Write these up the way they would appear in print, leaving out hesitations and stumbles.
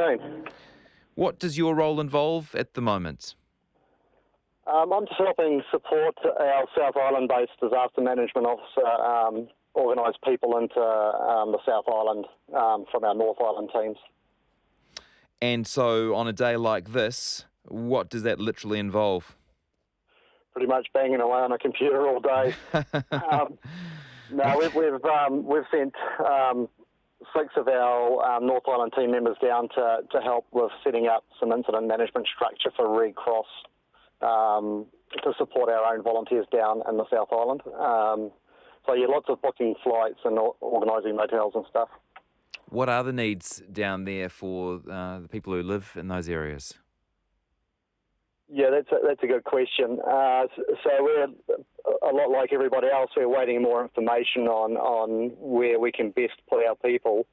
afternoon. What does your role involve at the moment? I'm just helping support our South Island-based disaster management officer organise people into the South Island from our North Island teams. And so on a day like this, what does that literally involve? Pretty much banging away on a computer all day. We've sent 6 of our North Island team members down to help with setting up some incident management structure for Red Cross to support our own volunteers down in the South Island. Lots of booking flights and organising motels and stuff. What are the needs down there for the people who live in those areas? Yeah, that's a good question. So we're a lot like everybody else. We're waiting more information on where we can best put our people.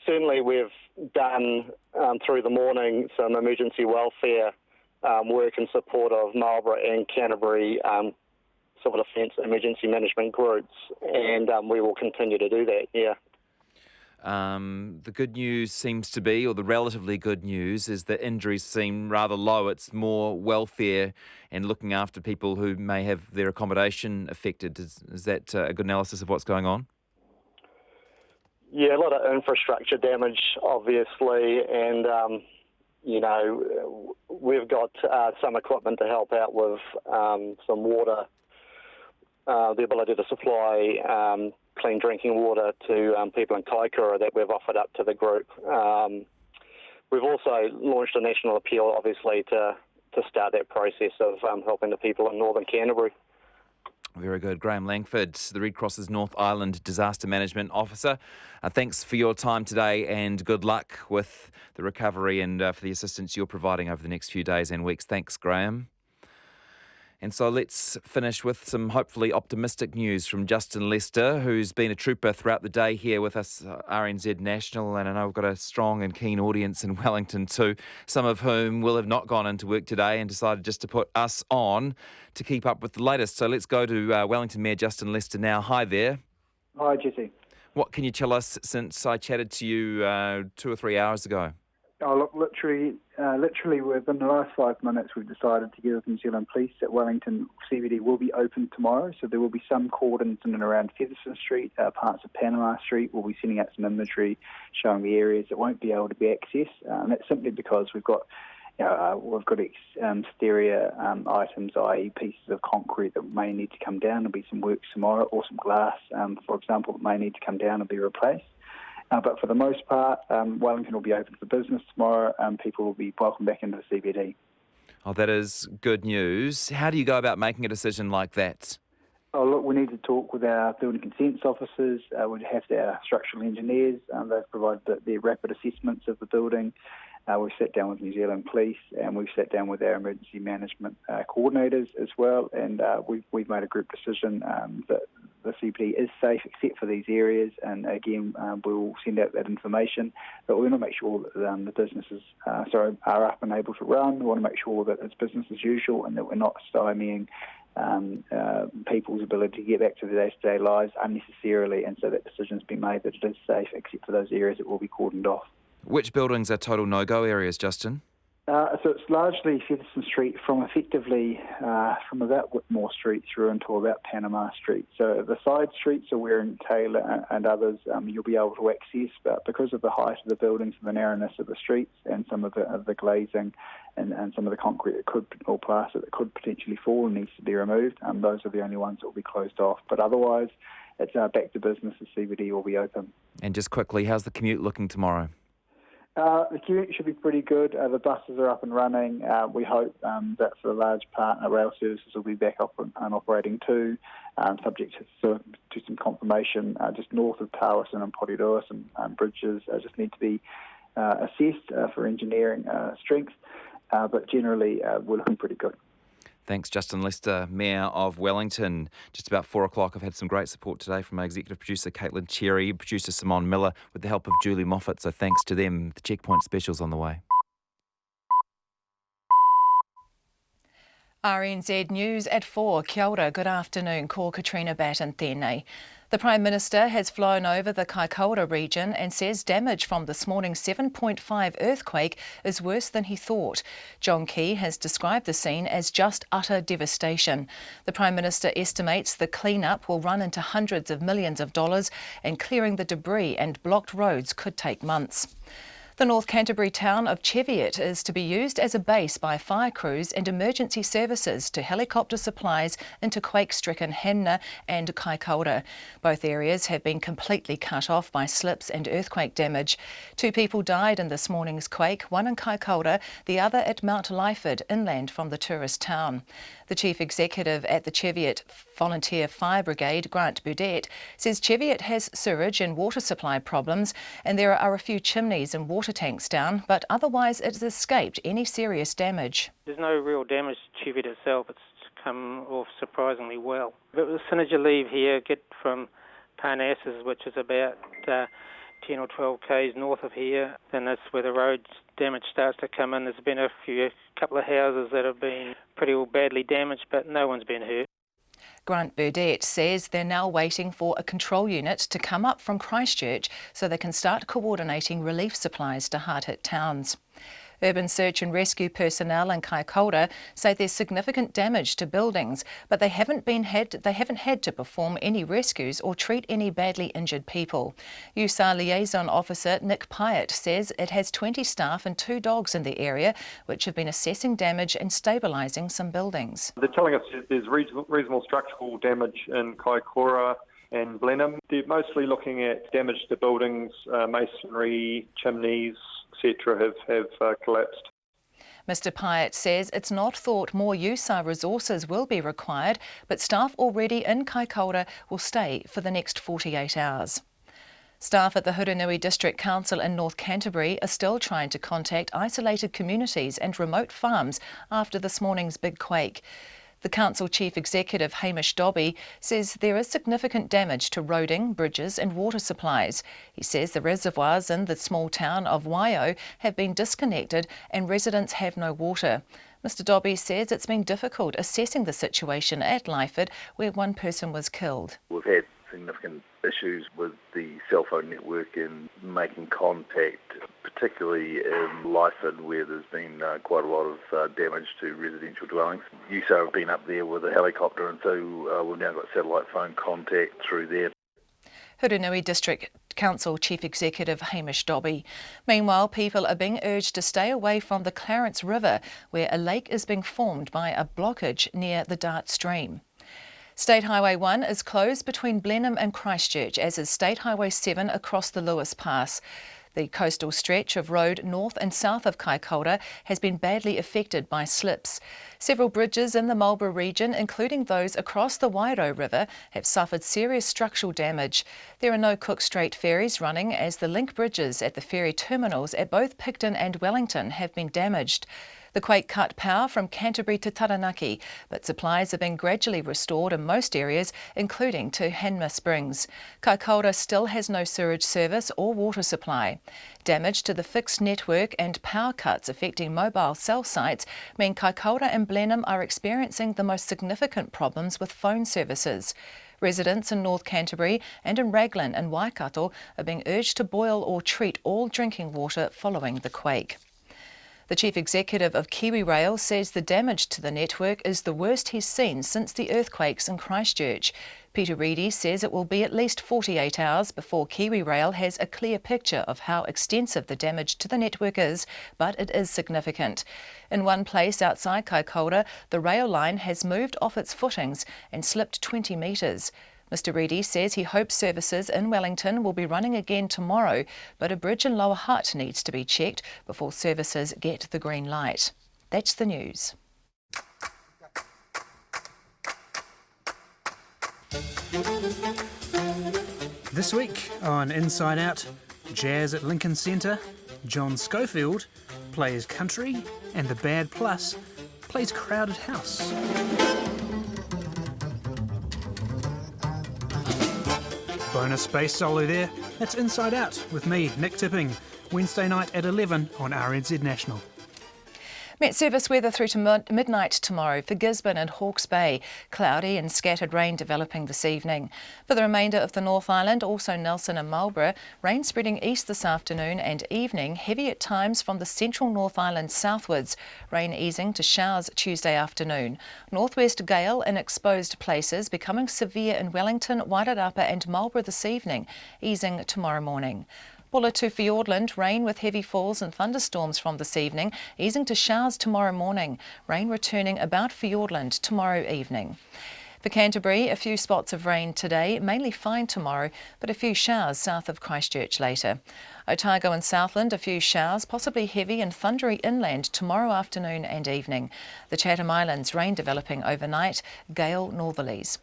Certainly, we've done through the morning some emergency welfare work in support of Marlborough and Canterbury civil defence emergency management groups, and we will continue to do that. Yeah. The good news seems to be, or the relatively good news, is that injuries seem rather low. It's more welfare and looking after people who may have their accommodation affected. Is that a good analysis of what's going on? Yeah, a lot of infrastructure damage, obviously, and, we've got some equipment to help out with some water, the ability to supply clean drinking water to people in Kaikoura that we've offered up to the group. We've also launched a national appeal, obviously, to start that process of helping the people in northern Canterbury. Very good. Graham Langford, the Red Cross's North Island Disaster Management Officer. Thanks for your time today and good luck with the recovery and for the assistance you're providing over the next few days and weeks. Thanks, Graham. And so let's finish with some hopefully optimistic news from Justin Lester, who's been a trooper throughout the day here with us, RNZ National, and I know we've got a strong and keen audience in Wellington too, some of whom will have not gone into work today and decided just to put us on to keep up with the latest. So let's go to Wellington Mayor Justin Lester now. Hi there. Hi, Jesse. What can you tell us since I chatted to you 2 or 3 hours ago? Oh, look, literally, within the last 5 minutes, we've decided together with New Zealand Police that Wellington CBD will be open tomorrow. So there will be some cordons in and around Featherston Street, parts of Panama Street. We'll be sending out some imagery showing the areas that won't be able to be accessed. And that's simply because we've got exterior items, i.e. pieces of concrete that may need to come down. There'll be some works tomorrow, or some glass, for example, that may need to come down and be replaced. But for the most part, Wellington will be open for business tomorrow. People will be welcome back into the CBD. Oh, that is good news. How do you go about making a decision like that? Oh, look, we need to talk with our building consents officers. We'd have our structural engineers. They've provided their rapid assessments of the building. We've sat down with New Zealand Police, and we've sat down with our emergency management coordinators as well, and we've made a group decision that the CBD is safe except for these areas, and again, we'll send out that information, but we want to make sure that the businesses are up and able to run. We want to make sure that it's business as usual and that we're not stymieing people's ability to get back to their day-to-day lives unnecessarily, and so that decision's been made that it is safe except for those areas that will be cordoned off. Which buildings are total no-go areas, Justin? So it's largely Featherston Street from about Whitmore Street through until about Panama Street. So the side streets are where in Taylor and others you'll be able to access, but because of the height of the buildings and the narrowness of the streets and some of the glazing and some of the concrete or plaster that could potentially fall and needs to be removed, those are the only ones that will be closed off. But otherwise, it's back to business. The CBD will be open. And just quickly, how's the commute looking tomorrow? The commute should be pretty good. The buses are up and running. We hope that for the large part, rail services will be back up and operating too, subject to some confirmation. Just north of Taurus and Porirua, some bridges just need to be assessed for engineering strength, but generally we're looking pretty good. Thanks, Justin Lester, Mayor of Wellington. Just about 4 o'clock, I've had some great support today from our executive producer, Caitlin Cherry, producer Simone Miller, with the help of Julie Moffat, so thanks to them. The Checkpoint special's on the way. RNZ News at 4. Kia ora, good afternoon. Ko Katrina Batten tēnei. The Prime Minister has flown over the Kaikoura region and says damage from this morning's 7.5 earthquake is worse than he thought. John Campbell has described the scene as just utter devastation. The Prime Minister estimates the clean-up will run into hundreds of millions of dollars and clearing the debris and blocked roads could take months. The North Canterbury town of Cheviot is to be used as a base by fire crews and emergency services to helicopter supplies into quake-stricken Henna and Kaikoura. Both areas have been completely cut off by slips and earthquake damage. 2 people died in this morning's quake, one in Kaikoura, the other at Mount Lyford, inland from the tourist town. The Chief Executive at the Cheviot Volunteer Fire Brigade, Grant Burdett, says Cheviot has sewage and water supply problems and there are a few chimneys and water tanks down, but otherwise it has escaped any serious damage. There's no real damage to Cheviot itself. It's come off surprisingly well. But as soon as you leave here, get from Parnassus, which is about 10 or 12 k's north of here, then that's where the road damage starts to come in. There's been a couple of houses that have been pretty badly damaged, but no one's been hurt. Grant Burdett says they're now waiting for a control unit to come up from Christchurch so they can start coordinating relief supplies to hard-hit towns. Urban search and rescue personnel in Kaikoura say there's significant damage to buildings, but they haven't had to perform any rescues or treat any badly injured people. USAR Liaison Officer Nick Pyatt says it has 20 staff and 2 dogs in the area, which have been assessing damage and stabilising some buildings. They're telling us there's reasonable structural damage in Kaikoura and Blenheim. They're mostly looking at damage to buildings, masonry, chimneys, etc. have collapsed. Mr Pyatt says it's not thought more USAR resources will be required, but staff already in Kaikoura will stay for the next 48 hours. Staff at the Hurunui District Council in North Canterbury are still trying to contact isolated communities and remote farms after this morning's big quake. The Council Chief Executive, Hamish Dobby, says there is significant damage to roading, bridges and water supplies. He says the reservoirs in the small town of Waio have been disconnected and residents have no water. Mr Dobby says it's been difficult assessing the situation at Lyford, where 1 person was killed. We've had significant issues with the cell phone network and making contact, particularly in Lyford, where there's been quite a lot of damage to residential dwellings. USAR have been up there with a helicopter, and so we've now got satellite phone contact through there. Hurunui District Council Chief Executive Hamish Dobby. Meanwhile, people are being urged to stay away from the Clarence River, where a lake is being formed by a blockage near the Dart Stream. State Highway 1 is closed between Blenheim and Christchurch, as is State Highway 7 across the Lewis Pass. The coastal stretch of road north and south of Kaikoura has been badly affected by slips. Several bridges in the Marlborough region, including those across the Wairau River, have suffered serious structural damage. There are no Cook Strait ferries running as the link bridges at the ferry terminals at both Picton and Wellington have been damaged. The quake cut power from Canterbury to Taranaki, but supplies are being gradually restored in most areas, including to Henma Springs. Kaikoura still has no sewage service or water supply. Damage to the fixed network and power cuts affecting mobile cell sites mean Kaikoura and Blenheim are experiencing the most significant problems with phone services. Residents in North Canterbury and in Raglan and Waikato are being urged to boil or treat all drinking water following the quake. The Chief Executive of Kiwi Rail says the damage to the network is the worst he's seen since the earthquakes in Christchurch. Peter Reedy says it will be at least 48 hours before Kiwi Rail has a clear picture of how extensive the damage to the network is, but it is significant. In one place outside Kaikoura, the rail line has moved off its footings and slipped 20 metres. Mr Reedy says he hopes services in Wellington will be running again tomorrow, but a bridge in Lower Hutt needs to be checked before services get the green light. That's the news. This week on Inside Out, jazz at Lincoln Centre, John Schofield plays country and the Bad Plus plays Crowded House. Bonus space solo there. That's Inside Out with me, Nick Tipping, Wednesday night at 11 on RNZ National. Met Service weather through to midnight tomorrow for Gisborne and Hawke's Bay. Cloudy and scattered rain developing this evening. For the remainder of the North Island, also Nelson and Marlborough, rain spreading east this afternoon and evening, heavy at times from the central North Island southwards. Rain easing to showers Tuesday afternoon. Northwest gale in exposed places, becoming severe in Wellington, Wairarapa and Marlborough this evening, easing tomorrow morning. Bulla to Fiordland, rain with heavy falls and thunderstorms from this evening, easing to showers tomorrow morning. Rain returning about Fiordland tomorrow evening. For Canterbury, a few spots of rain today, mainly fine tomorrow, but a few showers south of Christchurch later. Otago and Southland, a few showers, possibly heavy and thundery inland tomorrow afternoon and evening. The Chatham Islands, rain developing overnight, gale northerlies.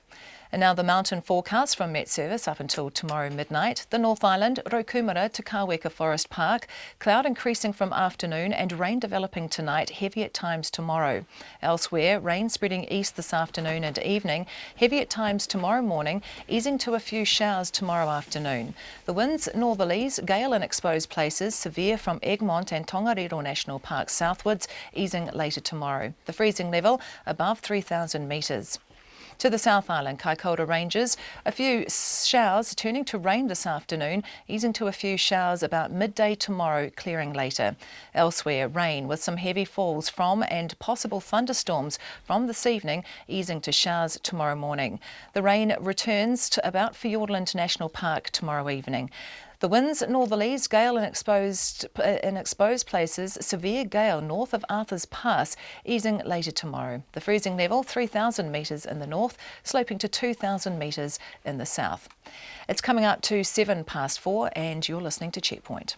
And now the mountain forecast from Met Service up until tomorrow midnight. The North Island, Rokumara to Kaweka Forest Park. Cloud increasing from afternoon and rain developing tonight, heavy at times tomorrow. Elsewhere, rain spreading east this afternoon and evening, heavy at times tomorrow morning, easing to a few showers tomorrow afternoon. The winds northerlies, gale in exposed places, severe from Egmont and Tongariro National Park southwards, easing later tomorrow. The freezing level above 3,000 metres. To the South Island, Kaikoura ranges, a few showers turning to rain this afternoon, easing to a few showers about midday tomorrow, clearing later. Elsewhere, rain with some heavy falls from and possible thunderstorms from this evening, easing to showers tomorrow morning. The rain returns to about Fiordland National Park tomorrow evening. The winds northerlies, gale in exposed places, severe gale north of Arthur's Pass, easing later tomorrow. The freezing level 3,000 metres in the north, sloping to 2,000 metres in the south. It's coming up to 4:07 and you're listening to Checkpoint.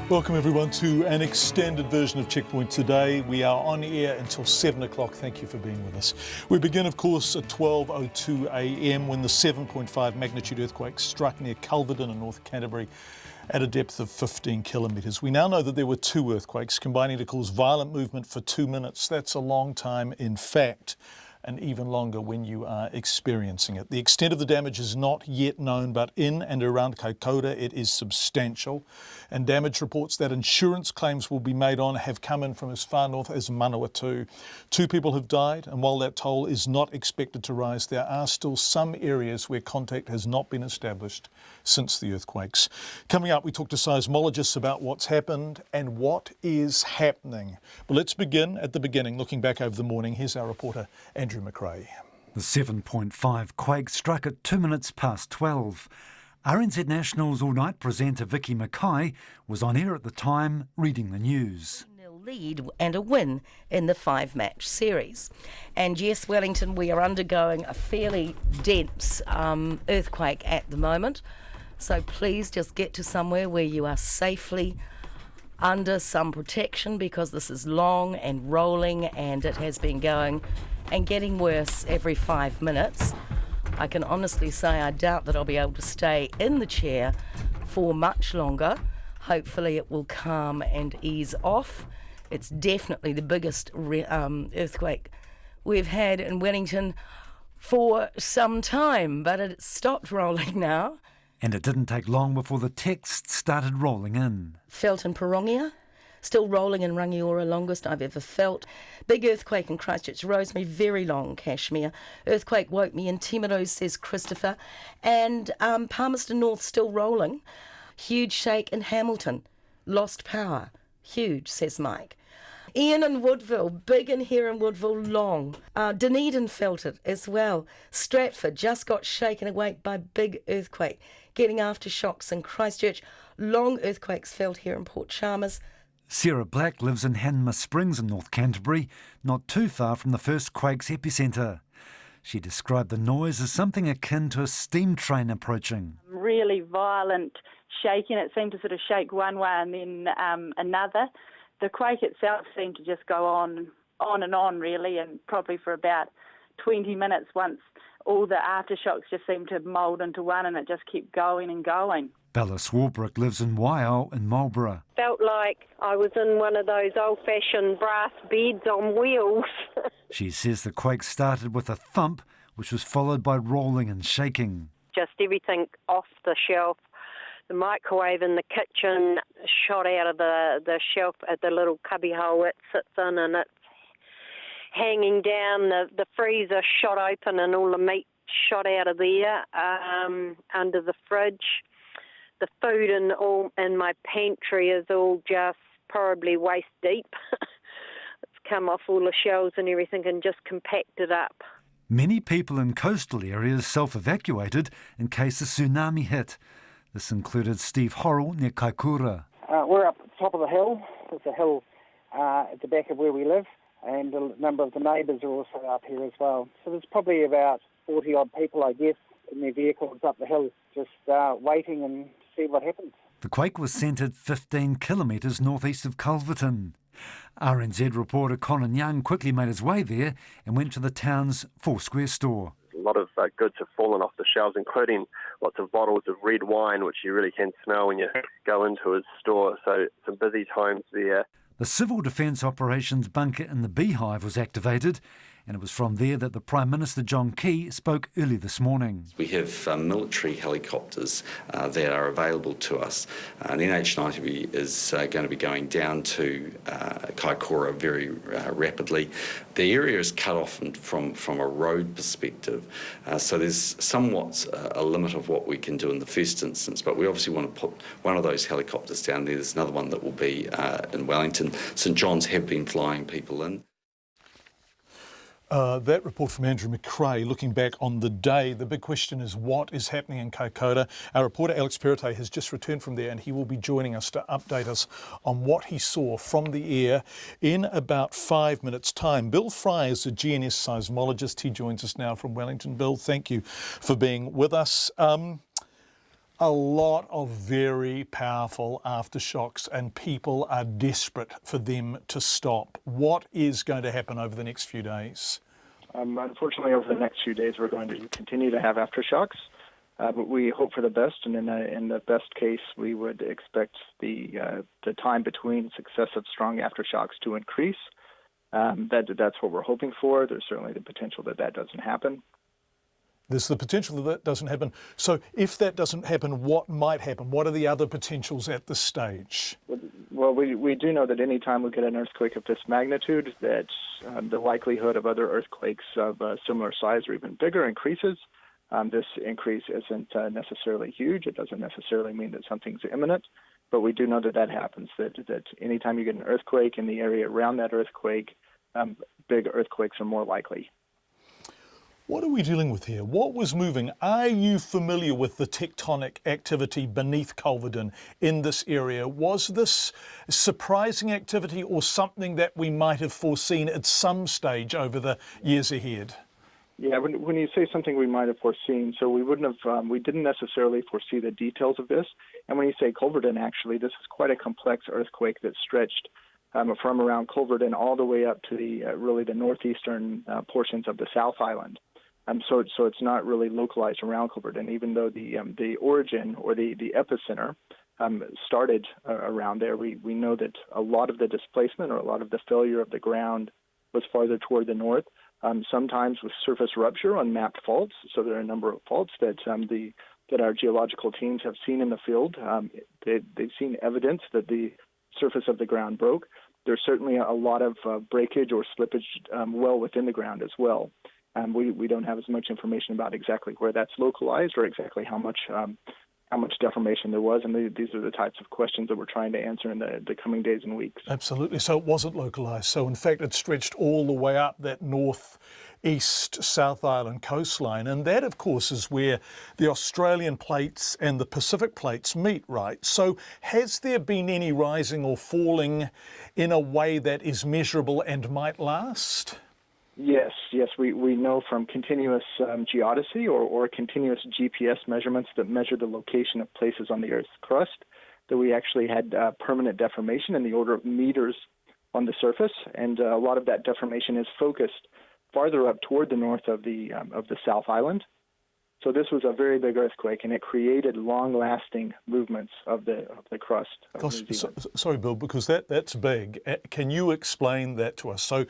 Welcome everyone to an extended version of Checkpoint today. We are on air until 7 o'clock. Thank you for being with us. We begin, of course, at 12:02 a.m. when the 7.5 magnitude earthquake struck near Culverden in North Canterbury at a depth of 15 kilometres. We now know that there were two earthquakes combining to cause violent movement for 2 minutes. That's a long time, in fact, and even longer when you are experiencing it. The extent of the damage is not yet known, but in and around Kaikoura it is substantial, and damage reports that insurance claims will be made on have come in from as far north as Manawatu. 2 people have died, and while that toll is not expected to rise, there are still some areas where contact has not been established since the earthquakes. Coming up, we talk to seismologists about what's happened and what is happening. But let's begin at the beginning, looking back over the morning. Here's our reporter, Andrew McRae. The 7.5 quake struck at 12:02. RNZ National's all-night presenter Vicky Mackay was on air at the time reading the news. Lead and a win in the 5-match series. And yes, Wellington, we are undergoing a fairly dense earthquake at the moment. So please just get to somewhere where you are safely under some protection, because this is long and rolling and it has been going and getting worse every 5 minutes. I can honestly say I doubt that I'll be able to stay in the chair for much longer. Hopefully it will calm and ease off. It's definitely the biggest earthquake we've had in Wellington for some time, but it stopped rolling now. And it didn't take long before the text started rolling in. Felt in Pirongia, still rolling in Rangiora, longest I've ever felt. Big earthquake in Christchurch, Rosemary, very long, Kashmir. Earthquake woke me in Timaru, says Christopher. And Palmerston North still rolling. Huge shake in Hamilton, lost power. Huge, says Mike. Ian in Woodville, big in here in Woodville, long. Dunedin felt it as well. Stratford just got shaken awake by big earthquake. Getting aftershocks in Christchurch. Long earthquakes felt here in Port Chalmers. Sarah Black lives in Hanma Springs in North Canterbury, not too far from the first quake's epicentre. She described the noise as something akin to a steam train approaching. Really violent shaking. It seemed to sort of shake one way and then another. The quake itself seemed to just go on and on, really, and probably for about 20 minutes once all the aftershocks just seemed to mould into one, and it just kept going and going. Bella Swarbrick lives in Waiau in Marlborough. Felt like I was in one of those old-fashioned brass beds on wheels. She says the quake started with a thump, which was followed by rolling and shaking. Just everything off the shelf. The microwave in the kitchen shot out of the shelf at the little cubby hole it sits in, and it's hanging down. The freezer shot open and all the meat shot out of there under the fridge. The food in my pantry is all just probably waist deep. It's come off all the shelves and everything and just compacted up. Many people in coastal areas self-evacuated in case a tsunami hit. This included Steve Horrell near Kaikoura. We're up at the top of the hill. There's a hill at the back of where we live, and a number of the neighbours are also up here as well. So there's probably about 40-odd people, I guess, in their vehicles up the hill, just waiting and see what happens. The quake was centred 15 kilometres northeast of Culverton. RNZ reporter Conan Young quickly made his way there and went to the town's Foursquare store. A lot of goods have fallen off the shelves, including lots of bottles of red wine, which you really can smell when you go into his store. So some busy times there. The Civil Defence Operations bunker in the Beehive was activated, and it was from there that the Prime Minister John Key spoke early this morning. We have military helicopters that are available to us, and NH90 is going to be going down to Kaikoura very rapidly. The area is cut off from a road perspective, so there's somewhat a limit of what we can do in the first instance, but we obviously want to put one of those helicopters down there. There's another one that will be in Wellington. St John's have been flying people in. That report from Andrew McRae, looking back on the day. The big question is what is happening in Kaikoura. Our reporter Alex Perrottet has just returned from there, and he will be joining us to update us on what he saw from the air in about 5 minutes' time. Bill Fry is a GNS seismologist. He joins us now from Wellington. Bill, thank you for being with us. A lot of very powerful aftershocks, and people are desperate for them to stop. What is going to happen over the next few days? Unfortunately, over the next few days, we're going to continue to have aftershocks, but we hope for the best. And in the best case, we would expect the time between successive strong aftershocks to increase. That's what we're hoping for. There's certainly the potential that doesn't happen. There's the potential that doesn't happen. So if that doesn't happen, what might happen? What are the other potentials at this stage? Well, we do know that any time we get an earthquake of this magnitude, that the likelihood of other earthquakes of similar size or even bigger increases. This increase isn't necessarily huge. It doesn't necessarily mean that something's imminent, but we do know that happens, that any time you get an earthquake in the area around that earthquake, big earthquakes are more likely. What are we dealing with here? What was moving? Are you familiar with the tectonic activity beneath Culverton in this area? Was this surprising activity or something that we might have foreseen at some stage over the years ahead? Yeah, when you say something we might have foreseen, so we didn't necessarily foresee the details of this. And when you say Culverton, actually, this is quite a complex earthquake that stretched from around Culverton all the way up to the northeastern portions of the South Island. So it's not really localized around Culverton, even though the origin or the epicenter started around there. We know that a lot of the displacement or a lot of the failure of the ground was farther toward the north, sometimes with surface rupture on mapped faults. So there are a number of faults that our geological teams have seen in the field. They've seen evidence that the surface of the ground broke. There's certainly a lot of breakage or slippage well within the ground as well. We don't have as much information about exactly where that's localized or exactly how much deformation there was, and these are the types of questions that we're trying to answer in the coming days and weeks. Absolutely. So it wasn't localized. So in fact, it stretched all the way up that north-east South Island coastline, and that, of course, is where the Australian plates and the Pacific plates meet, right? So has there been any rising or falling in a way that is measurable and might last? Yes, we know from continuous geodesy or continuous GPS measurements that measure the location of places on the Earth's crust that we actually had permanent deformation in the order of meters on the surface, and a lot of that deformation is focused farther up toward the north of the South Island. So this was a very big earthquake, and it created long-lasting movements of the crust of New Zealand. Sorry, Bill, because that's big. Can you explain that to us? So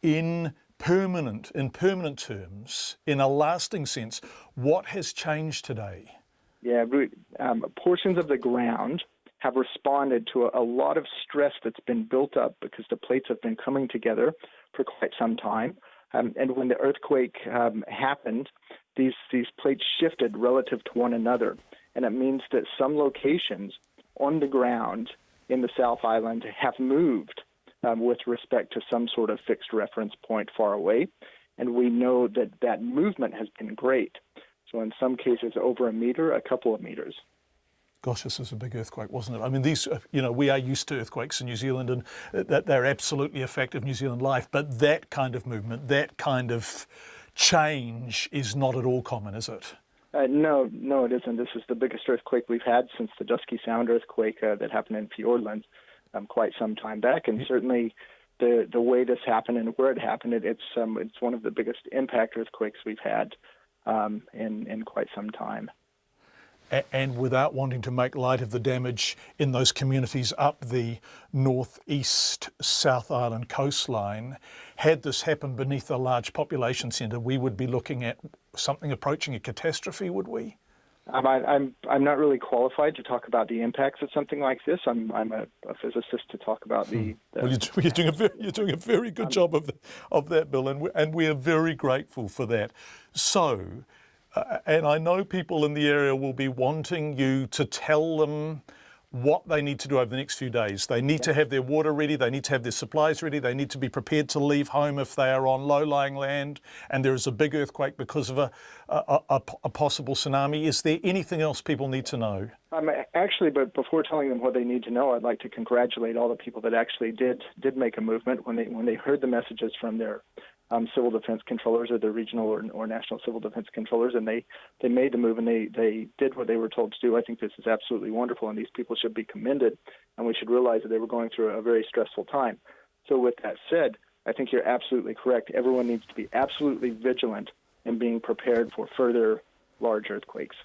in in permanent terms, in a lasting sense, what has changed today? Yeah, portions of the ground have responded to a lot of stress that's been built up because the plates have been coming together for quite some time. And when the earthquake happened, these plates shifted relative to one another. And it means that some locations on the ground in the South Island have moved with respect to some sort of fixed reference point far away. And we know that that movement has been great. So in some cases, over a meter, a couple of meters. Gosh, this is a big earthquake, wasn't it? I mean, these, we are used to earthquakes in New Zealand, and that they're absolutely a fact of New Zealand life. But that kind of movement, that kind of change is not at all common, is it? No, it isn't. This is the biggest earthquake we've had since the Dusky Sound earthquake that happened in Fiordland quite some time back. And certainly the way this happened and where it happened, it's one of the biggest impact earthquakes we've had in quite some time. And without wanting to make light of the damage in those communities up the northeast South Island coastline, had this happened beneath a large population centre, we would be looking at something approaching a catastrophe, would we? I'm not really qualified to talk about the impacts of something like this. I'm a physicist to talk about the. Well, you're doing a very good job of that, Bill, and we are very grateful for that. So. And I know people in the area will be wanting you to tell them what they need to do over the next few days. They need to have their water ready, they need to have their supplies ready, they need to be prepared to leave home if they are on low-lying land and there is a big earthquake because of a possible tsunami. Is there anything else people need to know? Actually, but before telling them what they need to know, I'd like to congratulate all the people that actually did make a movement when they heard the messages from their civil defense controllers or the regional or national civil defense controllers, and they made the move and they did what they were told to do. I think this is absolutely wonderful, and these people should be commended, and we should realize that they were going through a very stressful time. So with that said, I think you're absolutely correct. Everyone needs to be absolutely vigilant in being prepared for further large earthquakes.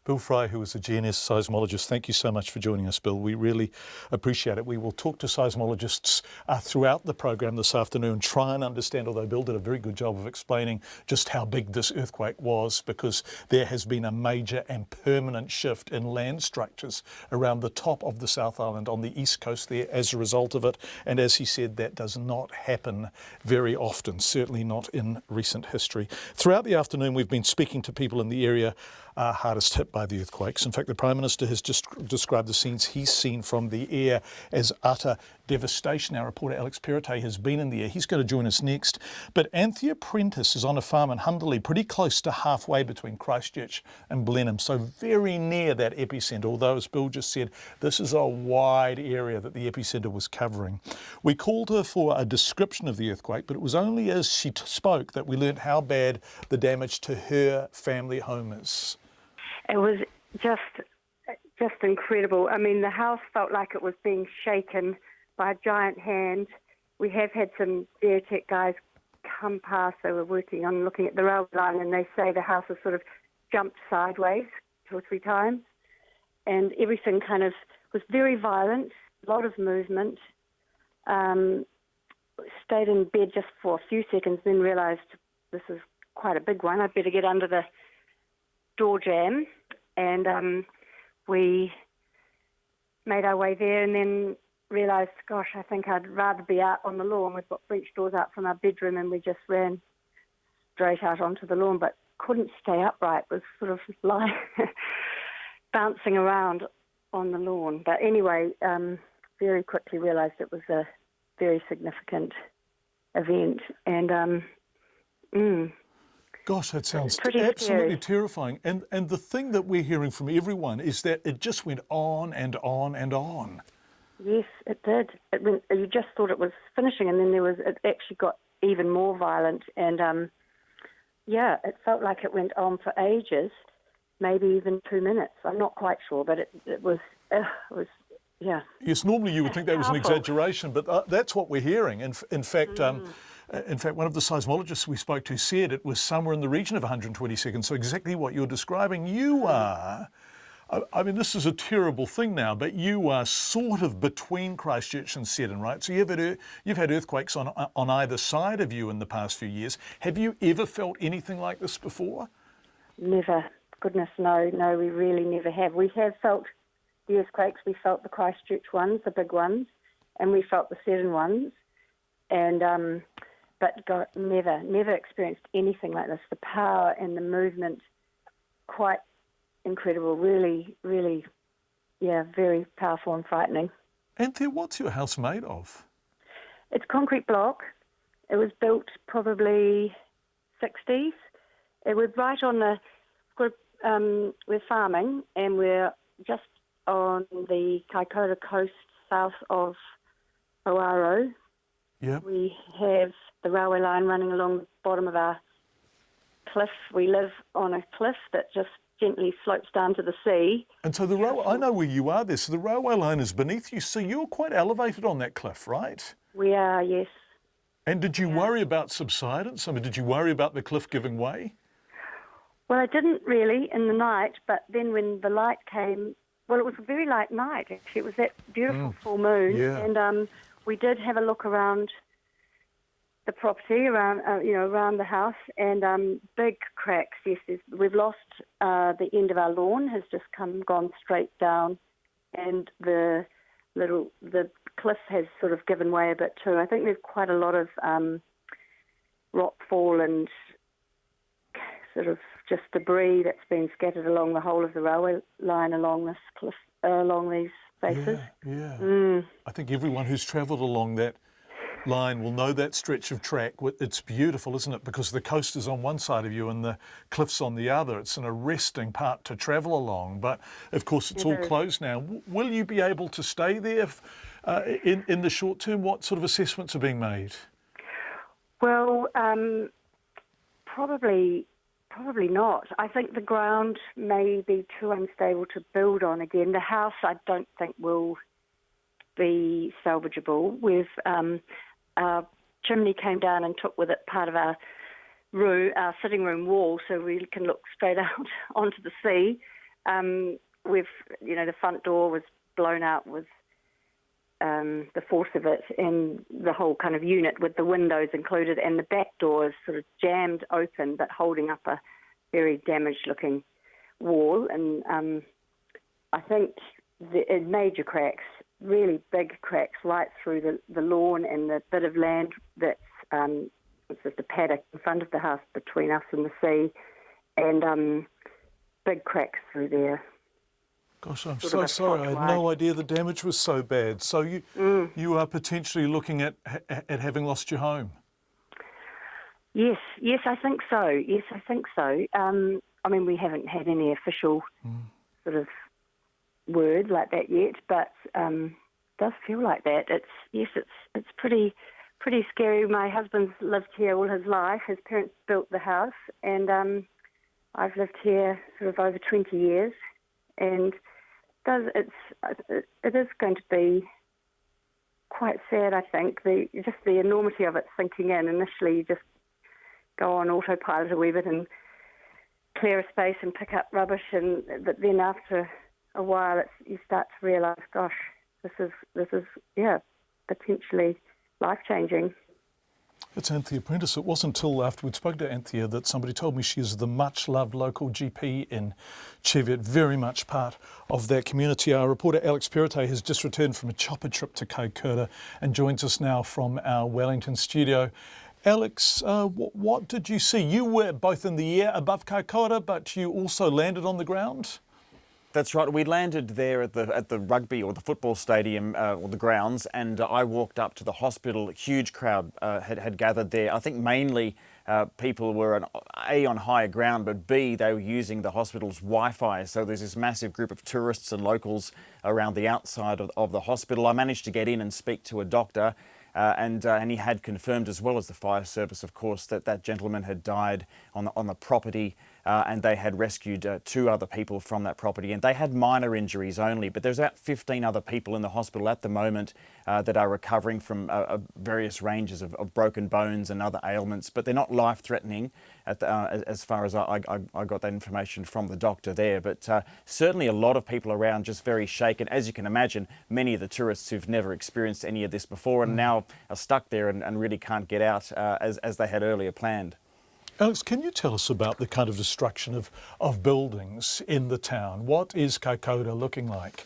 Bill Fry, who is a GNS seismologist, thank you so much for joining us, Bill. We really appreciate it. We will talk to seismologists throughout the program this afternoon, try and understand, although Bill did a very good job of explaining just how big this earthquake was, because there has been a major and permanent shift in land structures around the top of the South Island on the east coast there as a result of it. And as he said, that does not happen very often, certainly not in recent history. Throughout the afternoon, we've been speaking to people in the area hardest hit by the earthquakes. In fact, the Prime Minister has just described the scenes he's seen from the air as utter devastation. Our reporter Alex Perrottet has been in the air. He's going to join us next. But Anthea Prentice is on a farm in Hunderley, pretty close to halfway between Christchurch and Blenheim, so very near that epicentre, although, as Bill just said, this is a wide area that the epicentre was covering. We called her for a description of the earthquake, but it was only as she spoke that we learnt how bad the damage to her family home is. It was just incredible. I mean, the house felt like it was being shaken by a giant hand. We have had some Geotech guys come past. They were working on looking at the railway line, and they say the house has sort of jumped sideways 2 or 3 times. And everything kind of was very violent, a lot of movement. Stayed in bed just for a few seconds, then realised this is quite a big one. I'd better get under the door jamb. And we made our way there and then realised, gosh, I think I'd rather be out on the lawn. We've got French doors out from our bedroom, and we just ran straight out onto the lawn, but couldn't stay upright. Was sort of like bouncing around on the lawn. But anyway, very quickly realised it was a very significant event. And Gosh, that sounds pretty absolutely scary. Terrifying. And the thing that we're hearing from everyone is that it just went on and on and on. Yes, it did. You just thought it was finishing, and then it actually got even more violent. And it felt like it went on for ages, maybe even 2 minutes. I'm not quite sure, but it was. Yeah. Yes, normally you would think that was an exaggeration, but that's what we're hearing. In fact, one of the seismologists we spoke to said it was somewhere in the region of 120 seconds. So exactly what you're describing. You are I mean, this is a terrible thing now, but you are sort of between Christchurch and Seddon, right? So you've had earthquakes on either side of you in the past few years. Have you ever felt anything like this before? Never. Goodness, no, we really never have. We have felt the earthquakes, we felt the Christchurch ones, the big ones, and we felt the Seddon ones, and but never experienced anything like this. The power and the movement, quite incredible, really, really, yeah, very powerful and frightening. Anthea, what's your house made of? It's concrete block. It was built probably 60s. It was right on we're farming, and we're just on the Kaikoura coast south of Oaro. Yep. We have the railway line running along the bottom of our cliff. We live on a cliff that just gently slopes down to the sea. And so I know where you are there, so the railway line is beneath you, so you're quite elevated on that cliff, right? We are, yes. And did you worry about subsidence? I mean, did you worry about the cliff giving way? Well, I didn't really in the night, but then when the light came, well, it was a very light night, actually. It was that beautiful full moon, and we did have a look around the property, around the house, and big cracks. Yes, we've lost the end of our lawn has just gone straight down, and the cliff has sort of given way a bit too. I think there's quite a lot of rock fall and sort of just debris that's been scattered along the whole of the railway line along this cliff, along these faces. Yeah. I think everyone who's travelled along that line will know that stretch of track. It's beautiful, isn't it? Because the coast is on one side of you and the cliff's on the other. It's an arresting part to travel along, but of course it's all closed now. Will you be able to stay there in the short term? What sort of assessments are being made? Well, probably not. I think the ground may be too unstable to build on again. The house, I don't think will be salvageable. Our chimney came down and took with it part of our sitting room wall, so we can look straight out onto the sea. The front door was blown out with the force of it, and the whole kind of unit with the windows included, and the back door is sort of jammed open, but holding up a very damaged-looking wall. And I think the major cracks, really big cracks right through the lawn and the bit of land that's it's just a paddock in front of the house between us and the sea, and big cracks through there. Gosh, I'm so sorry. I had no idea the damage was so bad. So you are potentially looking at having lost your home? Yes, I think so. I mean, we haven't had any official sort of word like that yet, but it does feel like that. It's pretty scary. My husband's lived here all his life. His parents built the house, and I've lived here sort of over 20 years, and it is going to be quite sad, I think. Just the enormity of it sinking in. Initially, you just go on autopilot a wee bit and clear a space and pick up rubbish, but then after a while, you start to realise, gosh, this is potentially life-changing. It's Anthea Prentice. It wasn't until after we'd spoken to Anthea that somebody told me she is the much-loved local GP in Cheviot, very much part of that community. Our reporter Alex Perrottet has just returned from a chopper trip to Kaikoura and joins us now from our Wellington studio. Alex, what did you see? You were both in the air above Kaikoura, but you also landed on the ground? That's right. We landed there at the rugby or the football stadium or the grounds, and I walked up to the hospital. A huge crowd had gathered there. I think mainly people were on higher ground, but B, they were using the hospital's Wi-Fi. So there's this massive group of tourists and locals around the outside of the hospital. I managed to get in and speak to a doctor. And he had confirmed, as well as the fire service, of course, that gentleman had died on the property and they had rescued 2 other people from that property, and they had minor injuries only, but there's about 15 other people in the hospital at the moment that are recovering from various ranges of broken bones and other ailments, but they're not life-threatening as far as I got that information from the doctor there. But certainly a lot of people around just very shaken. As you can imagine, many of the tourists who've never experienced any of this before and now are stuck there and really can't get out as they had earlier planned. Alex, can you tell us about the kind of destruction of buildings in the town? What is Kaikoura looking like?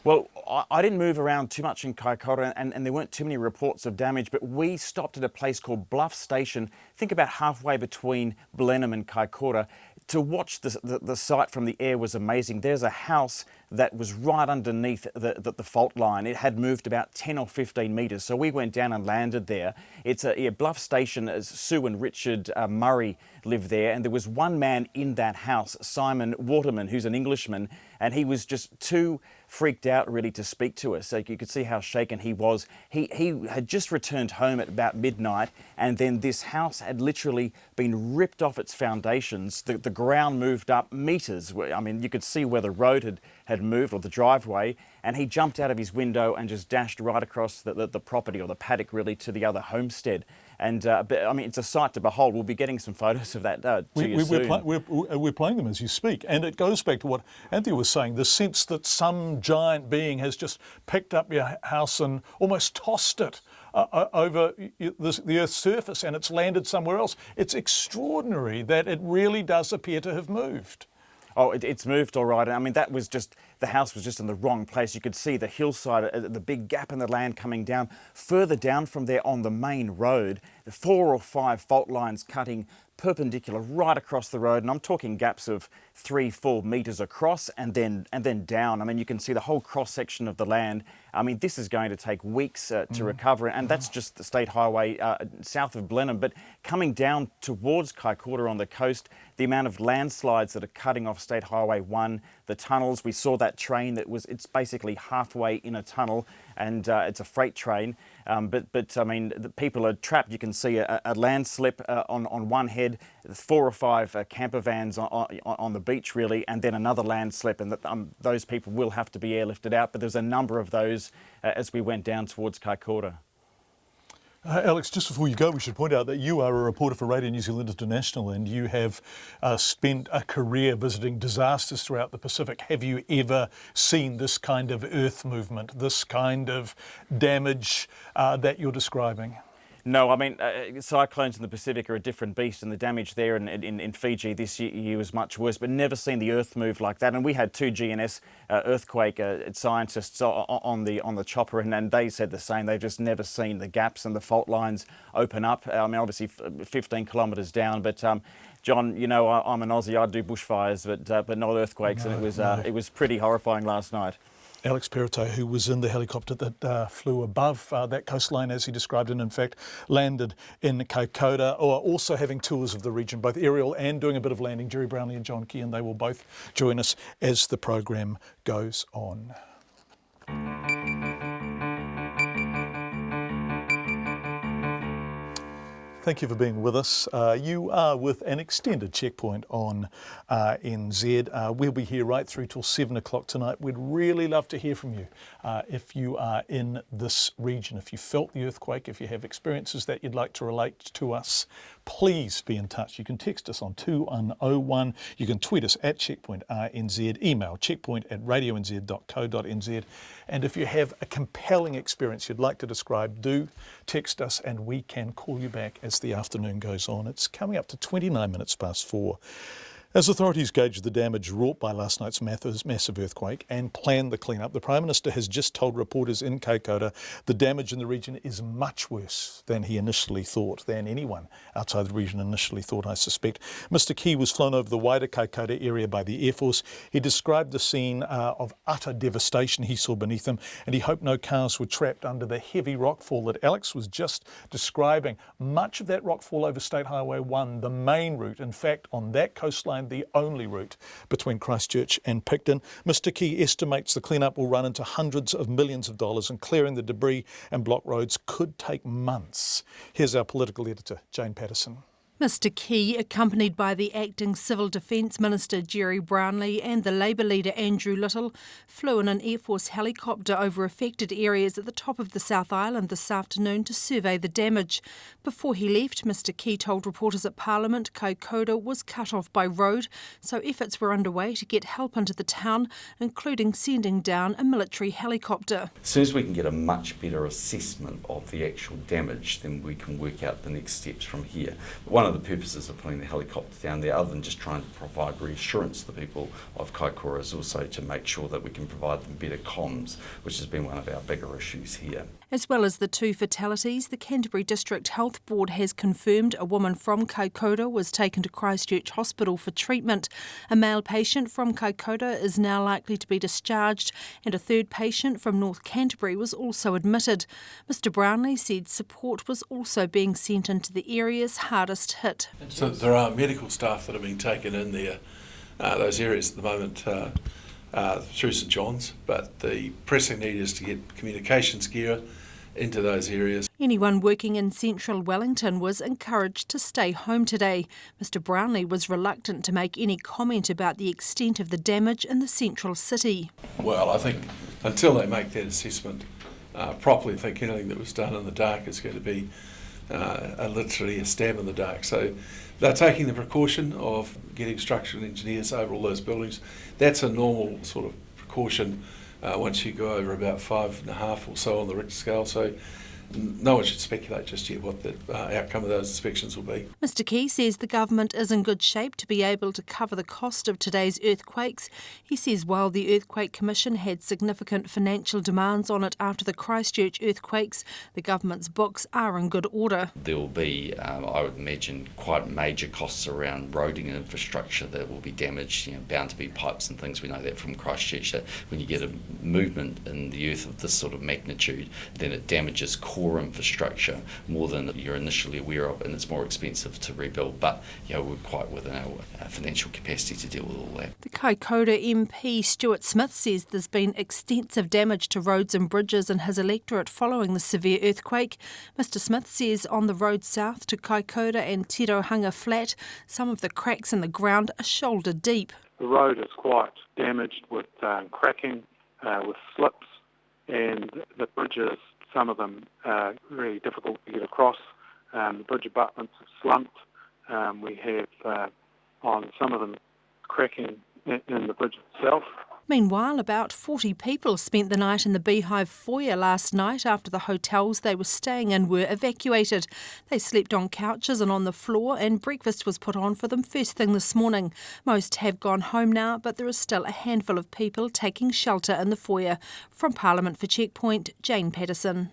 Well, I didn't move around too much in Kaikoura, and there weren't too many reports of damage, but we stopped at a place called Bluff Station, think about halfway between Blenheim and Kaikoura. To watch the site from the air was amazing. There's a house that was right underneath the fault line. It had moved about 10 or 15 metres, so we went down and landed there. It's a Bluff Station. As Sue and Richard Murray lived there, and there was one man in that house, Simon Waterman, who's an Englishman, and he was just too freaked out really to speak to us. So you could see how shaken he was. He had just returned home at about midnight, and then this house had literally been ripped off its foundations. The ground moved up metres. I mean, you could see where the road had moved, or the driveway, and he jumped out of his window and just dashed right across the property, or the paddock really, to the other homestead. And I mean, it's a sight to behold. We'll be getting some photos of that soon. We're playing them as you speak, and it goes back to what Anthony was saying, the sense that some giant being has just picked up your house and almost tossed it over the Earth's surface, and it's landed somewhere else. It's extraordinary that it really does appear to have moved. Oh, it's moved all right. I mean, that was just, the house was just in the wrong place. You could see the hillside, the big gap in the land coming down. Further down from there on the main road, 4 or 5 fault lines cutting perpendicular right across the road, and I'm talking gaps of 3-4 metres across and then down. I mean, you can see the whole cross section of the land. I mean, this is going to take weeks to recover, and that's just the state highway south of Blenheim. But coming down towards Kaikoura on the coast, the amount of landslides that are cutting off State Highway 1, the tunnels, we saw that train it's basically halfway in a tunnel, and it's a freight train. But I mean, the people are trapped. You can see a landslip on one head, 4 or 5 camper vans on the beach really, and then another landslip, and those people will have to be airlifted out. But there's a number of those as we went down towards Kaikoura. Alex, just before you go, we should point out that you are a reporter for Radio New Zealand International, and you have spent a career visiting disasters throughout the Pacific. Have you ever seen this kind of earth movement, this kind of damage that you're describing? No, I mean, cyclones in the Pacific are a different beast, and the damage there in Fiji this year was much worse, but never seen the earth move like that. And we had 2 GNS earthquake scientists on the chopper, and they said the same. They've just never seen the gaps and the fault lines open up. I mean, obviously 15 kilometres down, but John, you know, I'm an Aussie. I do bushfires, but not earthquakes, and it was pretty horrifying last night. Alex Perrottet, who was in the helicopter that flew above that coastline, as he described, and in fact landed in Kaikoura, or also having tours of the region, both aerial and doing a bit of landing. Jerry Brownlee and John Campbell, they will both join us as the program goes on. Thank you for being with us. You are with an extended checkpoint on RNZ. We'll be here right through till 7 o'clock tonight. We'd really love to hear from you if you are in this region, if you felt the earthquake, if you have experiences that you'd like to relate to us. Please be in touch. You can text us on 2101. You can tweet us at Checkpoint RNZ, email checkpoint@radionz.co.nz. And if you have a compelling experience you'd like to describe, do text us and we can call you back as the afternoon goes on. It's coming up to 29 minutes past 4. As authorities gauge the damage wrought by last night's massive earthquake and plan the clean-up, the Prime Minister has just told reporters in Kaikoura the damage in the region is much worse than he initially thought, than anyone outside the region initially thought, I suspect. Mr Key was flown over the wider Kaikoura area by the Air Force. He described the scene of utter devastation he saw beneath him, and he hoped no cars were trapped under the heavy rockfall that Alex was just describing. Much of that rockfall over State Highway 1, the main route, in fact, on that coastline, the only route between Christchurch and Picton. Mr Key estimates the clean-up will run into hundreds of millions of dollars, and clearing the debris and block roads could take months. Here's our political editor, Jane Patterson. Mr Key, accompanied by the Acting Civil Defence Minister Jerry Brownlee and the Labour leader Andrew Little, flew in an Air Force helicopter over affected areas at the top of the South Island this afternoon to survey the damage. Before he left, Mr Key told reporters at Parliament Kaikoura was cut off by road, so efforts were underway to get help into the town, including sending down a military helicopter. As soon as we can get a much better assessment of the actual damage, then we can work out the next steps from here. One of the purposes of putting the helicopter down there, other than just trying to provide reassurance to the people of Kaikoura, is also to make sure that we can provide them better comms, which has been one of our bigger issues here. As well as the 2 fatalities, the Canterbury District Health Board has confirmed a woman from Kaikoura was taken to Christchurch Hospital for treatment. A male patient from Kaikoura is now likely to be discharged, and a 3rd patient from North Canterbury was also admitted. Mr Brownlee said support was also being sent into the areas hardest hit. So there are medical staff that are being taken in there, those areas at the moment through St John's, but the pressing need is to get communications gear into those areas. Anyone working in central Wellington was encouraged to stay home today. Mr Brownlee was reluctant to make any comment about the extent of the damage in the central city. Well, I think until they make that assessment properly, I think anything that was done in the dark is going to be literally a stab in the dark. So they're taking the precaution of getting structural engineers over all those buildings. That's a normal sort of precaution once you go over about 5.5 or so on the Richter scale. So no one should speculate just yet what the outcome of those inspections will be. Mr Key says the government is in good shape to be able to cover the cost of today's earthquakes. He says while the Earthquake Commission had significant financial demands on it after the Christchurch earthquakes, the government's books are in good order. There will be, I would imagine, quite major costs around roading and infrastructure that will be damaged, bound to be pipes and things. We know that from Christchurch, that when you get a movement in the earth of this sort of magnitude, then it damages core infrastructure more than you're initially aware of, and it's more expensive to rebuild, but we're quite within our financial capacity to deal with all that. The Kaikoura MP Stuart Smith says there's been extensive damage to roads and bridges in his electorate following the severe earthquake. Mr Smith says on the road south to Kaikoura and Tirohanga Flat, some of the cracks in the ground are shoulder deep. The road is quite damaged with cracking, with slips, and the bridges, some of them are really difficult to get across. The bridge abutments have slumped. We have on some of them cracking in the bridge itself. Meanwhile, about 40 people spent the night in the Beehive foyer last night after the hotels they were staying in were evacuated. They slept on couches and on the floor, and breakfast was put on for them first thing this morning. Most have gone home now, but there is still a handful of people taking shelter in the foyer. From Parliament for Checkpoint, Jane Patterson.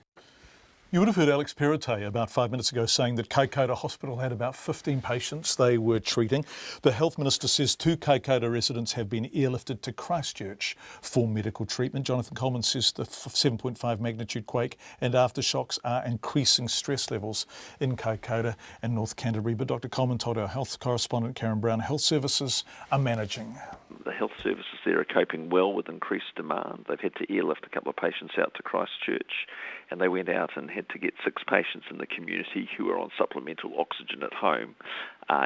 You would have heard Alex Perrottet about 5 minutes ago saying that Kaikoura Hospital had about 15 patients they were treating. The Health Minister says 2 Kaikoura residents have been airlifted to Christchurch for medical treatment. Jonathan Coleman says the 7.5 magnitude quake and aftershocks are increasing stress levels in Kaikoura and North Canterbury. But Dr Coleman told our health correspondent Karen Brown health services are managing. The health services there are coping well with increased demand. They've had to airlift a couple of patients out to Christchurch, and they went out and had to get 6 patients in the community who are on supplemental oxygen at home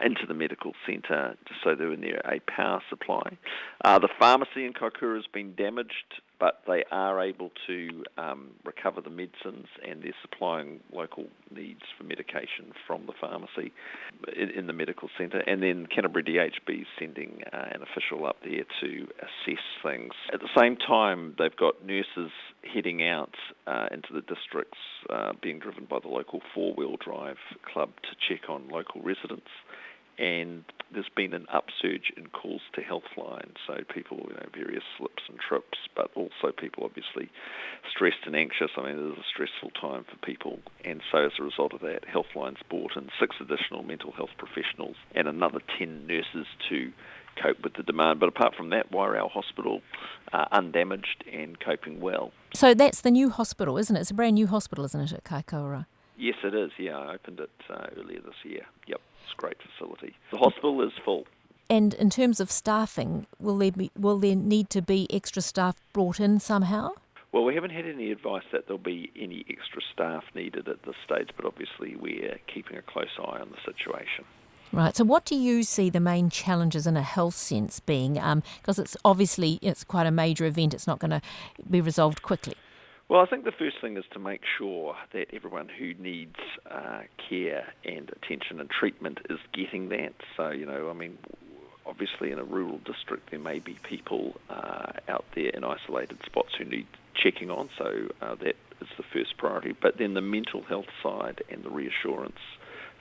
into the medical centre, just so they were near a power supply. The pharmacy in Kaikoura has been damaged, but they are able to recover the medicines, and they're supplying local needs for medication from the pharmacy in the medical centre. And then Canterbury DHB is sending an official up there to assess things. At the same time, they've got nurses heading out into the districts, being driven by the local 4-wheel drive club to check on local residents. And there's been an upsurge in calls to Healthline, so people, various slips and trips, but also people obviously stressed and anxious. I mean, it is a stressful time for people, and so as a result of that, Healthline's brought in 6 additional mental health professionals and another 10 nurses to cope with the demand. But apart from that, Wairau Hospital undamaged and coping well. So that's the new hospital, isn't it? It's a brand new hospital, isn't it, at Kaikoura? Yes, it is. Yeah, I opened it earlier this year. Yep, it's a great facility. The hospital is full. And in terms of staffing, will there need to be extra staff brought in somehow? Well, we haven't had any advice that there'll be any extra staff needed at this stage, but obviously we're keeping a close eye on the situation. Right, so what do you see the main challenges in a health sense being? Because it's quite a major event, it's not going to be resolved quickly. Well, I think the first thing is to make sure that everyone who needs care and attention and treatment is getting that. So, obviously in a rural district there may be people out there in isolated spots who need checking on, so that is the first priority. But then the mental health side and the reassurance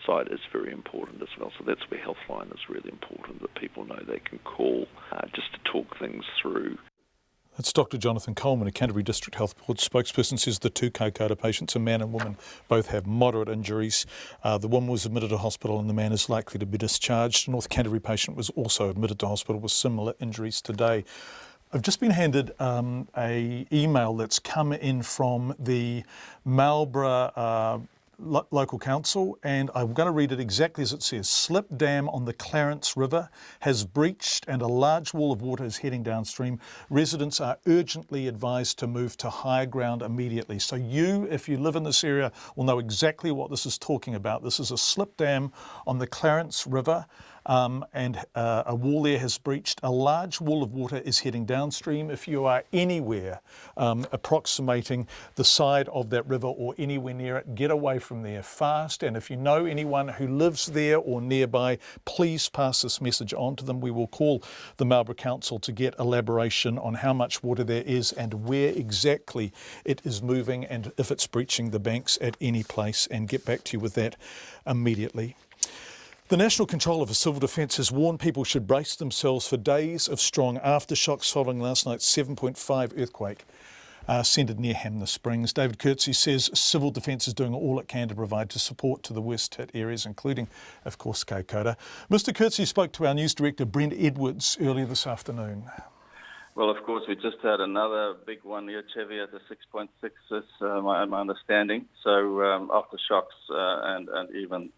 side is very important as well. So that's where Healthline is really important, that people know they can call just to talk things through. That's Dr. Jonathan Coleman, a Canterbury District Health Board spokesperson, says the two Kaikoura patients, a man and woman, both have moderate injuries. The woman was admitted to hospital and the man is likely to be discharged. A North Canterbury patient was also admitted to hospital with similar injuries today. I've just been handed a email that's come in from the Marlborough Local Council, and I'm going to read it exactly as it says. Slip dam on the Clarence River has breached and a large wall of water is heading downstream. Residents are urgently advised to move to higher ground immediately. So you, if you live in this area, will know exactly what this is talking about. This is a slip dam on the Clarence River. And a wall there has breached. A large wall of water is heading downstream. If you are anywhere approximating the side of that river or anywhere near it, get away from there fast. And if you know anyone who lives there or nearby, please pass this message on to them. We will call the Marlborough Council to get elaboration on how much water there is and where exactly it is moving and if it's breaching the banks at any place, and get back to you with that immediately. The National Controller for Civil Defence has warned people should brace themselves for days of strong aftershocks following last night's 7.5 earthquake centred near Hamner Springs. David Kirksey says Civil Defence is doing all it can to provide support to the worst hit areas, including, of course, Kaikoura. Mr Kirksey spoke to our news director, Brent Edwards, earlier this afternoon. Well, of course, we just had another big one here, Chevy, at the 6.6 is my understanding. So aftershocks and even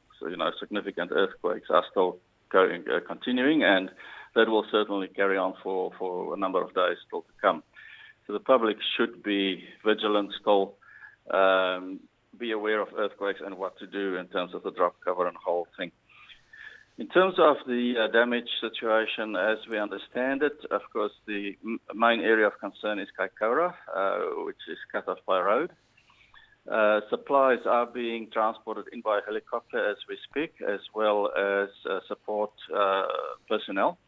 significant earthquakes are still continuing, and that will certainly carry on for a number of days still to come. So the public should be vigilant still, be aware of earthquakes and what to do in terms of the drop cover and whole thing. In terms of the damage situation, as we understand it, of course, the main area of concern is Kaikoura, which is cut off by road. Supplies are being transported in by helicopter as we speak, as well as support personnel.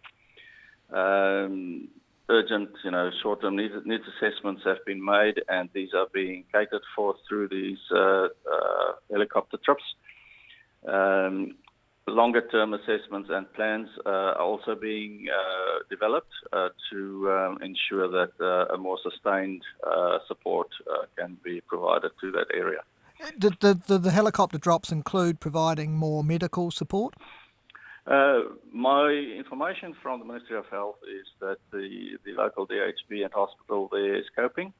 Urgent, short-term needs assessments have been made, and these are being catered for through these helicopter trips. Longer-term assessments and plans are also being developed to ensure that a more sustained support can be provided to that area. Did the helicopter drops include providing more medical support? My information from the Ministry of Health is that the local DHB and hospital there is coping.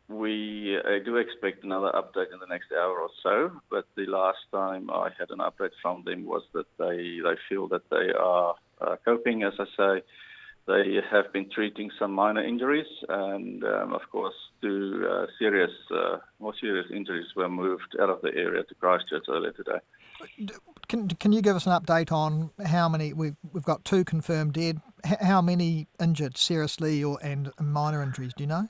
We do expect another update in the next hour or so, but the last time I had an update from them was that they feel that they are coping. As I say, they have been treating some minor injuries, and of course, more serious injuries were moved out of the area to Christchurch earlier today. Can you give us an update on how many we've got? 2 confirmed dead. How many injured seriously and minor injuries? Do you know?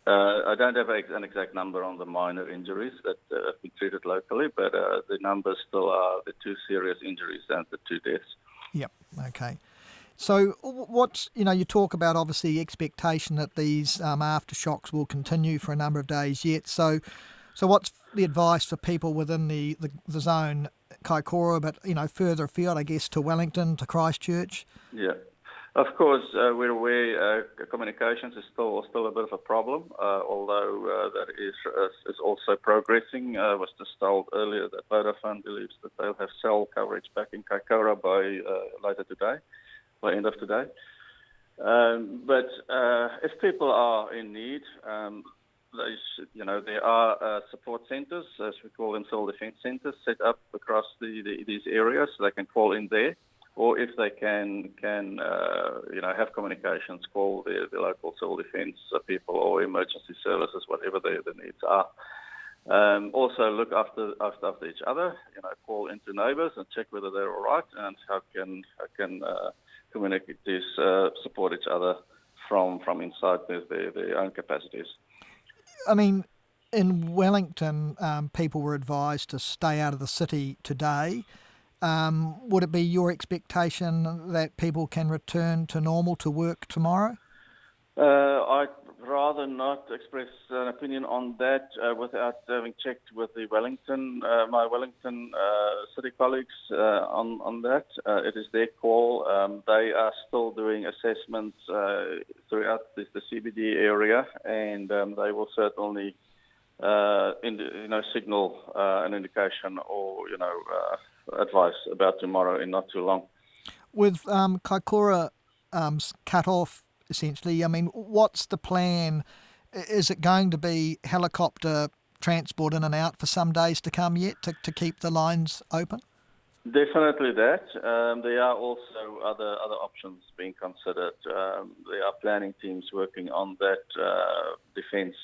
I don't have an exact number on the minor injuries that have been treated locally, but the numbers still are the 2 serious injuries and the 2 deaths. Yep. Okay. So what's, you talk about obviously expectation that these aftershocks will continue for a number of days yet. So what's the advice for people within the zone, Kaikoura, but, further afield, I guess, to Wellington, to Christchurch? Yeah. Of course, we're aware communications is still a bit of a problem, although that is also progressing. I was just told earlier that Vodafone believes that they'll have cell coverage back in Kaikoura by later today, by end of today. But if people are in need, there are support centres, as we call them, civil defence centres, set up across these areas, so they can call in there. Or if they can have communications, call the local civil defence people or emergency services, whatever the needs are. Also look after each other. Call into neighbours and check whether they're all right, and how can communities support each other from inside their own capacities. I mean, in Wellington, people were advised to stay out of the city today. Would it be your expectation that people can return to normal to work tomorrow? I'd rather not express an opinion on that without having checked with the my Wellington city colleagues on that. It is their call. They are still doing assessments throughout the CBD area, and they will certainly signal an indication or advice about tomorrow in not too long. With Kaikoura cut off, essentially, I mean, what's the plan? Is it going to be helicopter transport in and out for some days to come yet to keep the lines open? Definitely that. There are also other options being considered. There are planning teams working on that defence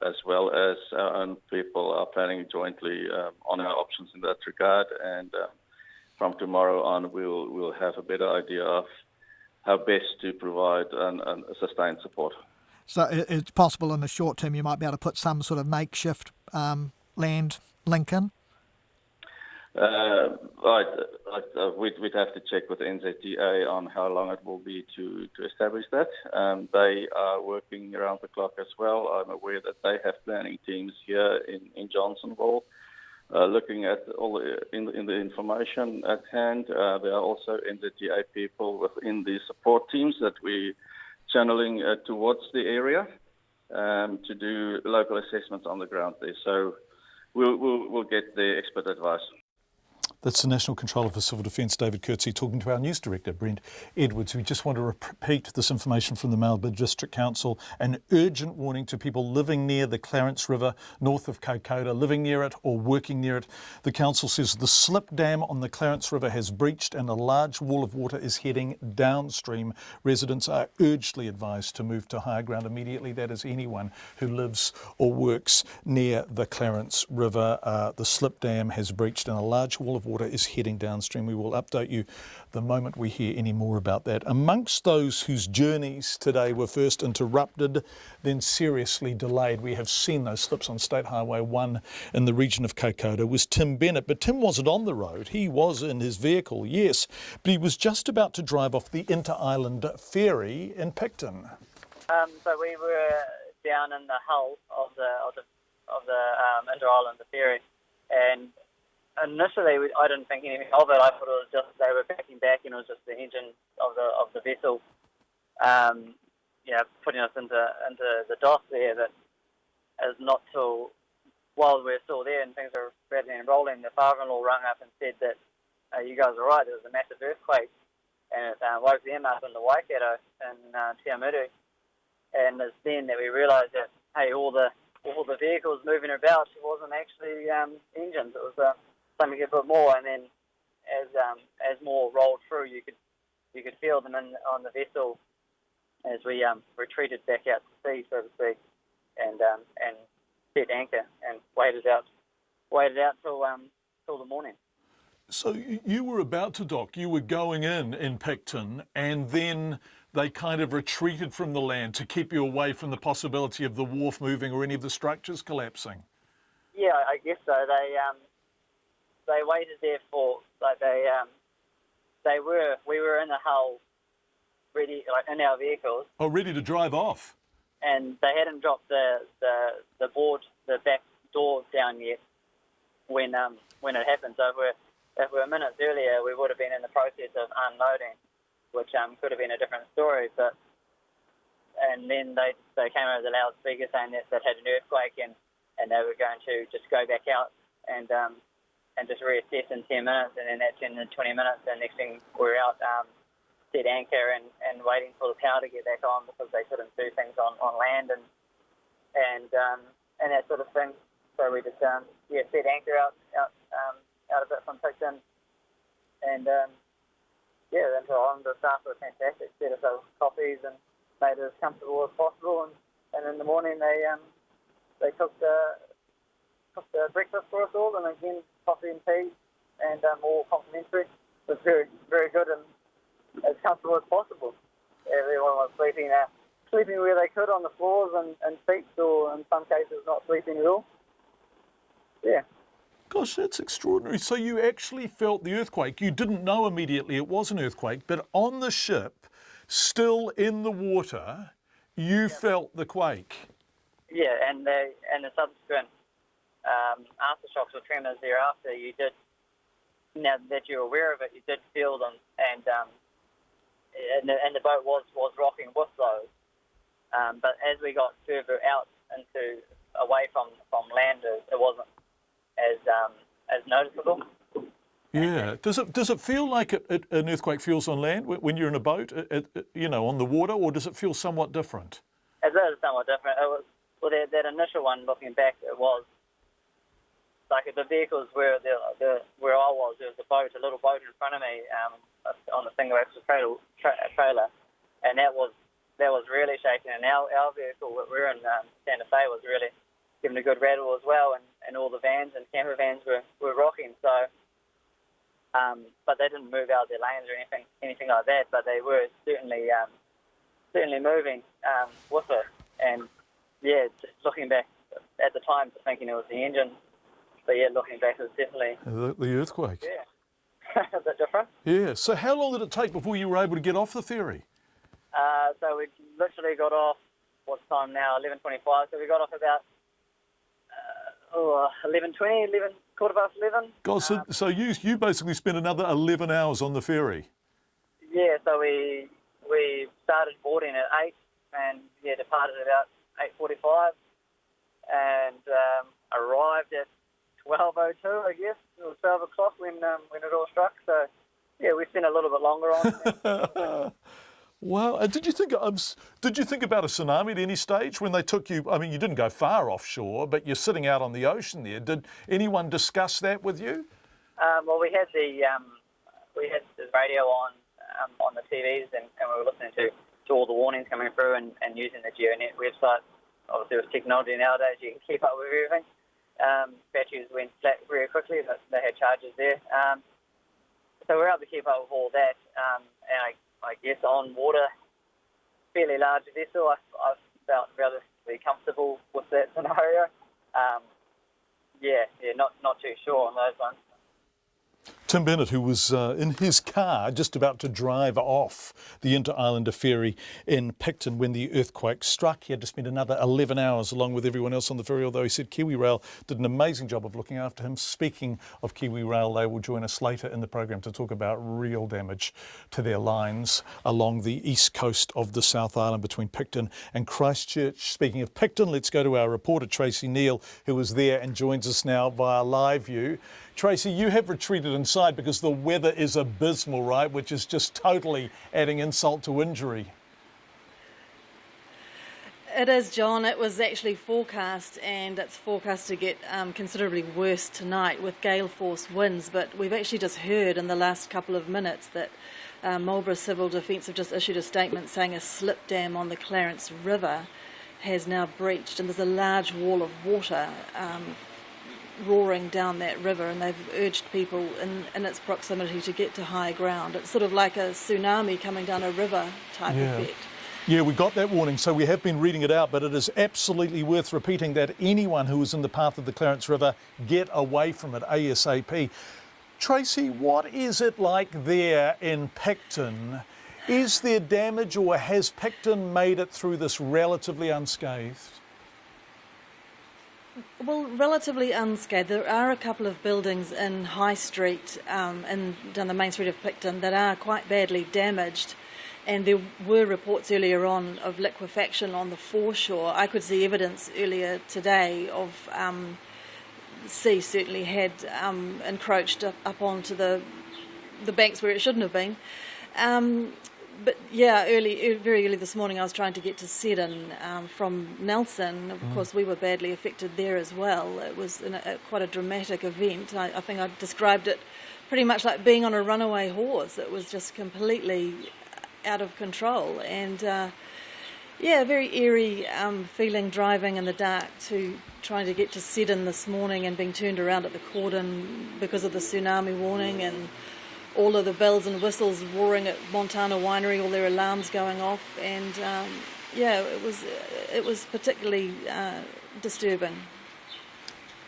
as well as our own people are planning jointly on our options in that regard. And from tomorrow on, we'll have a better idea of how best to provide and sustain support. So it's possible in the short term you might be able to put some sort of makeshift land link in? We'd have to check with NZTA on how long it will be to establish that. They are working around the clock as well. I'm aware that they have planning teams here in Johnsonville, looking at all in the information at hand. There are also NZTA people within the support teams that we're channeling towards the area to do local assessments on the ground there. So we'll get the expert advice. That's the National Controller for Civil Defence, David Coetzee, talking to our News Director, Brent Edwards. We just want to repeat this information from the Marlborough District Council. An urgent warning to people living near the Clarence River, north of Kaikoura, living near it or working near it. The council says the slip dam on the Clarence River has breached and a large wall of water is heading downstream. Residents are urgently advised to move to higher ground immediately. That is anyone who lives or works near the Clarence River. The slip dam has breached and a large wall of water is heading downstream. We will update you the moment we hear any more about that. Amongst those whose journeys today were first interrupted, then seriously delayed, we have seen those slips on State Highway 1 in the region of Kaikoura, was Tim Bennett. But Tim wasn't on the road. He was in his vehicle, yes, but he was just about to drive off the inter-island ferry in Picton. So we were down in the hull of the inter-island ferry, and initially, I didn't think anything of it. I thought it was just they were backing back, and it was just the engine of the vessel, putting us into the dock there. But as not till while we were still there and things were rattling and rolling, the father-in-law rang up and said that you guys are right. There was a massive earthquake, and it woke them up in the Waikato in Te Amuru. And it's then that we realised that all the vehicles moving about wasn't actually engines. It was something a bit more, and then as more rolled through, you could feel them on the vessel as we retreated back out to sea, so to speak, and set anchor and waited out till the morning. So you were about to dock. You were going in Picton, and then they kind of retreated from the land to keep you away from the possibility of the wharf moving or any of the structures collapsing. Yeah, I guess so. They waited there for we were in the hull, ready, in our vehicles. Oh, ready to drive off. And they hadn't dropped the back door down yet when it happened. So if we were minutes earlier, we would have been in the process of unloading, which could have been a different story. And then they came over the loudspeaker saying that they'd had an earthquake and they were going to just go back out and just reassess in 10 minutes, and then that turned into 20 minutes, and next thing we're out, set anchor and waiting for the power to get back on because they couldn't do things on land and that sort of thing. So we just set anchor out a bit from Picton, and the staff were fantastic. Set us up coffees and made it as comfortable as possible, and in the morning they took the breakfast for us all, and again, coffee and tea, and all complimentary. It was very, very good and as comfortable as possible. Everyone was sleeping where they could on the floors and seats, or in some cases not sleeping at all. Yeah. Gosh, that's extraordinary. So you actually felt the earthquake. You didn't know immediately it was an earthquake, but on the ship, still in the water, you felt the quake. Yeah, and the subsequent aftershocks or tremors thereafter, you did, now that you're aware of it, you did feel them, and the boat was rocking with those. But as we got further out away from land, it wasn't as noticeable. Yeah. Does it feel like an earthquake feels on land when you're in a boat, on the water, or does it feel somewhat different? It is somewhat different. It was, well, that initial one, looking back, it was like the vehicles where I was. There was a little boat in front of me on the single axle trailer, and that was really shaking. And our vehicle that we're in, Santa Fe, was really giving a good rattle as well, and all the vans and camper vans were rocking. So, but they didn't move out of their lanes or anything like that. But they were certainly moving with it. And yeah, just looking back at the time, thinking it was the engine. But yeah, looking back, it was definitely the earthquake. Yeah, a bit different. Yeah. So how long did it take before you were able to get off the ferry? So we literally got off. What's time now? 11:25. So we got off about 11:20, 11:15. God, so you basically spent another 11 hours on the ferry. Yeah. So we started boarding at 8, and departed about 8:45, and arrived at 12:02, I guess. It was 12 o'clock when it all struck. So yeah, we spent a little bit longer on. Wow. And did you think about a tsunami at any stage when they took you? I mean, you didn't go far offshore, but you're sitting out on the ocean there. Did anyone discuss that with you? Well, we had the radio on the TVs, and we were listening to all the warnings coming through, and using the GeoNet website. Obviously, with technology nowadays, you can keep up with everything. Batteries went flat very quickly, but they had charges there. So we're able to keep up with all that, and I guess on water, fairly large vessel, I felt relatively comfortable with that scenario. Not too sure on those ones. Tim Bennett, who was in his car just about to drive off the Inter-Islander ferry in Picton when the earthquake struck. He had to spend another 11 hours along with everyone else on the ferry, although he said Kiwi Rail did an amazing job of looking after him. Speaking of Kiwi Rail, they will join us later in the program to talk about real damage to their lines along the east coast of the South Island between Picton and Christchurch. Speaking of Picton, let's go to our reporter Tracy Neal, who was there and joins us now via live view. Tracy, you have retreated inside because the weather is abysmal, right? Which is just totally adding insult to injury. It is, John. It was actually forecast, and it's forecast to get considerably worse tonight with gale force winds. But we've actually just heard in the last couple of minutes that Marlborough Civil Defence have just issued a statement saying a slip dam on the Clarence River has now breached, and there's a large wall of water roaring down that river, and they've urged people in its proximity to get to high ground. It's sort of like a tsunami coming down a river type effect. Yeah, we got that warning, so we have been reading it out, but it is absolutely worth repeating that anyone who is in the path of the Clarence River, get away from it ASAP. Tracy, what is it like there in Picton? Is there damage, or has Picton made it through this relatively unscathed? Well, relatively unscathed. There are a couple of buildings in High Street and down the main street of Picton that are quite badly damaged, and there were reports earlier on of liquefaction on the foreshore. I could see evidence earlier today of the sea certainly had encroached up onto the banks where it shouldn't have been. But yeah, very early this morning I was trying to get to Seddon from Nelson. Of course, we were badly affected there as well. It was quite a dramatic event. I think I described it pretty much like being on a runaway horse. It was just completely out of control. And Yeah, very eerie feeling driving in the dark trying to get to Seddon this morning and being turned around at the cordon because of the tsunami warning and all of the bells and whistles roaring at Montana Winery, all their alarms going off, and it was particularly disturbing.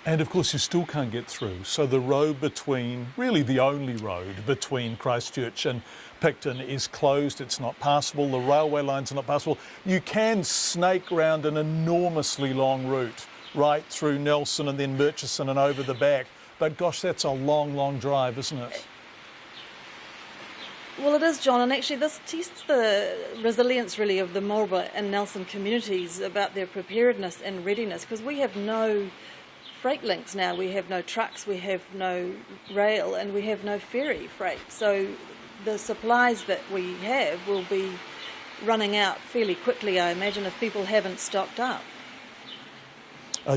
And of course you still can't get through, so the road between, really the only road between Christchurch and Picton is closed, it's not passable, the railway lines are not passable. You can snake round an enormously long route right through Nelson and then Murchison and over the back, but gosh, that's a long, long drive, isn't it? Well, it is, John, and actually this tests the resilience really of the Marlborough and Nelson communities about their preparedness and readiness, because we have no freight links now, we have no trucks, we have no rail, and we have no ferry freight. So the supplies that we have will be running out fairly quickly, I imagine, if people haven't stocked up.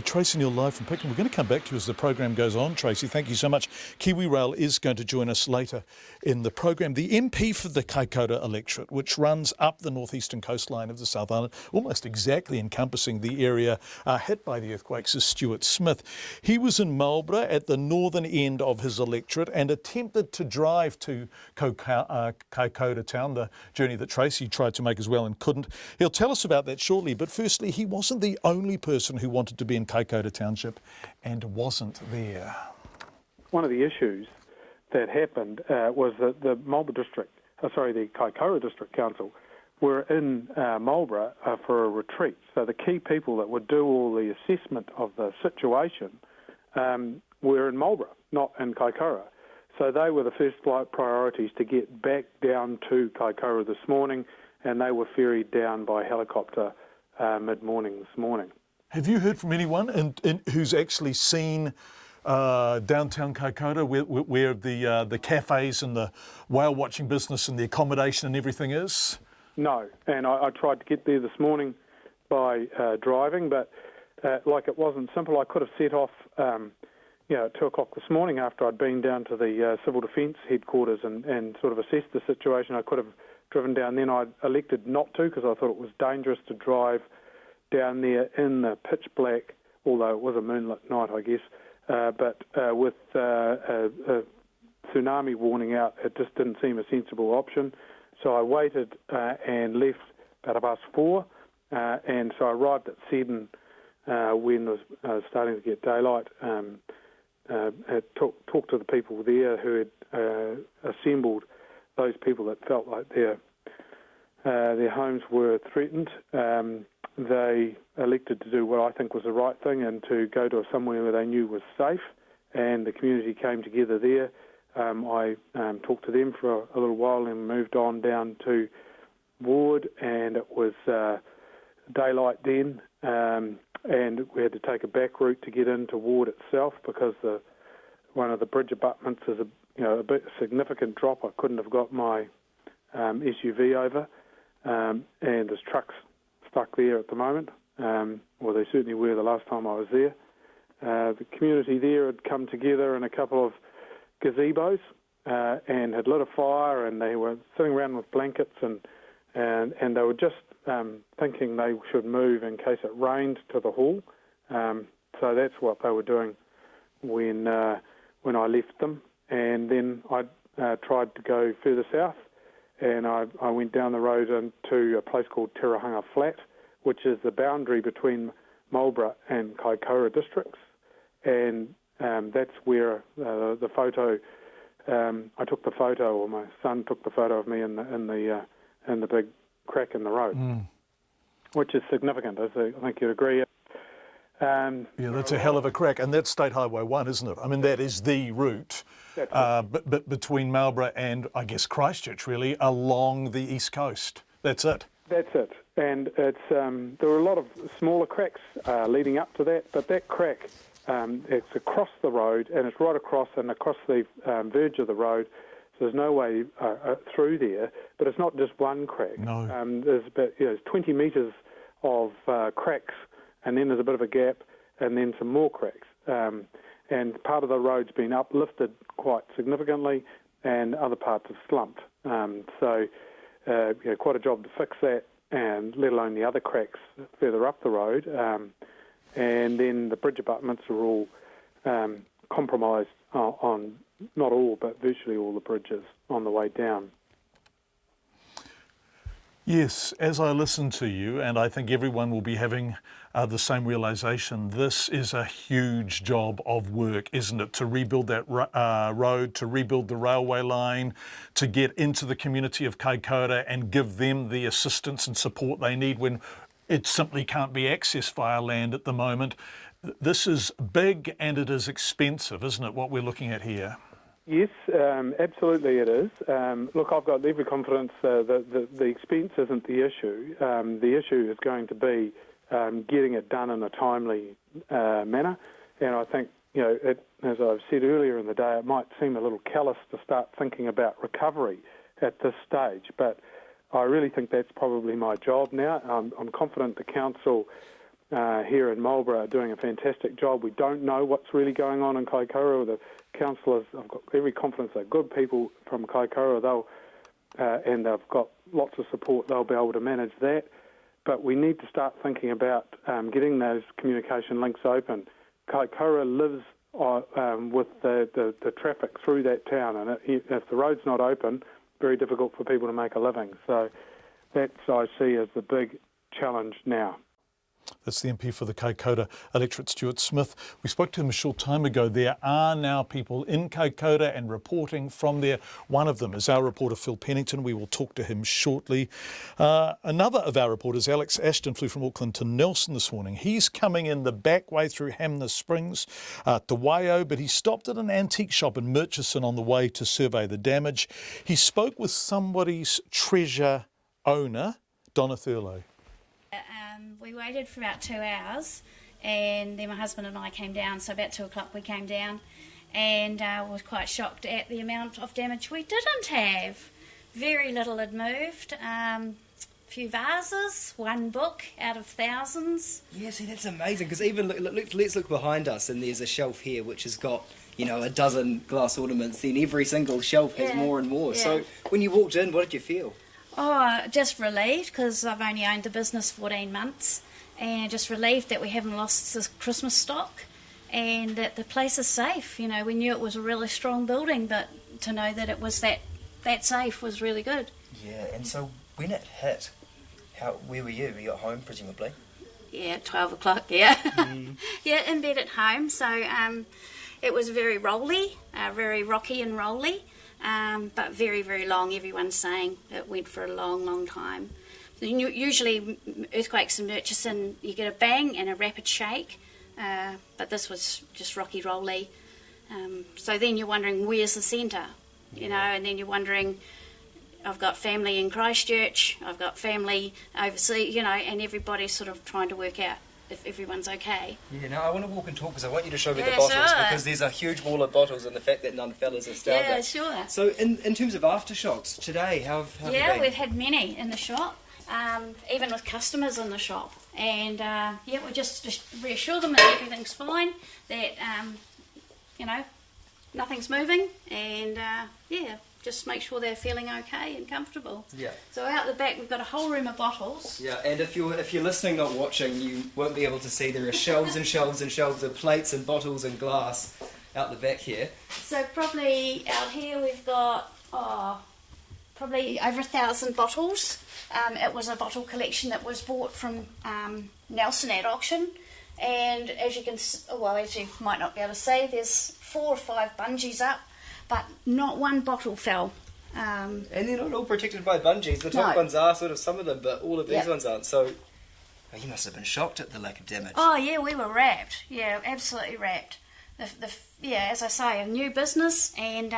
Tracy Neal live from Picton. We're going to come back to you as the program goes on, Tracy. Thank you so much. Kiwi Rail is going to join us later in the program. The MP for the Kaikoura Electorate, which runs up the northeastern coastline of the South Island, almost exactly encompassing the area hit by the earthquakes, is Stuart Smith. He was in Marlborough at the northern end of his electorate and attempted to drive to Kaikoura town, the journey that Tracy tried to make as well and couldn't. He'll tell us about that shortly, but firstly, he wasn't the only person who wanted to be in Kaikoura Township and wasn't there. One of the issues that happened was that the the Kaikoura District Council were in Marlborough for a retreat. So the key people that would do all the assessment of the situation were in Marlborough, not in Kaikoura. So they were the first flight priorities to get back down to Kaikoura this morning, and they were ferried down by helicopter mid-morning this morning. Have you heard from anyone who's actually seen downtown Kaikoura where the cafes and the whale watching business and the accommodation and everything is? No, and I tried to get there this morning by driving, but it wasn't simple. I could have set off at 2 o'clock this morning after I'd been down to the Civil Defence headquarters and sort of assessed the situation. I could have driven down then. I elected not to because I thought it was dangerous to drive down there in the pitch black, although it was a moonlit night, I guess. But with a tsunami warning out, it just didn't seem a sensible option. So I waited and left about 4:30, and so I arrived at Seddon when it was starting to get daylight. Talked to the people there who had assembled those people that felt like their homes were threatened. They elected to do what I think was the right thing and to go to somewhere where they knew was safe, and the community came together there. I talked to them for a little while and moved on down to Ward, and it was daylight then, and we had to take a back route to get into Ward itself because one of the bridge abutments is a bit significant drop. I couldn't have got my SUV over, and there's trucks stuck there at the moment. Well, they certainly were the last time I was there. The community there had come together in a couple of gazebos and had lit a fire, and they were sitting around with blankets, and they were just thinking they should move in case it rained to the hall. So that's what they were doing when I left them. And then I tried to go further south, and I went down the road into a place called Terahanga Flat, which is the boundary between Marlborough and Kaikoura districts, and that's where the photo. I took the photo, or my son took the photo of me in the big crack in the road, which is significant. I think you'd agree. Yeah, that's a hell of a crack, and that's State Highway 1, isn't it? I mean, that is the route but between Marlborough and, I guess, Christchurch, really, along the east coast. That's it. That's it. And it's there were a lot of smaller cracks leading up to that, but that crack, it's across the road, and it's right across the verge of the road, so there's no way through there, but it's not just one crack. No. There's about 20 metres of cracks, and then there's a bit of a gap, and then some more cracks. And part of the road's been uplifted quite significantly, and other parts have slumped. So quite a job to fix that. and let alone the other cracks further up the road. And then the bridge abutments are all compromised on not all, but virtually all the bridges on the way down. Yes, as I listen to you, and I think everyone will be having the same realisation, this is a huge job of work, isn't it? To rebuild that road, to rebuild the railway line, to get into the community of Kaikoura and give them the assistance and support they need when it simply can't be accessed via land at the moment. This is big and it is expensive, isn't it, what we're looking at here? Yes, absolutely it is. Look, I've got every confidence that the expense isn't the issue. The issue is going to be getting it done in a timely manner. And I think, as I've said earlier in the day, it might seem a little callous to start thinking about recovery at this stage, but I really think that's probably my job now. I'm confident the council here in Marlborough are doing a fantastic job. We don't know what's really going on in Kaikoura. The councillors, I've got every confidence they're good people from Kaikoura, and they've got lots of support, they'll be able to manage that. But we need to start thinking about getting those communication links open. Kaikoura lives with the traffic through that town, and if the road's not open, very difficult for people to make a living. So that's, I see, as the big challenge now. That's the MP for the Kaikoura Electorate, Stuart Smith. We spoke to him a short time ago. There are now people in Kaikoura and reporting from there. One of them is our reporter Phil Pennington. We will talk to him shortly. Another of our reporters, Alex Ashton, flew from Auckland to Nelson this morning. He's coming in the back way through Hamner Springs to Waio, but he stopped at an antique shop in Murchison on the way to survey the damage. He spoke with somebody's treasure owner, Donna Thurlow. We waited for about 2 hours, and then my husband and I came down. So about 2 o'clock we came down, and was quite shocked at the amount of damage we didn't have. Very little had moved. Few vases, one book out of thousands. Yeah, see, that's amazing, because even let's look behind us, and there's a shelf here which has got, a dozen glass ornaments. Then every single shelf has more and more. Yeah. So when you walked in, what did you feel? Oh, just relieved, because I've only owned the business 14 months, and just relieved that we haven't lost the Christmas stock and that the place is safe. We knew it was a really strong building, but to know that it was that safe was really good. Yeah, and so when it hit, where were you? Were you at home, presumably? Yeah, 12 o'clock, yeah. Yeah, in bed at home. So it was very rolly, very rocky and rolly. But very, very long. Everyone's saying it went for a long, long time. Usually earthquakes in Murchison, you get a bang and a rapid shake, but this was just rocky, rolly. So then you're wondering, where's the centre? And then you're wondering, I've got family in Christchurch, I've got family overseas, and everybody's sort of trying to work out if everyone's okay. Yeah, no, I want to walk and talk because I want you to show me the bottles, because there's a huge wall of bottles, and the fact that none fell is astounding. Yeah, sure. So in terms of aftershocks, today, how have you been? We've had many in the shop, even with customers in the shop. And, we just reassure them that everything's fine, that, nothing's moving, and, just make sure they're feeling okay and comfortable. Yeah. So out the back we've got a whole room of bottles. Yeah, and if you're listening, not watching, you won't be able to see there are shelves and shelves and shelves of plates and bottles and glass out the back here. So probably out here we've got probably over 1,000 bottles. It was a bottle collection that was bought from Nelson at auction, and as you might not be able to see, there's 4 or 5 bungees up, but not one bottle fell. And they're not all protected by bungees. The top ones are, sort of, some of them, but all of these ones aren't. So you must have been shocked at the lack of damage. Oh yeah, we were wrapped. Yeah, absolutely wrapped. As I say, a new business, and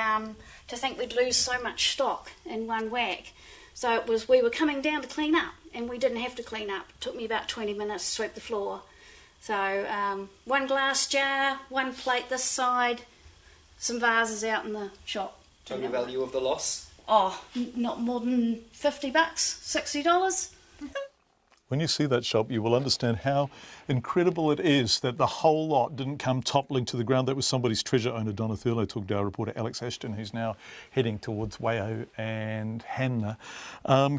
to think we'd lose so much stock in one whack. So we were coming down to clean up, and we didn't have to clean up. It took me about 20 minutes to sweep the floor. So one glass jar, one plate this side, some vases out in the shop. Total value of the loss? Oh, not more than $50, $60. When you see that shop, you will understand how incredible it is that the whole lot didn't come toppling to the ground. That was somebody's treasure owner, Donna Thurlow, talked to our reporter Alex Ashton, who's now heading towards Waiau and Hanna.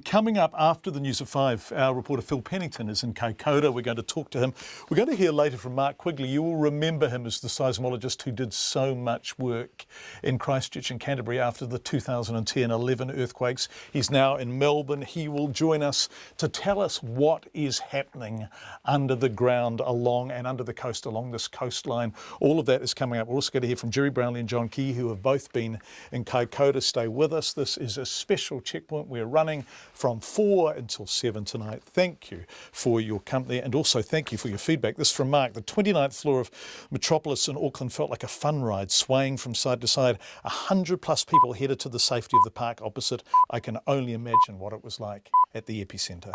Coming up after the news at 5, our reporter Phil Pennington is in Kaikoura. We're going to talk to him. We're going to hear later from Mark Quigley. You will remember him as the seismologist who did so much work in Christchurch and Canterbury after the 2010-11 earthquakes. He's now in Melbourne. He will join us to tell us what is happening under the ground along and under the coast along this coastline. All of that is coming up. We're also going to hear from Jerry Brownlee and John Campbell, who have both been in Kaikoura. Stay with us. This is a special checkpoint. We're running from 4 until 7 tonight. Thank you for your company and also thank you for your feedback. This is from Mark. The 29th floor of Metropolis in Auckland felt like a fun ride, swaying from side to side. 100 plus people headed to the safety of the park opposite. I can only imagine what it was like at the epicentre.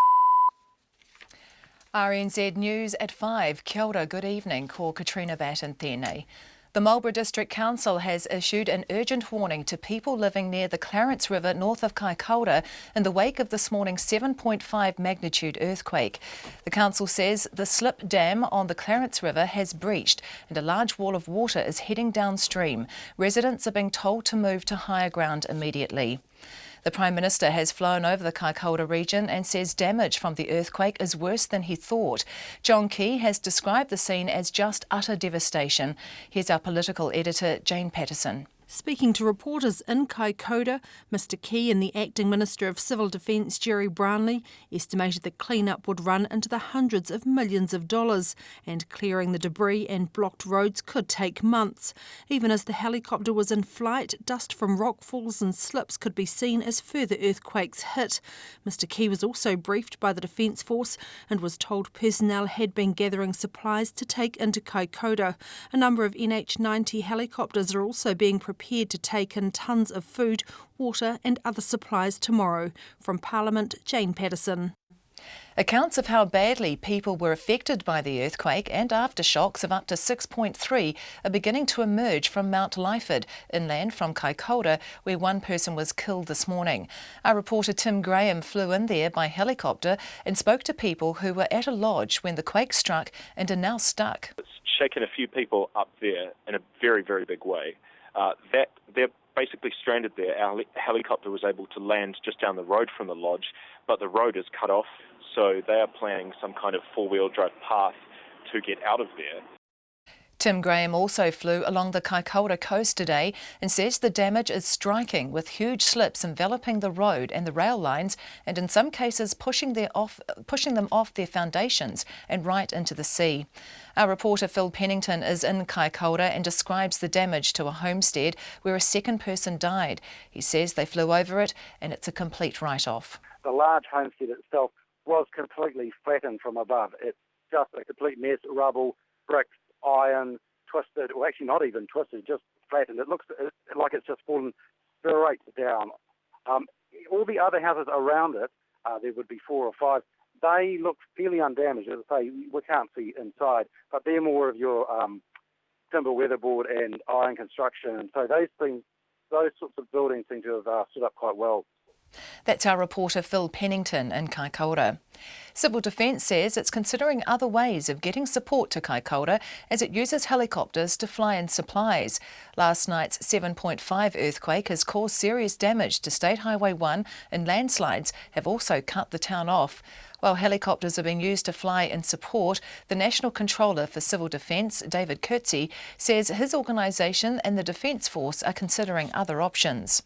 RNZ News at 5. Kia ora, good evening. Ko Katrina Bat and Tēnei. The Marlborough District Council has issued an urgent warning to people living near the Clarence River north of Kaikoura in the wake of this morning's 7.5 magnitude earthquake. The council says the slip dam on the Clarence River has breached and a large wall of water is heading downstream. Residents are being told to move to higher ground immediately. The Prime Minister has flown over the Kaikoura region and says damage from the earthquake is worse than he thought. John Campbell has described the scene as just utter devastation. Here's our political editor, Jane Patterson. Speaking to reporters in Kaikoura, Mr Campbell and the Acting Minister of Civil Defence, Jerry Brownlee, estimated the clean-up would run into the hundreds of millions of dollars, and clearing the debris and blocked roads could take months. Even as the helicopter was in flight, dust from rockfalls and slips could be seen as further earthquakes hit. Mr Campbell was also briefed by the Defence Force and was told personnel had been gathering supplies to take into Kaikoura. A number of NH90 helicopters are also being prepared to take in tons of food, water and other supplies tomorrow. From Parliament, Jane Patterson. Accounts of how badly people were affected by the earthquake and aftershocks of up to 6.3 are beginning to emerge from Mount Lyford, inland from Kaikoura, where one person was killed this morning. Our reporter Tim Graham flew in there by helicopter and spoke to people who were at a lodge when the quake struck and are now stuck. It's shaken a few people up there in a very, very big way. They're basically stranded there. Our helicopter was able to land just down the road from the lodge, but the road is cut off, so they are planning some kind of four-wheel drive path to get out of there. Tim Graham also flew along the Kaikoura coast today and says the damage is striking, with huge slips enveloping the road and the rail lines and in some cases pushing them off their foundations and right into the sea. Our reporter Phil Pennington is in Kaikoura and describes the damage to a homestead where a second person died. He says they flew over it and it's a complete write-off. The large homestead itself was completely flattened from above. It's just a complete mess, rubble, bricks, iron, twisted, or actually not even twisted, just flattened. It looks like it's just fallen straight down. All the other houses around it, there would be 4 or 5, they look fairly undamaged. As I say, we can't see inside, but they're more of your timber weatherboard and iron construction. And so those sorts of buildings seem to have stood up quite well. That's our reporter Phil Pennington in Kaikoura. Civil Defence says it's considering other ways of getting support to Kaikoura as it uses helicopters to fly in supplies. Last night's 7.5 earthquake has caused serious damage to State Highway 1 and landslides have also cut the town off. While helicopters are being used to fly in support, the National Controller for Civil Defence, David Coetzee, says his organisation and the Defence Force are considering other options.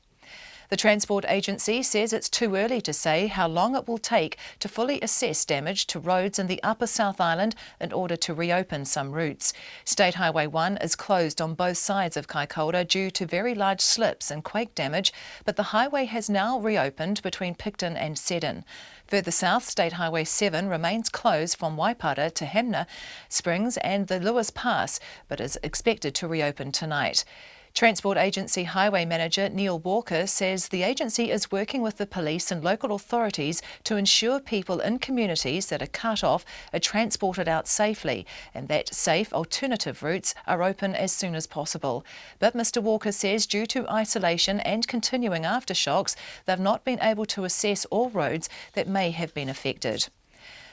The Transport Agency says it's too early to say how long it will take to fully assess damage to roads in the Upper South Island in order to reopen some routes. State Highway 1 is closed on both sides of Kaikoura due to very large slips and quake damage, but the highway has now reopened between Picton and Seddon. Further south, State Highway 7 remains closed from Waipara to Hanna Springs and the Lewis Pass, but is expected to reopen tonight. Transport Agency Highway Manager Neil Walker says the agency is working with the police and local authorities to ensure people in communities that are cut off are transported out safely and that safe alternative routes are open as soon as possible. But Mr Walker says due to isolation and continuing aftershocks, they've not been able to assess all roads that may have been affected.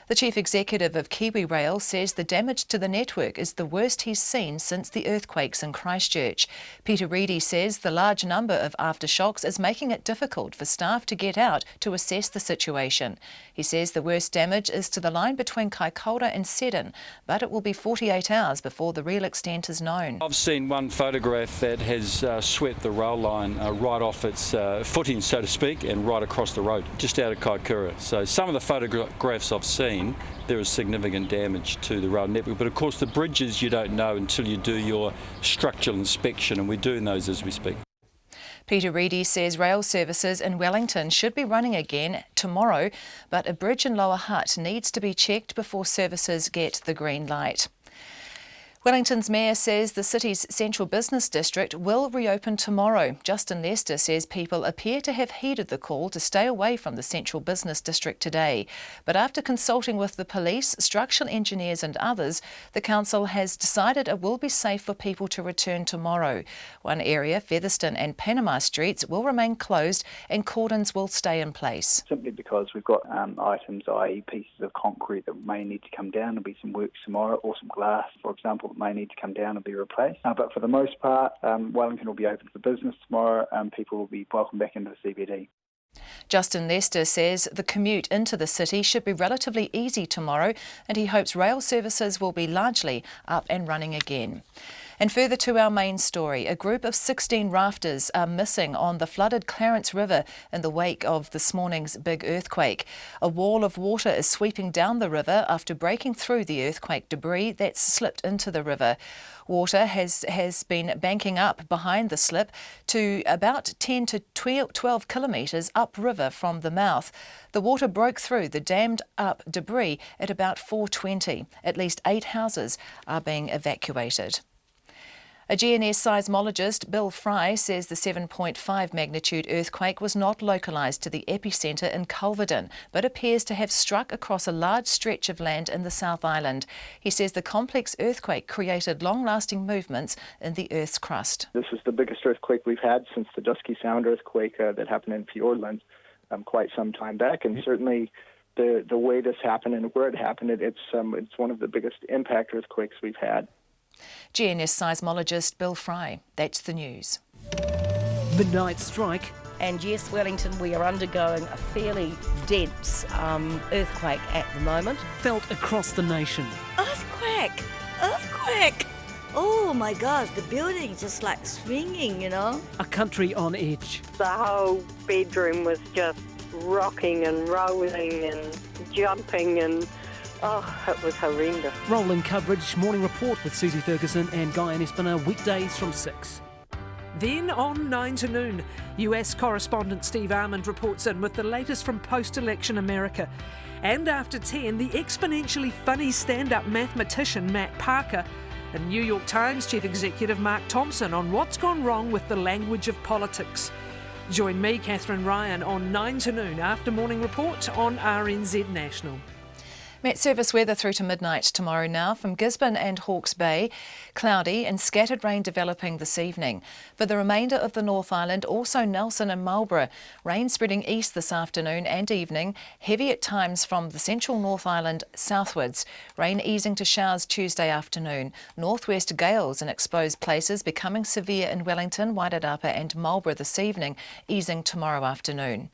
The chief executive of Kiwi Rail says the damage to the network is the worst he's seen since the earthquakes in Christchurch. Peter Reedy says the large number of aftershocks is making it difficult for staff to get out to assess the situation. He says the worst damage is to the line between Kaikoura and Seddon, but it will be 48 hours before the real extent is known. I've seen one photograph that has swept the rail line right off its footing, so to speak, and right across the road, just out of Kaikoura. So some of the photographs I've seen, there is significant damage to the rail network, but of course the bridges you don't know until you do your structural inspection, and we're doing those as we speak. Peter Reedy says rail services in Wellington should be running again tomorrow, but a bridge in Lower Hutt needs to be checked before services get the green light. Wellington's mayor says the city's central business district will reopen tomorrow. Justin Lester says people appear to have heeded the call to stay away from the central business district today. But after consulting with the police, structural engineers and others, the council has decided it will be safe for people to return tomorrow. One area, Featherston and Panama Streets, will remain closed and cordons will stay in place. Simply because we've got items, i.e. pieces of concrete that may need to come down. There'll be some works tomorrow, or some glass, for example, may need to come down and be replaced. But for the most part, Wellington will be open for business tomorrow and people will be welcome back into the CBD. Justin Lester says the commute into the city should be relatively easy tomorrow and he hopes rail services will be largely up and running again. And further to our main story, a group of 16 rafters are missing on the flooded Clarence River in the wake of this morning's big earthquake. A wall of water is sweeping down the river after breaking through the earthquake debris that's slipped into the river. Water has been banking up behind the slip to about 10 to 12 kilometres upriver from the mouth. The water broke through the dammed up debris at about 4:20. At least 8 houses are being evacuated. A GNS seismologist, Bill Fry, says the 7.5 magnitude earthquake was not localised to the epicentre in Culverden, but appears to have struck across a large stretch of land in the South Island. He says the complex earthquake created long-lasting movements in the Earth's crust. This is the biggest earthquake we've had since the Dusky Sound earthquake that happened in Fiordland quite some time back, and certainly the way this happened and where it happened, it's one of the biggest impact earthquakes we've had. GNS seismologist Bill Fry. That's the news. Midnight strike. And yes, Wellington, we are undergoing a fairly dense earthquake at the moment. Felt across the nation. Earthquake! Earthquake! Oh my gosh, the building just like swinging, you know. A country on edge. The whole bedroom was just rocking and rolling and jumping and... oh, it was horrendous. Rolling coverage, Morning Report with Susie Ferguson and Guy and Espiner, weekdays from 6. Then on 9 to noon, US correspondent Steve Armand reports in with the latest from post-election America. And after 10, the exponentially funny stand-up mathematician Matt Parker and New York Times chief executive Mark Thompson on what's gone wrong with the language of politics. Join me, Catherine Ryan, on 9 to noon after Morning Report on RNZ National. Met service weather through to midnight tomorrow now. From Gisborne and Hawke's Bay, cloudy and scattered rain developing this evening. For the remainder of the North Island, also Nelson and Marlborough, rain spreading east this afternoon and evening, heavy at times from the central North Island southwards. Rain easing to showers Tuesday afternoon. Northwest gales in exposed places becoming severe in Wellington, Wairarapa and Marlborough this evening, easing tomorrow afternoon.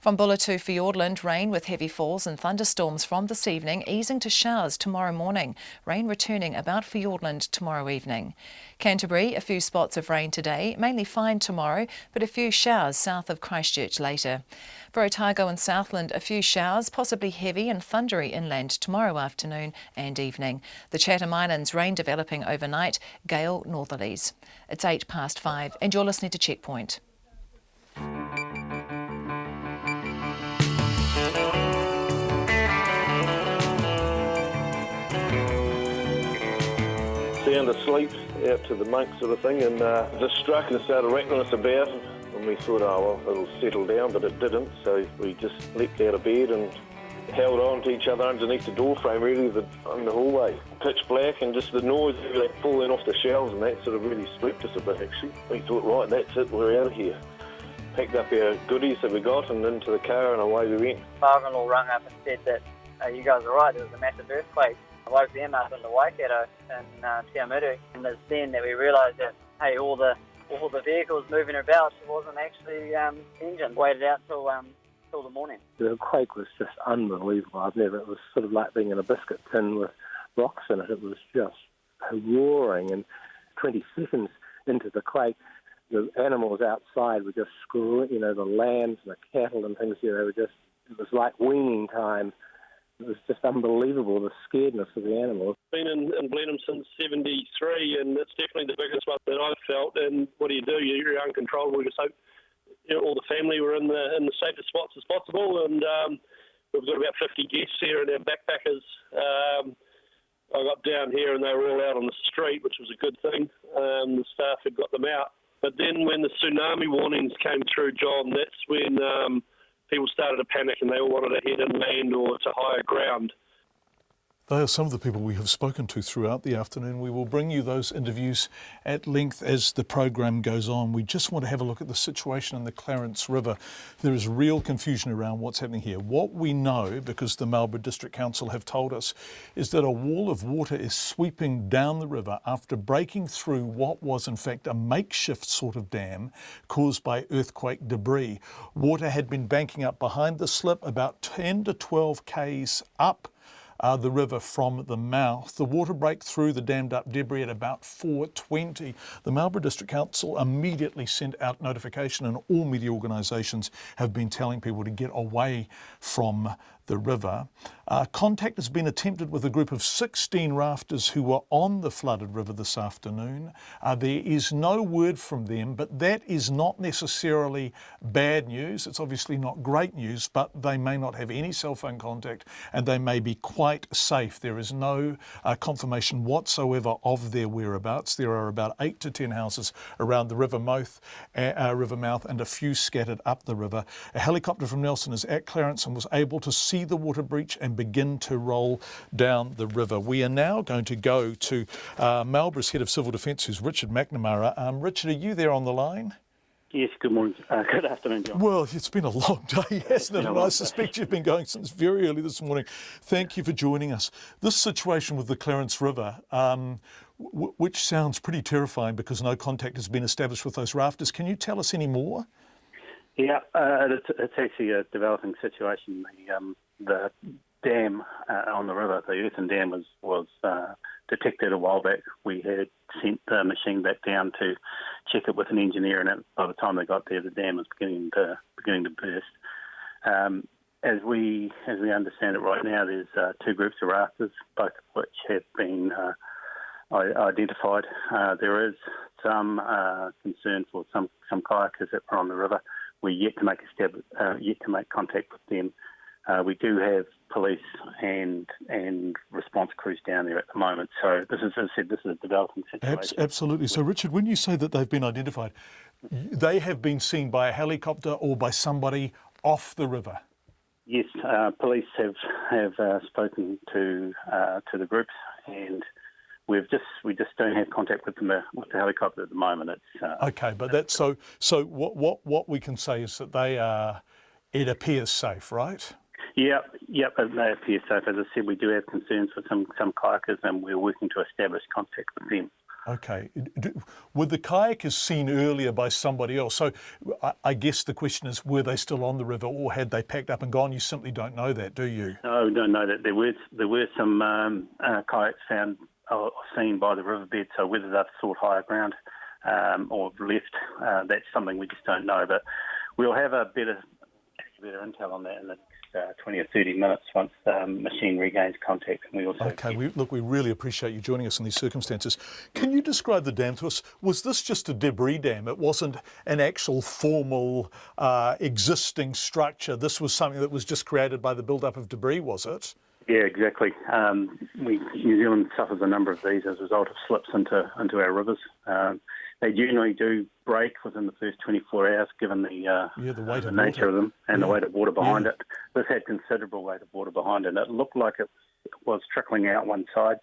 From Bulla to Fiordland, rain with heavy falls and thunderstorms from this evening, easing to showers tomorrow morning. Rain returning about Fiordland tomorrow evening. Canterbury, a few spots of rain today, mainly fine tomorrow, but a few showers south of Christchurch later. For Otago and Southland, a few showers, possibly heavy and thundery inland tomorrow afternoon and evening. The Chatham Islands, rain developing overnight, gale northerlies. It's 5:08 and you're listening to Checkpoint. Sound asleep out to the monk sort of thing, and just struck and started rattling us about, and we thought, oh well, it'll settle down, but it didn't, so we just leapt out of bed and held on to each other underneath the door frame, really, in the hallway. Pitch black, and just the noise of like falling off the shelves and that sort of really spooked us a bit, actually. We thought, right, that's it, we're out of here. Packed up our goodies that we got and into the car and away we went. Father-in-law rang up and said that you guys are right, there was a massive earthquake. I woke them up in the Waikato in Te Amuru, and it's then that we realised that, hey, all the vehicles moving about wasn't actually engine. Waited out till the morning. The quake was just unbelievable. It was sort of like being in a biscuit tin with rocks in it. It was just roaring, and 20 seconds into the quake, the animals outside were just screaming, the lambs and the cattle and things, it was like weaning time. It was just unbelievable, the scaredness of the animals. Been in Blenheim since 73, and it's definitely the biggest one that I've felt. And what do? You're uncontrollable. We just hope all the family were in the safest spots as possible. And we've got about 50 guests here and our backpackers. I got down here and they were all out on the street, which was a good thing. The staff had got them out. But then when the tsunami warnings came through, John, that's when people started to panic and they all wanted to head inland or to higher ground. They are some of the people we have spoken to throughout the afternoon. We will bring you those interviews at length as the program goes on. We just want to have a look at the situation in the Clarence River. There is real confusion around what's happening here. What we know, because the Marlborough District Council have told us, is that a wall of water is sweeping down the river after breaking through what was in fact a makeshift sort of dam caused by earthquake debris. Water had been banking up behind the slip about 10 to 12 k's up the river from the mouth. The water break through the dammed up debris at about 4:20. The Marlborough District Council immediately sent out notification, and all media organisations have been telling people to get away from the river. Contact has been attempted with a group of 16 rafters who were on the flooded river this afternoon. There is no word from them, but that is not necessarily bad news. It's obviously not great news, but they may not have any cell phone contact and they may be quite safe. There is no confirmation whatsoever of their whereabouts. There are about 8 to 10 houses around the river mouth and a few scattered up the river. A helicopter from Nelson is at Clarence and was able to see the water breach and begin to roll down the river. We are now going to go to Marlborough's Head of Civil Defence, who's Richard McNamara. Richard, are you there on the line? Yes, good morning. Good afternoon, John. Well, it's been a long day, hasn't it? And I suspect you've been going since very early this morning. Thank you for joining us. This situation with the Clarence River, which sounds pretty terrifying because no contact has been established with those rafters. Can you tell us any more? Yeah, it's actually a developing situation. The dam on the river, the earthen dam, was detected a while back. We had sent the machine back down to check it with an engineer, and by the time they got there, the dam was beginning to burst. As we understand it right now, there's two groups of rafters, both of which have been identified. There is some concern for some kayakers that were on the river. We're yet to make contact with them. We do have police and response crews down there at the moment. So this is, as I said, this is a developing situation. Absolutely. So Richard, when you say that they've been identified, they have been seen by a helicopter or by somebody off the river? Yes, police have spoken to the groups, and we just don't have contact with the helicopter at the moment. It's okay, but that's so what we can say is that they are. It appears safe, right? Yep, they appear safe. As I said, we do have concerns for some kayakers, and we're working to establish contact with them. Okay. Were the kayakers seen earlier by somebody else? So I guess the question is, were they still on the river, or had they packed up and gone? You simply don't know that, do you? No, we don't know that. There were some kayaks found or seen by the riverbed, so whether they've sought higher ground or left, that's something we just don't know. But we'll have a better intel on that in the next 20 or 30 minutes once the machine regains contact. And we also we really appreciate you joining us in these circumstances. Can you describe the dam to us? Was this just a debris dam? It wasn't an actual formal existing structure. This was something that was just created by the build-up of debris, was it? Yeah, exactly. New Zealand suffers a number of these as a result of slips into our rivers. They generally do break within the first 24 hours, given the nature of them and the weight of water behind it. This had considerable weight of water behind it. It looked like it was trickling out one side.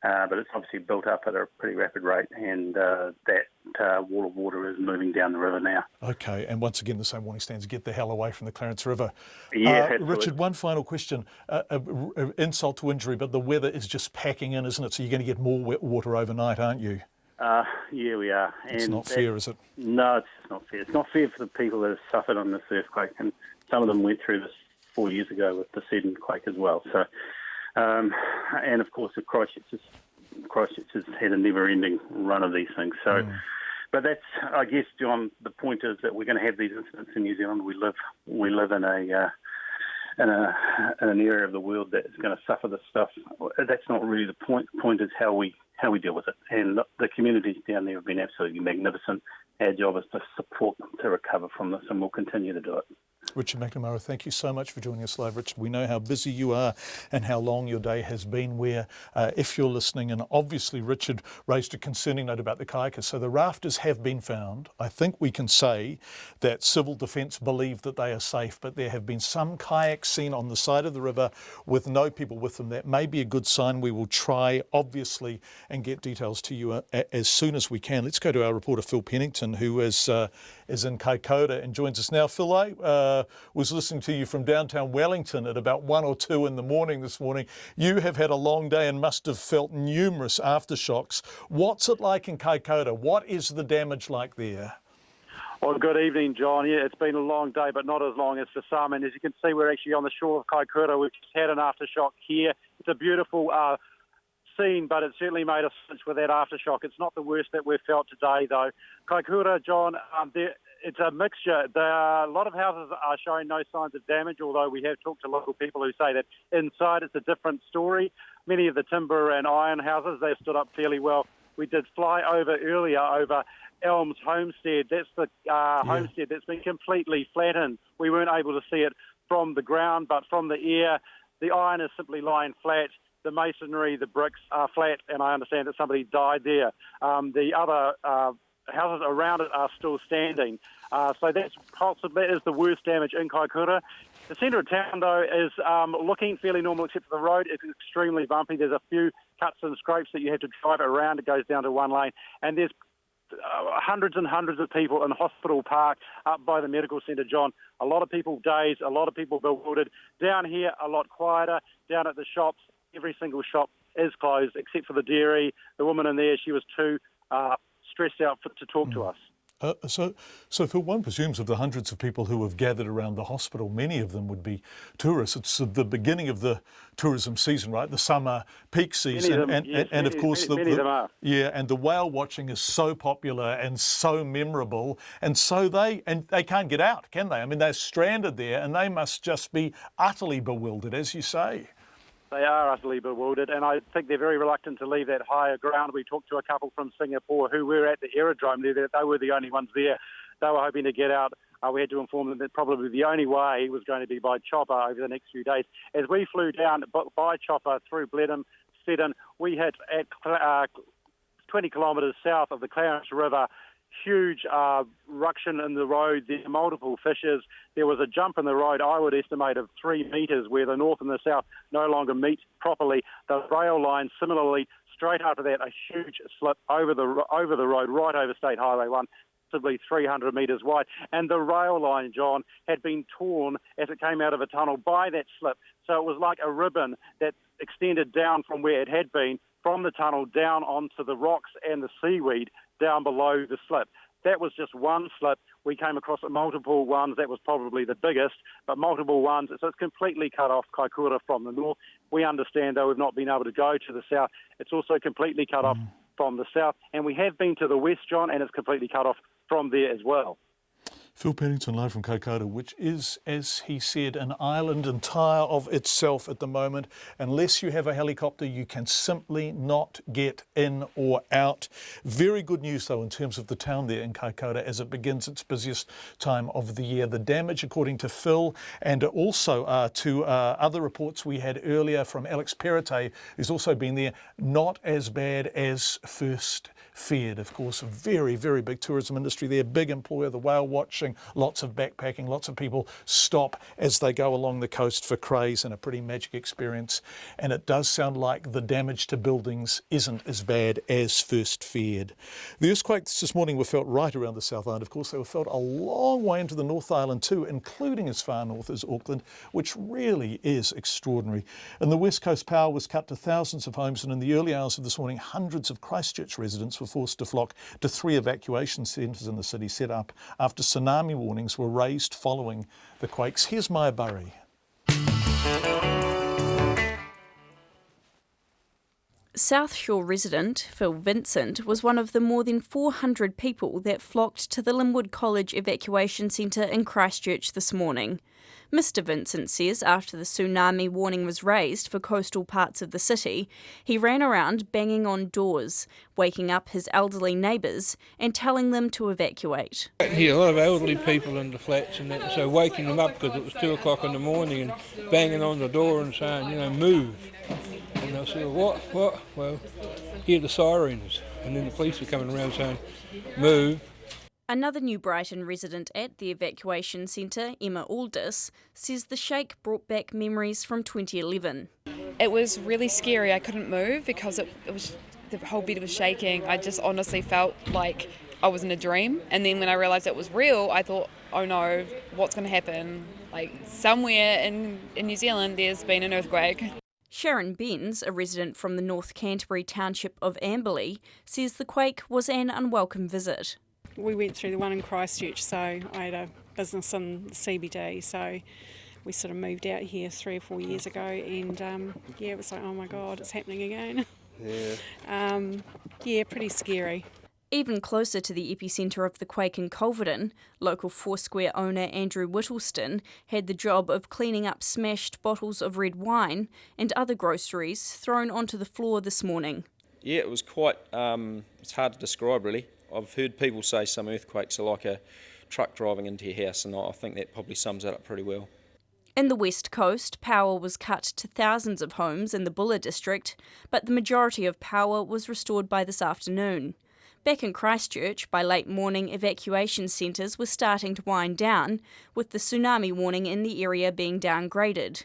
but it's obviously built up at a pretty rapid rate, and that wall of water is moving down the river now. Okay, and once again, the same warning stands: get the hell away from the Clarence River. Yeah, Richard, one final question. Insult to injury, but the weather is just packing in, isn't it? So you're going to get more wet water overnight, aren't you? Yeah, we are. It's not fair, is it? No, it's not fair. It's not fair for the people that have suffered on this earthquake, and some of them went through this 4 years ago with the Seddon quake as well. So, and of course, Christchurch has had a never-ending run of these things. So, but that's, I guess, John, the point is that we're going to have these incidents in New Zealand. We live in an area of the world that's going to suffer this stuff. That's not really the point. The point is how we deal with it. And the communities down there have been absolutely magnificent. Our job is to support them to recover from this, and we'll continue to do it. Richard McNamara, thank you so much for joining us live. Richard, we know how busy you are and how long your day has been, where if you're listening, and obviously Richard raised a concerning note about the kayakers. So the rafters have been found. I think we can say that Civil Defence believe that they are safe, but there have been some kayaks seen on the side of the river with no people with them. That may be a good sign. We will try, obviously, and get details to you as soon as we can. Let's go to our reporter Phil Pennington, who is in Kaikoura and joins us now. Phil, I was listening to you from downtown Wellington at about 1 or 2 in the morning this morning. You have had a long day and must have felt numerous aftershocks. What's it like in Kaikoura? What is the damage like there? Well, good evening, John. Yeah, it's been a long day, but not as long as for some. And as you can see, we're actually on the shore of Kaikoura. We've just had an aftershock here. It's a beautiful scene, but it certainly made us flinch with that aftershock. It's not the worst that we've felt today, though. Kaikoura, John, it's a mixture. A lot of houses are showing no signs of damage, although we have talked to local people who say that inside it's a different story. Many of the timber and iron houses, they've stood up fairly well. We did fly over earlier over Elms Homestead. That's the homestead that's been completely flattened. We weren't able to see it from the ground, but from the air, the iron is simply lying flat. The masonry, the bricks are flat, and I understand that somebody died there. The other houses around it are still standing. So that is the worst damage in Kaikoura. The centre of town, though, is looking fairly normal, except for the road. It's extremely bumpy. There's a few cuts and scrapes that you have to drive around. It goes down to one lane. And there's hundreds and hundreds of people in Hospital Park up by the medical centre, John. A lot of people dazed, a lot of people bewildered. Down here, a lot quieter. Down at the shops, every single shop is closed, except for the dairy. The woman in there, she was too stressed out to talk to us. So Phil, one presumes of the hundreds of people who have gathered around the hospital, many of them would be tourists. It's the beginning of the tourism season, right? The summer peak season, and of course many of them are. Yeah, and the whale watching is so popular and so memorable, and so they can't get out, can they? I mean, they're stranded there, and they must just be utterly bewildered, as you say. They are utterly bewildered, and I think they're very reluctant to leave that higher ground. We talked to a couple from Singapore who were at the aerodrome there. They were the only ones there. They were hoping to get out. We had to inform them that probably the only way was going to be by chopper over the next few days. As we flew down by chopper through Blenheim, Seddon, we hit at 20 kilometres south of the Clarence River. Huge ruction in the road. There were multiple fissures. There was a jump in the road, I would estimate, of 3 metres, where the north and the south no longer meet properly. The rail line, similarly, straight after that, a huge slip over the road, right over State Highway 1, possibly 300 metres wide. And the rail line, John, had been torn as it came out of a tunnel by that slip. So it was like a ribbon that extended down from where it had been, from the tunnel down onto the rocks and the seaweed down below the slip. That was just one slip. We came across multiple ones. That was probably the biggest, but multiple ones. So it's completely cut off Kaikoura from the north. We understand, though, we've not been able to go to the south. It's also completely cut off from the south. And we have been to the west, John, and it's completely cut off from there as well. Phil Pennington live from Kaikoura, which is, as he said, an island entire of itself at the moment. Unless you have a helicopter, you can simply not get in or out. Very good news, though, in terms of the town there in Kaikoura as it begins its busiest time of the year. The damage, according to Phil, and also to other reports we had earlier from Alex Perrottet, who's also been there, not as bad as first feared. Of course, a very, very big tourism industry there, big employer, the whale watch rushing, lots of backpacking, lots of people stop as they go along the coast for crays, and a pretty magic experience. And it does sound like the damage to buildings isn't as bad as first feared. The earthquakes this morning were felt right around the South Island. Of course, they were felt a long way into the North Island too, including as far north as Auckland, which really is extraordinary. And the West Coast power was cut to thousands of homes, and in the early hours of this morning, hundreds of Christchurch residents were forced to flock to 3 evacuation centres in the city set up after tsunami warnings were raised following the quakes. Here's Maya Burry. South Shore resident Phil Vincent was one of the more than 400 people that flocked to the Linwood College Evacuation Centre in Christchurch this morning. Mr Vincent says after the tsunami warning was raised for coastal parts of the city, he ran around banging on doors, waking up his elderly neighbours and telling them to evacuate. Here, a lot of elderly people in the flats and that, so waking them up because it was 2 o'clock in the morning and banging on the door and saying, move. And I said, what? Well, hear the sirens. And then the police are coming around saying, move. Another New Brighton resident at the evacuation centre, Emma Aldis, says the shake brought back memories from 2011. It was really scary. I couldn't move because it was the whole bed was shaking. I just honestly felt like I was in a dream. And then when I realised it was real, I thought, oh no, what's going to happen? Like somewhere in New Zealand there's been an earthquake. Sharon Benz, a resident from the North Canterbury township of Amberley, says the quake was an unwelcome visit. We went through the one in Christchurch, so I had a business in the CBD, so we sort of moved out here 3 or 4 years ago, and it was like, oh my God, it's happening again. Yeah. Pretty scary. Even closer to the epicentre of the quake in Culverden, local Foursquare owner Andrew Whittleston had the job of cleaning up smashed bottles of red wine and other groceries thrown onto the floor this morning. Yeah, it was quite, it's hard to describe really. I've heard people say some earthquakes are like a truck driving into your house, and I think that probably sums that up pretty well. In the West Coast, power was cut to thousands of homes in the Bulla district, but the majority of power was restored by this afternoon. Back in Christchurch, by late morning, evacuation centres were starting to wind down, with the tsunami warning in the area being downgraded.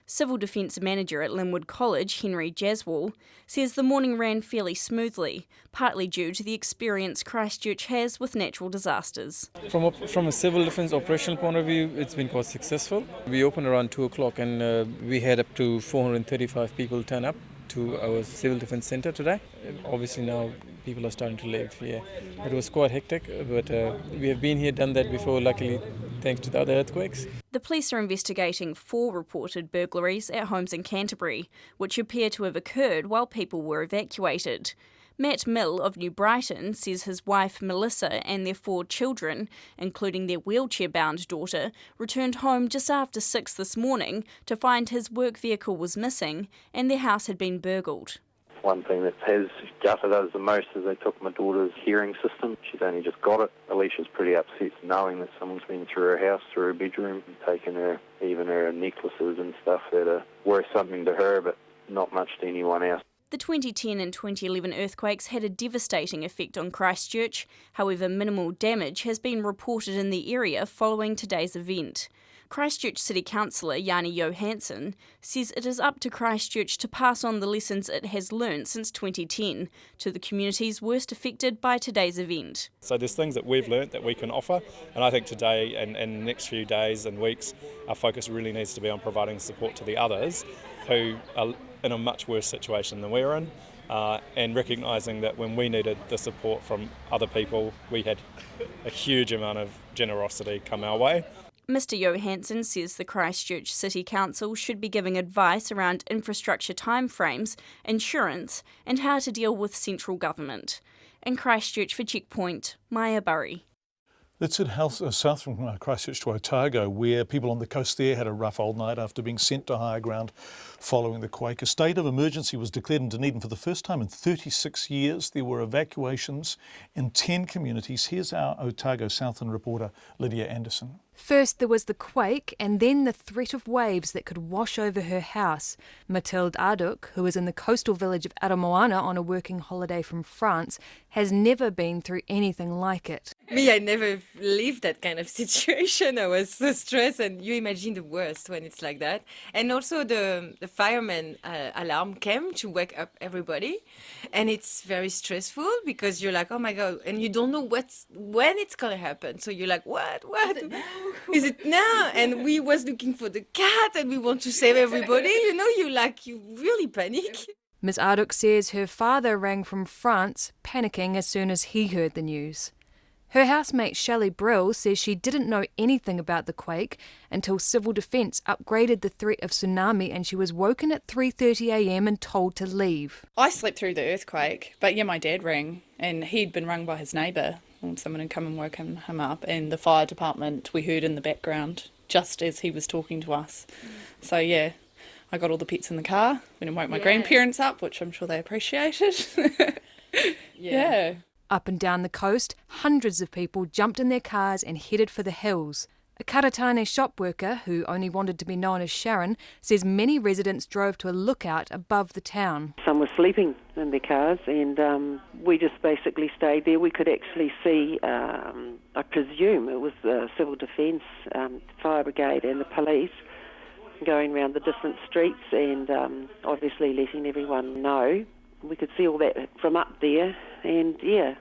Civil Defence Manager at Linwood College, Henry Jaswall, says the morning ran fairly smoothly, partly due to the experience Christchurch has with natural disasters. From a civil defence operational point of view, it's been quite successful. We opened around 2 o'clock and we had up to 435 people turn up to our civil defence centre today. Obviously now people are starting to leave here. It was quite hectic, but we have been here, done that before, luckily, thanks to the other earthquakes. The police are investigating 4 reported burglaries at homes in Canterbury, which appear to have occurred while people were evacuated. Matt Mill of New Brighton says his wife Melissa and their 4 children, including their wheelchair-bound daughter, returned home just after 6 this morning to find his work vehicle was missing and their house had been burgled. One thing that has gutted us the most is they took my daughter's hearing system. She's only just got it. Alicia's pretty upset knowing that someone's been through her house, through her bedroom, and taken her, even her necklaces and stuff that are worth something to her, but not much to anyone else. The 2010 and 2011 earthquakes had a devastating effect on Christchurch. However, minimal damage has been reported in the area following today's event. Christchurch City Councillor Yanni Johansson says it is up to Christchurch to pass on the lessons it has learned since 2010 to the communities worst affected by today's event. So there's things that we've learnt that we can offer, and I think today and the next few days and weeks our focus really needs to be on providing support to the others who are in a much worse situation than we're in, and recognising that when we needed the support from other people, we had a huge amount of generosity come our way. Mr Johansson says the Christchurch City Council should be giving advice around infrastructure timeframes, insurance and how to deal with central government. In Christchurch for Checkpoint, Maya Burry. Let's head south from Christchurch to Otago, where people on the coast there had a rough old night after being sent to higher ground following the quake. A state of emergency was declared in Dunedin for the first time in 36 years. There were evacuations in 10 communities. Here's our Otago Southland reporter, Lydia Anderson. First there was the quake and then the threat of waves that could wash over her house. Mathilde Arduk, who is in the coastal village of Aramoana on a working holiday from France, has never been through anything like it. Me, I never lived that kind of situation. I was so stressed, and you imagine the worst when it's like that. And also the fireman alarm came to wake up everybody, and it's very stressful because you're like, oh my God, and you don't know when it's gonna happen. So you're like, what? Is it now? And we was looking for the cat, and we want to save everybody. You really panic. Ms. Arduk says her father rang from France, panicking as soon as he heard the news. Her housemate Shelley Brill says she didn't know anything about the quake until Civil Defence upgraded the threat of tsunami, and she was woken at 3:30 a.m. and told to leave. I slept through the earthquake, but yeah, my dad rang, and he'd been rung by his neighbour, and someone had come and woken him up, and the fire department we heard in the background just as he was talking to us. So yeah, I got all the pets in the car, went and woke my grandparents up, which I'm sure they appreciated. Yeah. Up and down the coast, hundreds of people jumped in their cars and headed for the hills. A Karatane shop worker, who only wanted to be known as Sharon, says many residents drove to a lookout above the town. Some were sleeping in their cars, and we just basically stayed there. We could actually see, I presume it was the Civil Defence, Fire Brigade and the police going around the different streets and obviously letting everyone know. We could see all that from up there, and yeah,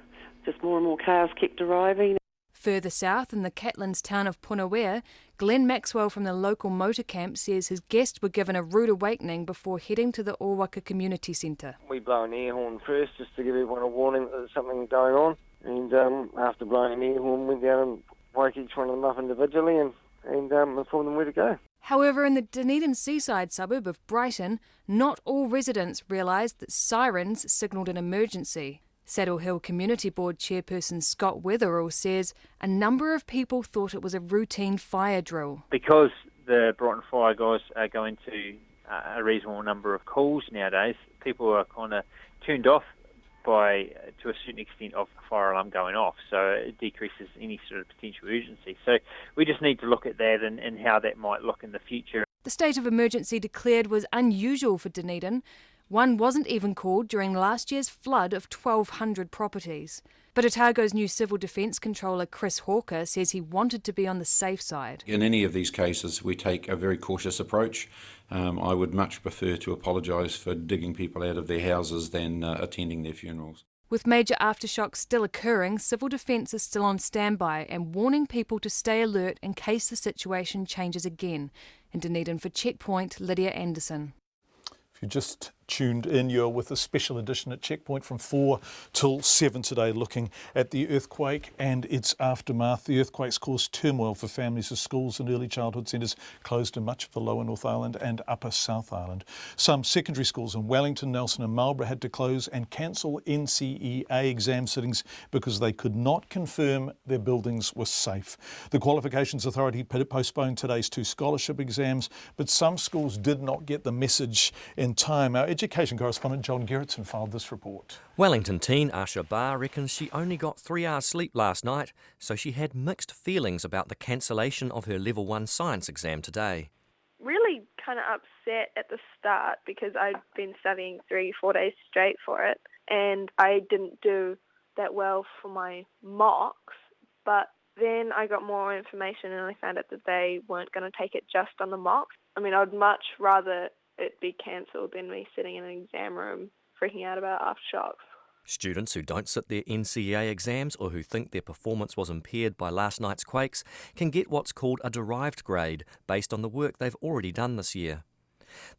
just more and more cars kept arriving. Further south in the Catlins town of Punawea, Glenn Maxwell from the local motor camp says his guests were given a rude awakening before heading to the Ōwaka Community Centre. We blow an air horn first just to give everyone a warning that there's something going on, and after blowing an air horn, went down and woke each one of them up individually and informed them where to go. However, in the Dunedin seaside suburb of Brighton, not all residents realised that sirens signalled an emergency. Saddle Hill Community Board chairperson Scott Wetherall says a number of people thought it was a routine fire drill. Because the Brighton Fire guys are going to a reasonable number of calls nowadays, people are kind of tuned off to a certain extent of the fire alarm going off, so it decreases any sort of potential urgency. So we just need to look at that and how that might look in the future. The state of emergency declared was unusual for Dunedin. One wasn't even called during last year's flood of 1,200 properties. But Otago's new Civil Defence Controller Chris Hawker says he wanted to be on the safe side. In any of these cases, we take a very cautious approach. I would much prefer to apologise for digging people out of their houses than attending their funerals. With major aftershocks still occurring, Civil Defence is still on standby and warning people to stay alert in case the situation changes again. In Dunedin for Checkpoint, Lydia Anderson. If you just tuned in, you're with a special edition at Checkpoint from 4 till 7 today, looking at the earthquake and its aftermath. The earthquake's caused turmoil for families as schools and early childhood centres closed in much of the Lower North Island and Upper South Island. Some secondary schools in Wellington, Nelson and Marlborough had to close and cancel NCEA exam sittings because they could not confirm their buildings were safe. The Qualifications Authority postponed today's 2 scholarship exams, but some schools did not get the message in time. Our education correspondent John Gerritsen filed this report. Wellington teen Asha Barr reckons she only got 3 hours sleep last night, so she had mixed feelings about the cancellation of her Level 1 science exam today. Really kind of upset at the start because I'd been studying 3-4 days straight for it, and I didn't do that well for my mocks, but then I got more information and I found out that they weren't going to take it just on the mocks. I mean, I'd much rather it be cancelled than me sitting in an exam room freaking out about aftershocks. Students who don't sit their NCEA exams or who think their performance was impaired by last night's quakes can get what's called a derived grade based on the work they've already done this year.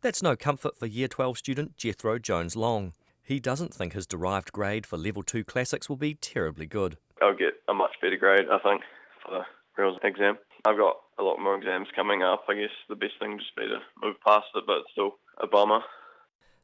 That's no comfort for Year 12 student Jethro Jones-Long. He doesn't think his derived grade for Level 2 Classics will be terribly good. I'll get a much better grade, I think, for the real exam. I've got a lot more exams coming up. I guess the best thing would just be to move past it, but it's still a bummer.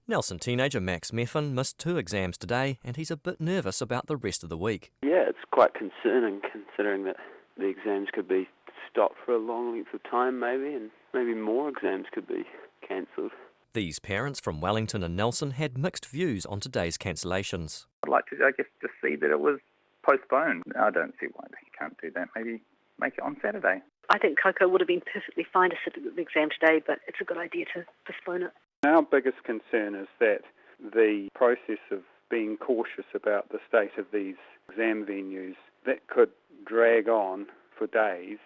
Nelson teenager Max Meffin missed 2 exams today and he's a bit nervous about the rest of the week. Yeah, it's quite concerning considering that the exams could be stopped for a long length of time maybe, and maybe more exams could be cancelled. These parents from Wellington and Nelson had mixed views on today's cancellations. I'd like to, just see that it was postponed. I don't see why they can't do that. Maybe make it on Saturday. I think Coco would have been perfectly fine to sit at the exam today, but it's a good idea to postpone it. Our biggest concern is that the process of being cautious about the state of these exam venues, that could drag on for days.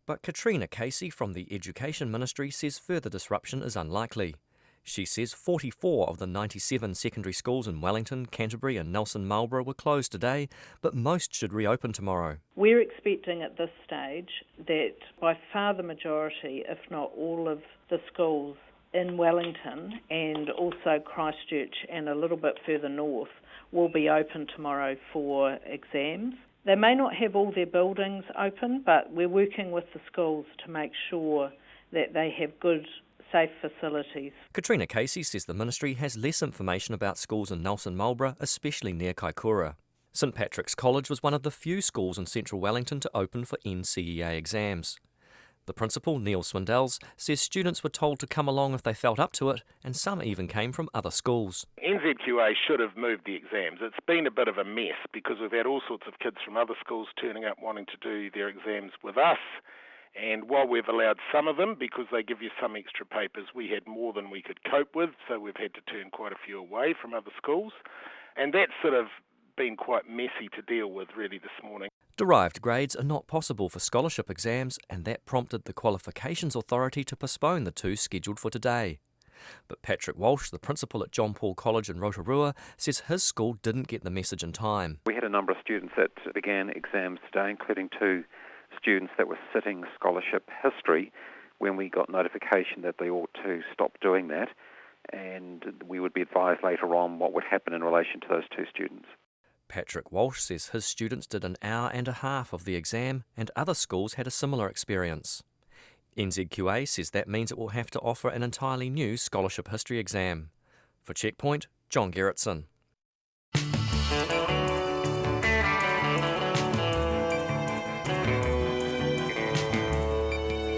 But Katrina Casey from the Education Ministry says further disruption is unlikely. She says 44 of the 97 secondary schools in Wellington, Canterbury and Nelson Marlborough were closed today, but most should reopen tomorrow. We're expecting at this stage that by far the majority, if not all of the schools in Wellington and also Christchurch and a little bit further north will be open tomorrow for exams. They may not have all their buildings open, but we're working with the schools to make sure that they have good, safe facilities. Katrina Casey says the ministry has less information about schools in Nelson Marlborough, especially near Kaikoura. St Patrick's College was one of the few schools in central Wellington to open for NCEA exams. The principal, Neil Swindells, says students were told to come along if they felt up to it, and some even came from other schools. NZQA should have moved the exams. It's been a bit of a mess because we've had all sorts of kids from other schools turning up wanting to do their exams with us. And while we've allowed some of them, because they give you some extra papers, we had more than we could cope with, so we've had to turn quite a few away from other schools. And that's sort of been quite messy to deal with really this morning. Derived grades are not possible for scholarship exams, and that prompted the Qualifications Authority to postpone the two scheduled for today. But Patrick Walsh, the principal at John Paul College in Rotorua, says his school didn't get the message in time. We had a number of students that began exams today, including two students that were sitting scholarship history, when we got notification that they ought to stop doing that, and we would be advised later on what would happen in relation to those two students. Patrick Walsh says his students did an hour and a half of the exam, and other schools had a similar experience. NZQA says that means it will have to offer an entirely new scholarship history exam. For Checkpoint, John Gerritsen.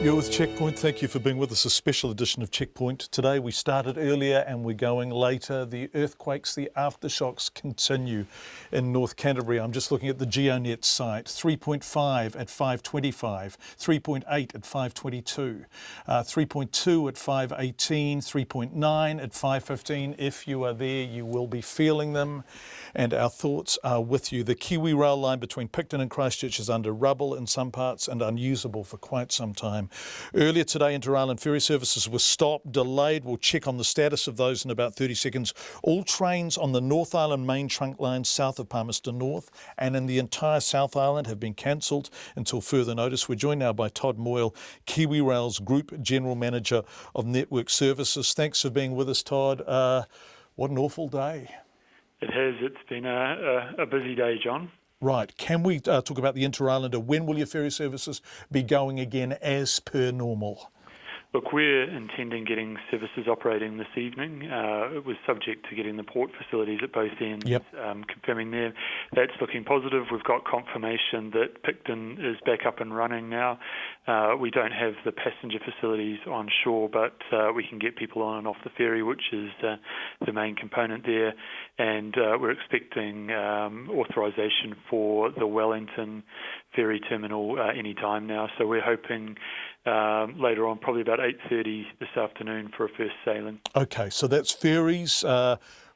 You're with Checkpoint. Thank you for being with us. A special edition of Checkpoint. Today we started earlier and we're going later. The earthquakes, the aftershocks continue in North Canterbury. I'm just looking at the GeoNet site. 3.5 at 5:25, 3.8 at 5:22, 3.2 at 5:18, 3.9 at 5:15. If you are there, you will be feeling them, and our thoughts are with you. The Kiwi rail line between Picton and Christchurch is under rubble in some parts and unusable for quite some time. Earlier today, inter-island ferry services were stopped, delayed. We'll check on the status of those in about 30 seconds. All trains on the North Island main trunk line south of Palmerston North and in the entire South Island have been cancelled until further notice. We're joined now by Todd Moyle, Kiwi Rail's Group General Manager of Network Services. Thanks for being with us, Todd. What an awful day. It has. It's been a busy day, John. Right. Can we talk about the Inter-Islander? When will your ferry services be going again as per normal? Look, we're intending getting services operating this evening. It was subject to getting the port facilities at both ends, confirming there. That's looking positive. We've got confirmation that Picton is back up and running now. We don't have the passenger facilities on shore, but we can get people on and off the ferry, which is the main component there. And we're expecting authorisation for the Wellington ferry terminal any time now. So we're hoping later on, probably about 8:30 this afternoon for a first sailing. Okay, so that's ferries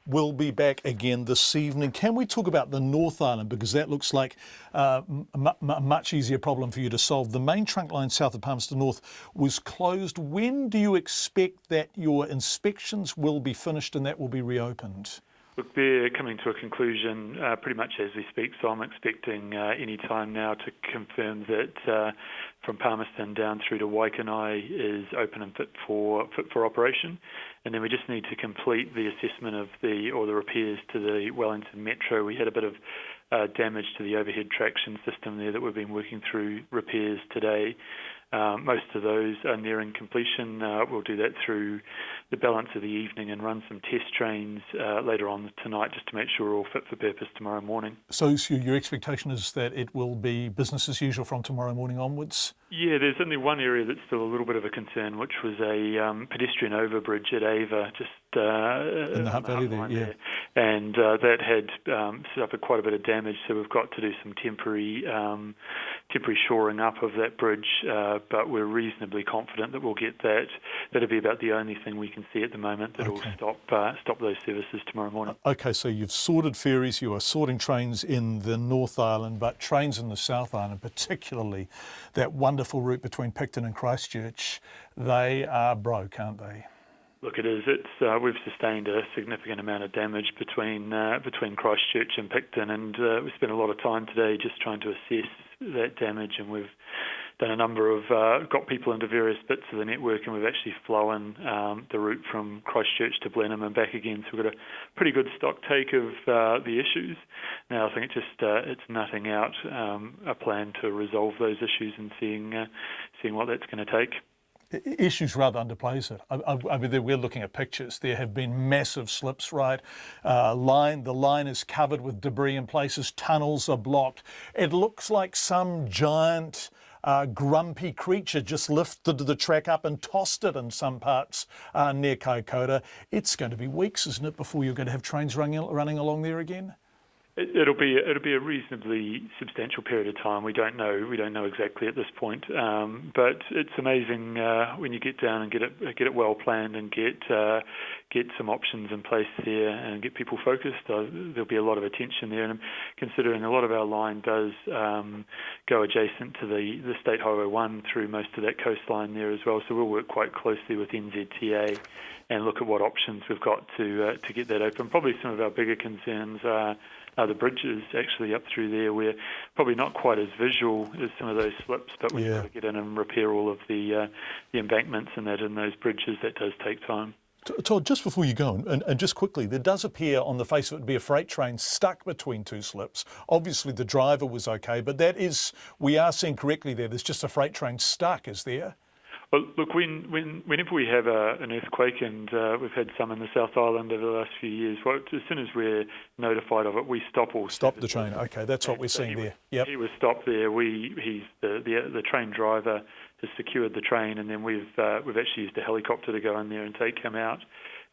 will be back again this evening. Can we talk about the North Island, because that looks like a much easier problem for you to solve. The main trunk line south of Palmerston North was closed. When do you expect that your inspections will be finished and that will be reopened? Look, they're coming to a conclusion pretty much as we speak, so I'm expecting any time now to confirm that from Palmerston down through to Waikanae is open and fit for operation. And then we just need to complete the assessment of the repairs to the Wellington Metro. We had a bit of damage to the overhead traction system there that we've been working through repairs today. Most of those are nearing completion. We'll do that through the balance of the evening and run some test trains later on tonight just to make sure we're all fit for purpose tomorrow morning. So your expectation is that it will be business as usual from tomorrow morning onwards? Yeah, there's only one area that's still a little bit of a concern, which was a pedestrian overbridge at Ava, just in the Hutt Valley there, yeah. And that had suffered quite a bit of damage, so we've got to do some temporary shoring up of that bridge, but we're reasonably confident that we'll get that. That'll be about the only thing we can see at the moment that will stop those services tomorrow morning. Okay, so you've sorted ferries, you are sorting trains in the North Island, but trains in the South Island, particularly that wonderful route between Picton and Christchurch, they are broke, aren't they? Look, it is. We've sustained a significant amount of damage between Christchurch and Picton, and we spent a lot of time today just trying to assess that damage, and we've done a number of got people into various bits of the network, and we've actually flown the route from Christchurch to Blenheim and back again. So we've got a pretty good stock take of the issues. Now I think it's nutting out a plan to resolve those issues and seeing what that's going to take. Issues rather underplays it. I mean, we're looking at pictures. There have been massive slips, right? The line is covered with debris in places. Tunnels are blocked. It looks like some giant grumpy creature just lifted the track up and tossed it in some parts near Kaikoura. It's going to be weeks, isn't it, before you're going to have trains running along there again? It'll be a reasonably substantial period of time. We don't know exactly at this point, but it's amazing when you get down and get it well planned and get some options in place there and get people focused. There'll be a lot of attention there, and considering a lot of our line does go adjacent to the State Highway 1 through most of that coastline there as well. So we'll work quite closely with NZTA and look at what options we've got to get that open. Probably some of our bigger concerns are the bridges actually up through there. We're probably not quite as visual as some of those slips, but we've got to get in and repair all of the embankments and that in those bridges. That does take time. Todd, just before you go, and just quickly, there does appear on the face of it to be a freight train stuck between two slips. Obviously the driver was okay, but we are seeing correctly there's just a freight train stuck, is there? Well, look, whenever we have an earthquake, and we've had some in the South Island over the last few years, as soon as we're notified of it, we stop all. Stop the train. Okay, that's what we're seeing there. Yep. He was stopped there. He's the train driver has secured the train, and then we've actually used a helicopter to go in there and take him out.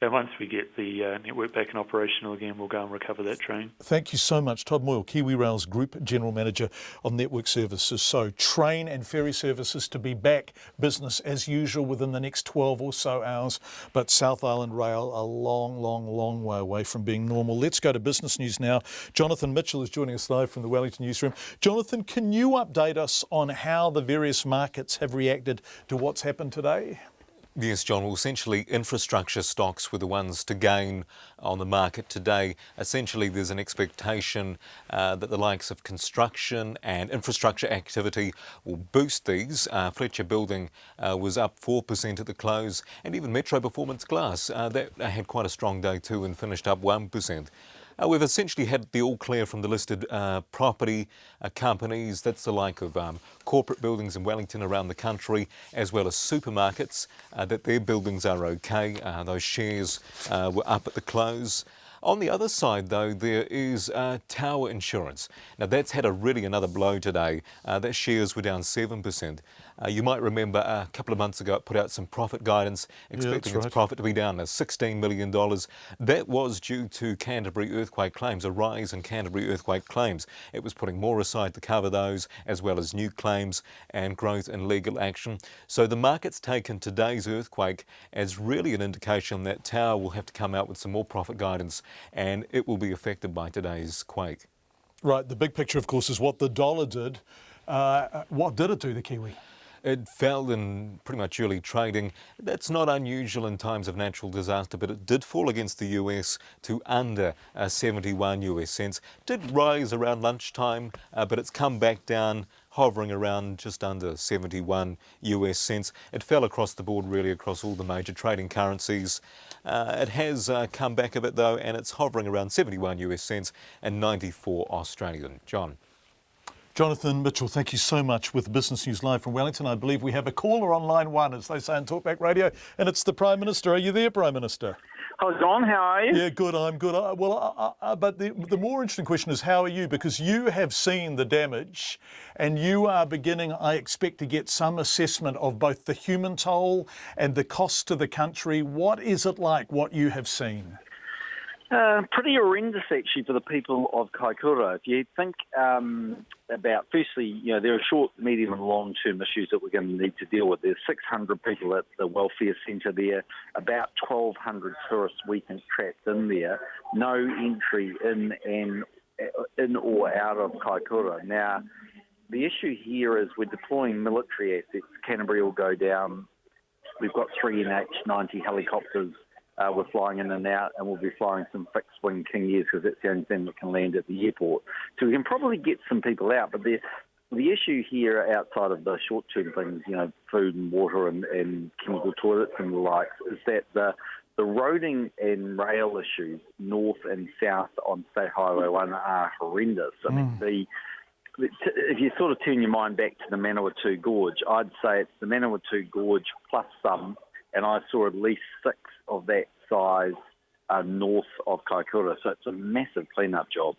And once we get the network back and operational again, we'll go and recover that train. Thank you so much. Todd Moyle, Kiwi Rail's Group General Manager on Network Services. So train and ferry services to be back business as usual within the next 12 or so hours. But South Island Rail a long, long, long way away from being normal. Let's go to business news now. Jonathan Mitchell is joining us live from the Wellington newsroom. Jonathan, can you update us on how the various markets have reacted to what's happened today? Yes, John. Well, essentially, infrastructure stocks were the ones to gain on the market today. Essentially, there's an expectation that the likes of construction and infrastructure activity will boost these. Fletcher Building was up 4% at the close, and even Metro Performance Glass, that had quite a strong day too and finished up 1%. We've essentially had the all clear from the listed property companies. That's the like of corporate buildings in Wellington around the country, as well as supermarkets, that their buildings are okay. Those shares were up at the close. On the other side, though, there is Tower Insurance. Now, that's had another blow today. Their shares were down 7%. You might remember a couple of months ago it put out some profit guidance, expecting its profit to be down to $16 million. That was due to Canterbury earthquake claims, a rise in Canterbury earthquake claims. It was putting more aside to cover those, as well as new claims and growth in legal action. So the market's taken today's earthquake as really an indication that Tower will have to come out with some more profit guidance, and it will be affected by today's quake. Right, the big picture, of course, is what the dollar did. What did it do, the Kiwi? It fell in pretty much early trading. That's not unusual in times of natural disaster, but it did fall against the US to under 71 US cents. Did rise around lunchtime, but it's come back down, hovering around just under 71 US cents. It fell across the board, really, across all the major trading currencies. It has come back a bit, though, and it's hovering around 71 US cents and 94 Australian. John. Jonathan Mitchell, thank you so much with Business News Live from Wellington. I believe we have a caller on line one, as they say on Talkback Radio, and it's the Prime Minister. Are you there, Prime Minister? Hi, John. How are you? Yeah, good. I'm good. But the more interesting question is, how are you? Because you have seen the damage, and you are beginning, I expect, to get some assessment of both the human toll and the cost to the country. What is it like, what you have seen? Pretty horrendous, actually, for the people of Kaikoura. If you think about, firstly, there are short, medium and long-term issues that we're going to need to deal with. There's 600 people at the welfare centre there, about 1,200 tourists we think trapped in there, no entry in or out of Kaikoura. Now, the issue here is we're deploying military assets. Canterbury will go down. We've got 3 NH-90 helicopters. We're flying in and out, and we'll be flying some fixed-wing King Airs because that's the only thing that can land at the airport. So we can probably get some people out, but the issue here outside of the short-term things, food and water and chemical toilets and the likes, is that the roading and rail issues north and south on State Highway 1 are horrendous. I mean, if you sort of turn your mind back to the Manawatu Gorge, I'd say it's the Manawatu Gorge plus some, and I saw at least 6 of that size north of Kaikoura. So it's a massive clean-up job.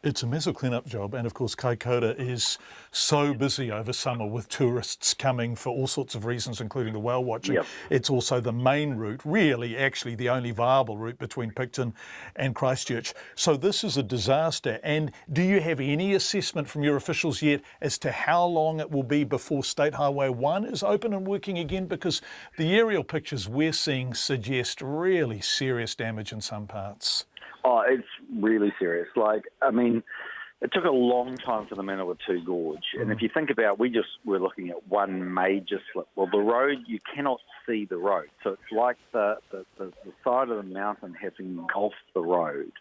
It's a massive clean-up job, and of course Kaikoura is so busy over summer with tourists coming for all sorts of reasons, including the whale watching. Yep. It's also the main route, really actually the only viable route between Picton and Christchurch. So this is a disaster, and do you have any assessment from your officials yet as to how long it will be before State Highway 1 is open and working again? Because the aerial pictures we're seeing suggest really serious damage in some parts. Oh, it's really serious. It took a long time for the Manawatu Gorge. And if you think about, we're looking at one major slip. Well, the road, you cannot see the road. So it's like the side of the mountain has engulfed the road.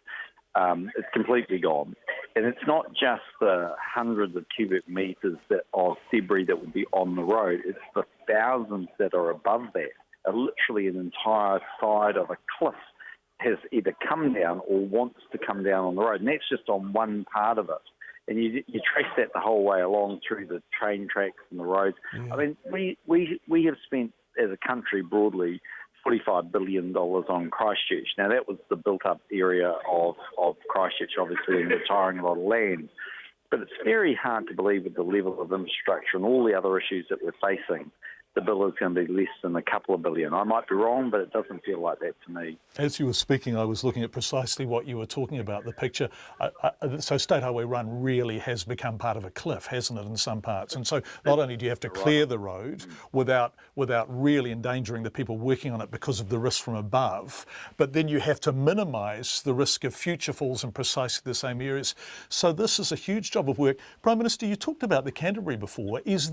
It's completely gone. And it's not just the hundreds of cubic metres of debris that would be on the road. It's the thousands that are above that. Literally an entire side of a cliff has either come down or wants to come down on the road, and that's just on one part of it. And you trace that the whole way along through the train tracks and the roads. I mean, we have spent, as a country broadly, $45 billion on Christchurch. Now, that was the built-up area of Christchurch, obviously, and retiring a lot of land. But it's very hard to believe with the level of infrastructure and all the other issues that we're facing, the bill is going to be less than a couple of billion. I might be wrong, but it doesn't feel like that to me. As you were speaking, I was looking at precisely what you were talking about, the picture. So State Highway 1 really has become part of a cliff, hasn't it, in some parts? And so not only do you have to clear the road without really endangering the people working on it because of the risk from above, but then you have to minimise the risk of future falls in precisely the same areas. So this is a huge job of work. Prime Minister, you talked about the Canterbury before. Is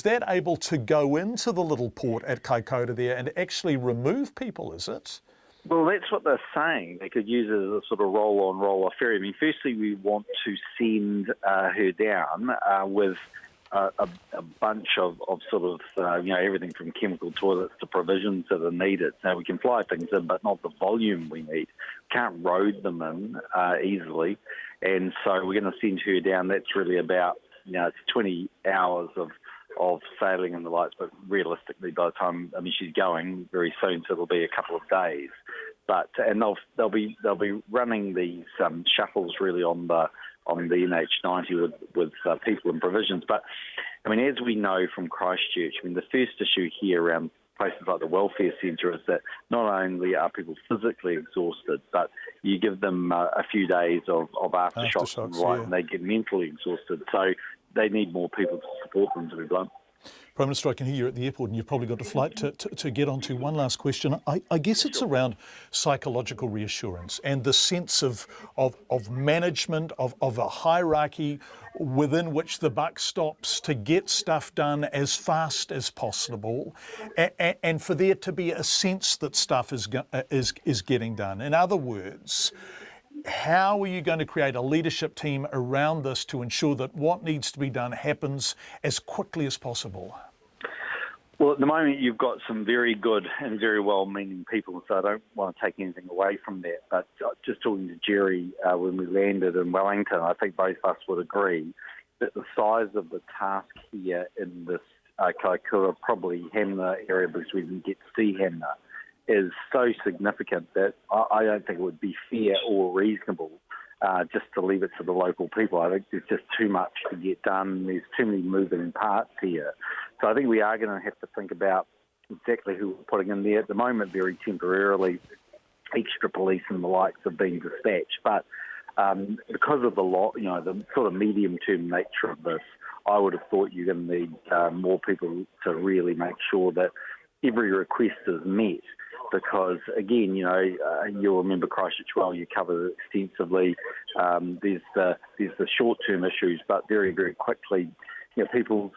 that able to go into the little port at Kaikoura there and actually remove people, is it? Well, that's what they're saying. They could use it as a sort of roll-on, roll-off ferry. I mean, firstly, we want to send her down with a bunch of sort of, everything from chemical toilets to provisions that are needed. Now, we can fly things in, but not the volume we need. Can't road them in easily. And so we're going to send her down. That's really about, it's 20 hours of sailing and the lights, but realistically, by the time she's going very soon, so it'll be a couple of days. And they'll be running these shuttles really on the NH90 with people and provisions. But as we know from Christchurch, the first issue here around places like the welfare centre is that not only are people physically exhausted, but you give them a few days of aftershocks and the like, and they get mentally exhausted. So they need more people to support them, to be blunt. Prime Minister, I can hear you at the airport and you've probably got a flight to get onto. One last question. I guess it's around psychological reassurance and the sense of management, of a hierarchy within which the buck stops to get stuff done as fast as possible, and for there to be a sense that stuff is getting done. In other words, how are you going to create a leadership team around this to ensure that what needs to be done happens as quickly as possible? Well, at the moment, you've got some very good and very well-meaning people, so I don't want to take anything away from that. But just talking to Jerry when we landed in Wellington, I think both of us would agree that the size of the task here in this Kaikoura, probably Hamner area, because we didn't get to see Hamner, is so significant that I don't think it would be fair or reasonable just to leave it to the local people. I think there's just too much to get done. There's too many moving parts here. So I think we are going to have to think about exactly who we're putting in there. At the moment, very temporarily, extra police and the likes have been dispatched. But because of the sort of medium-term nature of this, I would have thought you're going to need more people to really make sure that every request is met. Because again, you'll remember Christchurch well. You covered it extensively. There's the short-term issues, but very, very quickly, people's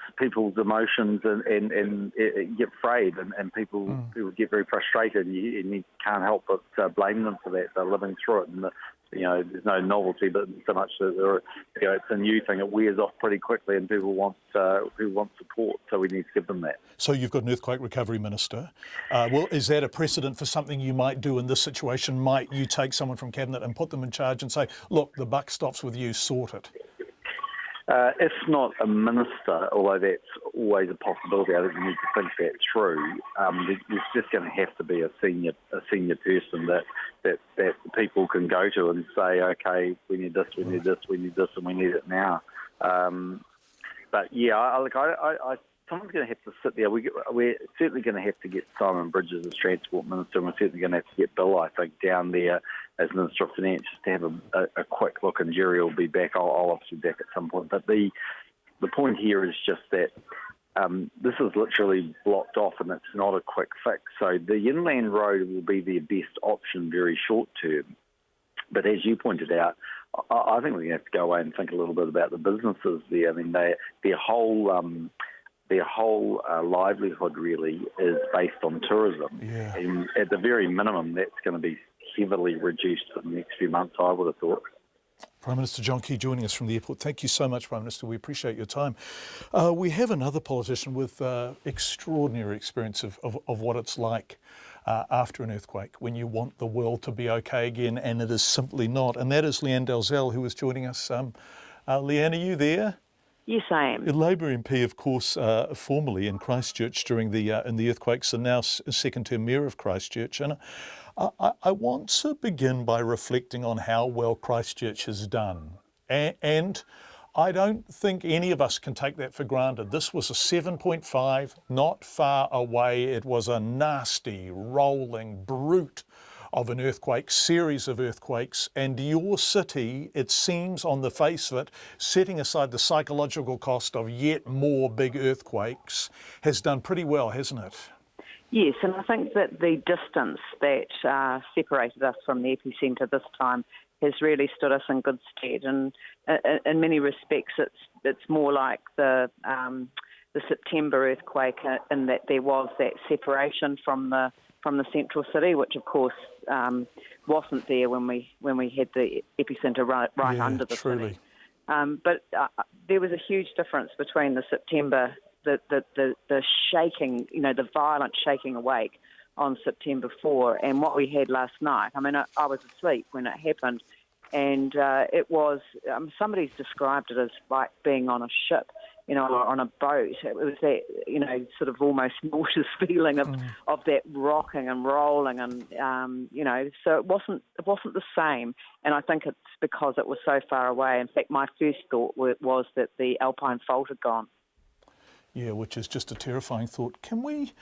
emotions and get frayed, and people get very frustrated, and you can't help but blame them for that. They're living through it, and there's no novelty, but so much that it's a new thing. It wears off pretty quickly, and people want support, so we need to give them that. So you've got an earthquake recovery minister. Well, is that a precedent for something you might do in this situation? Might you take someone from cabinet and put them in charge and say, look, the buck stops with you, sort it? If not a minister, although that's always a possibility, I think we need to think that through. There's just going to have to be a senior person that people can go to and say, okay, we need this, we need this, we need this, and we need it now. But yeah, someone's going to have to sit there. We're certainly going to have to get Simon Bridges as Transport Minister, and we're certainly going to have to get Bill, I think, down there as Minister of Finance just to have a quick look, and Jerry will be back. I'll obviously be back at some point. But the point here is just that this is literally blocked off, and it's not a quick fix. So the inland road will be their best option very short term. But as you pointed out, I think we're going to have to go away and think a little bit about the businesses there. I mean, their whole livelihood really is based on tourism. Yeah. And at the very minimum, that's going to be heavily reduced for the next few months, I would have thought. Prime Minister John Key joining us from the airport. Thank you so much, Prime Minister. We appreciate your time. We have another politician with extraordinary experience of what it's like after an earthquake, when you want the world to be okay again, and it is simply not. And that is Leanne Dalzell, who is joining us. Leanne, are you there? Yes, I am. A Labour MP, of course, formerly in Christchurch during the earthquakes, and now second-term mayor of Christchurch. And I want to begin by reflecting on how well Christchurch has done. And I don't think any of us can take that for granted. This was a 7.5, not far away. It was a nasty, rolling brute of an earthquake, series of earthquakes, and your city, it seems on the face of it, setting aside the psychological cost of yet more big earthquakes, has done pretty well, hasn't it? Yes, and I think that the distance that separated us from the epicentre this time has really stood us in good stead, and in many respects it's more like the September earthquake in that there was that separation from the central city, which of course wasn't there when we had the epicentre right under the city. But there was a huge difference between the September, the shaking, the violent shaking awake on September 4 and what we had last night. I mean, I was asleep when it happened, and it was, somebody's described it as like being on a ship, or on a boat. It was that, sort of almost nauseous feeling of that rocking and rolling, and so it wasn't the same. And I think it's because it was so far away. In fact, my first thought was that the Alpine fault had gone. Yeah, which is just a terrifying thought. Can we?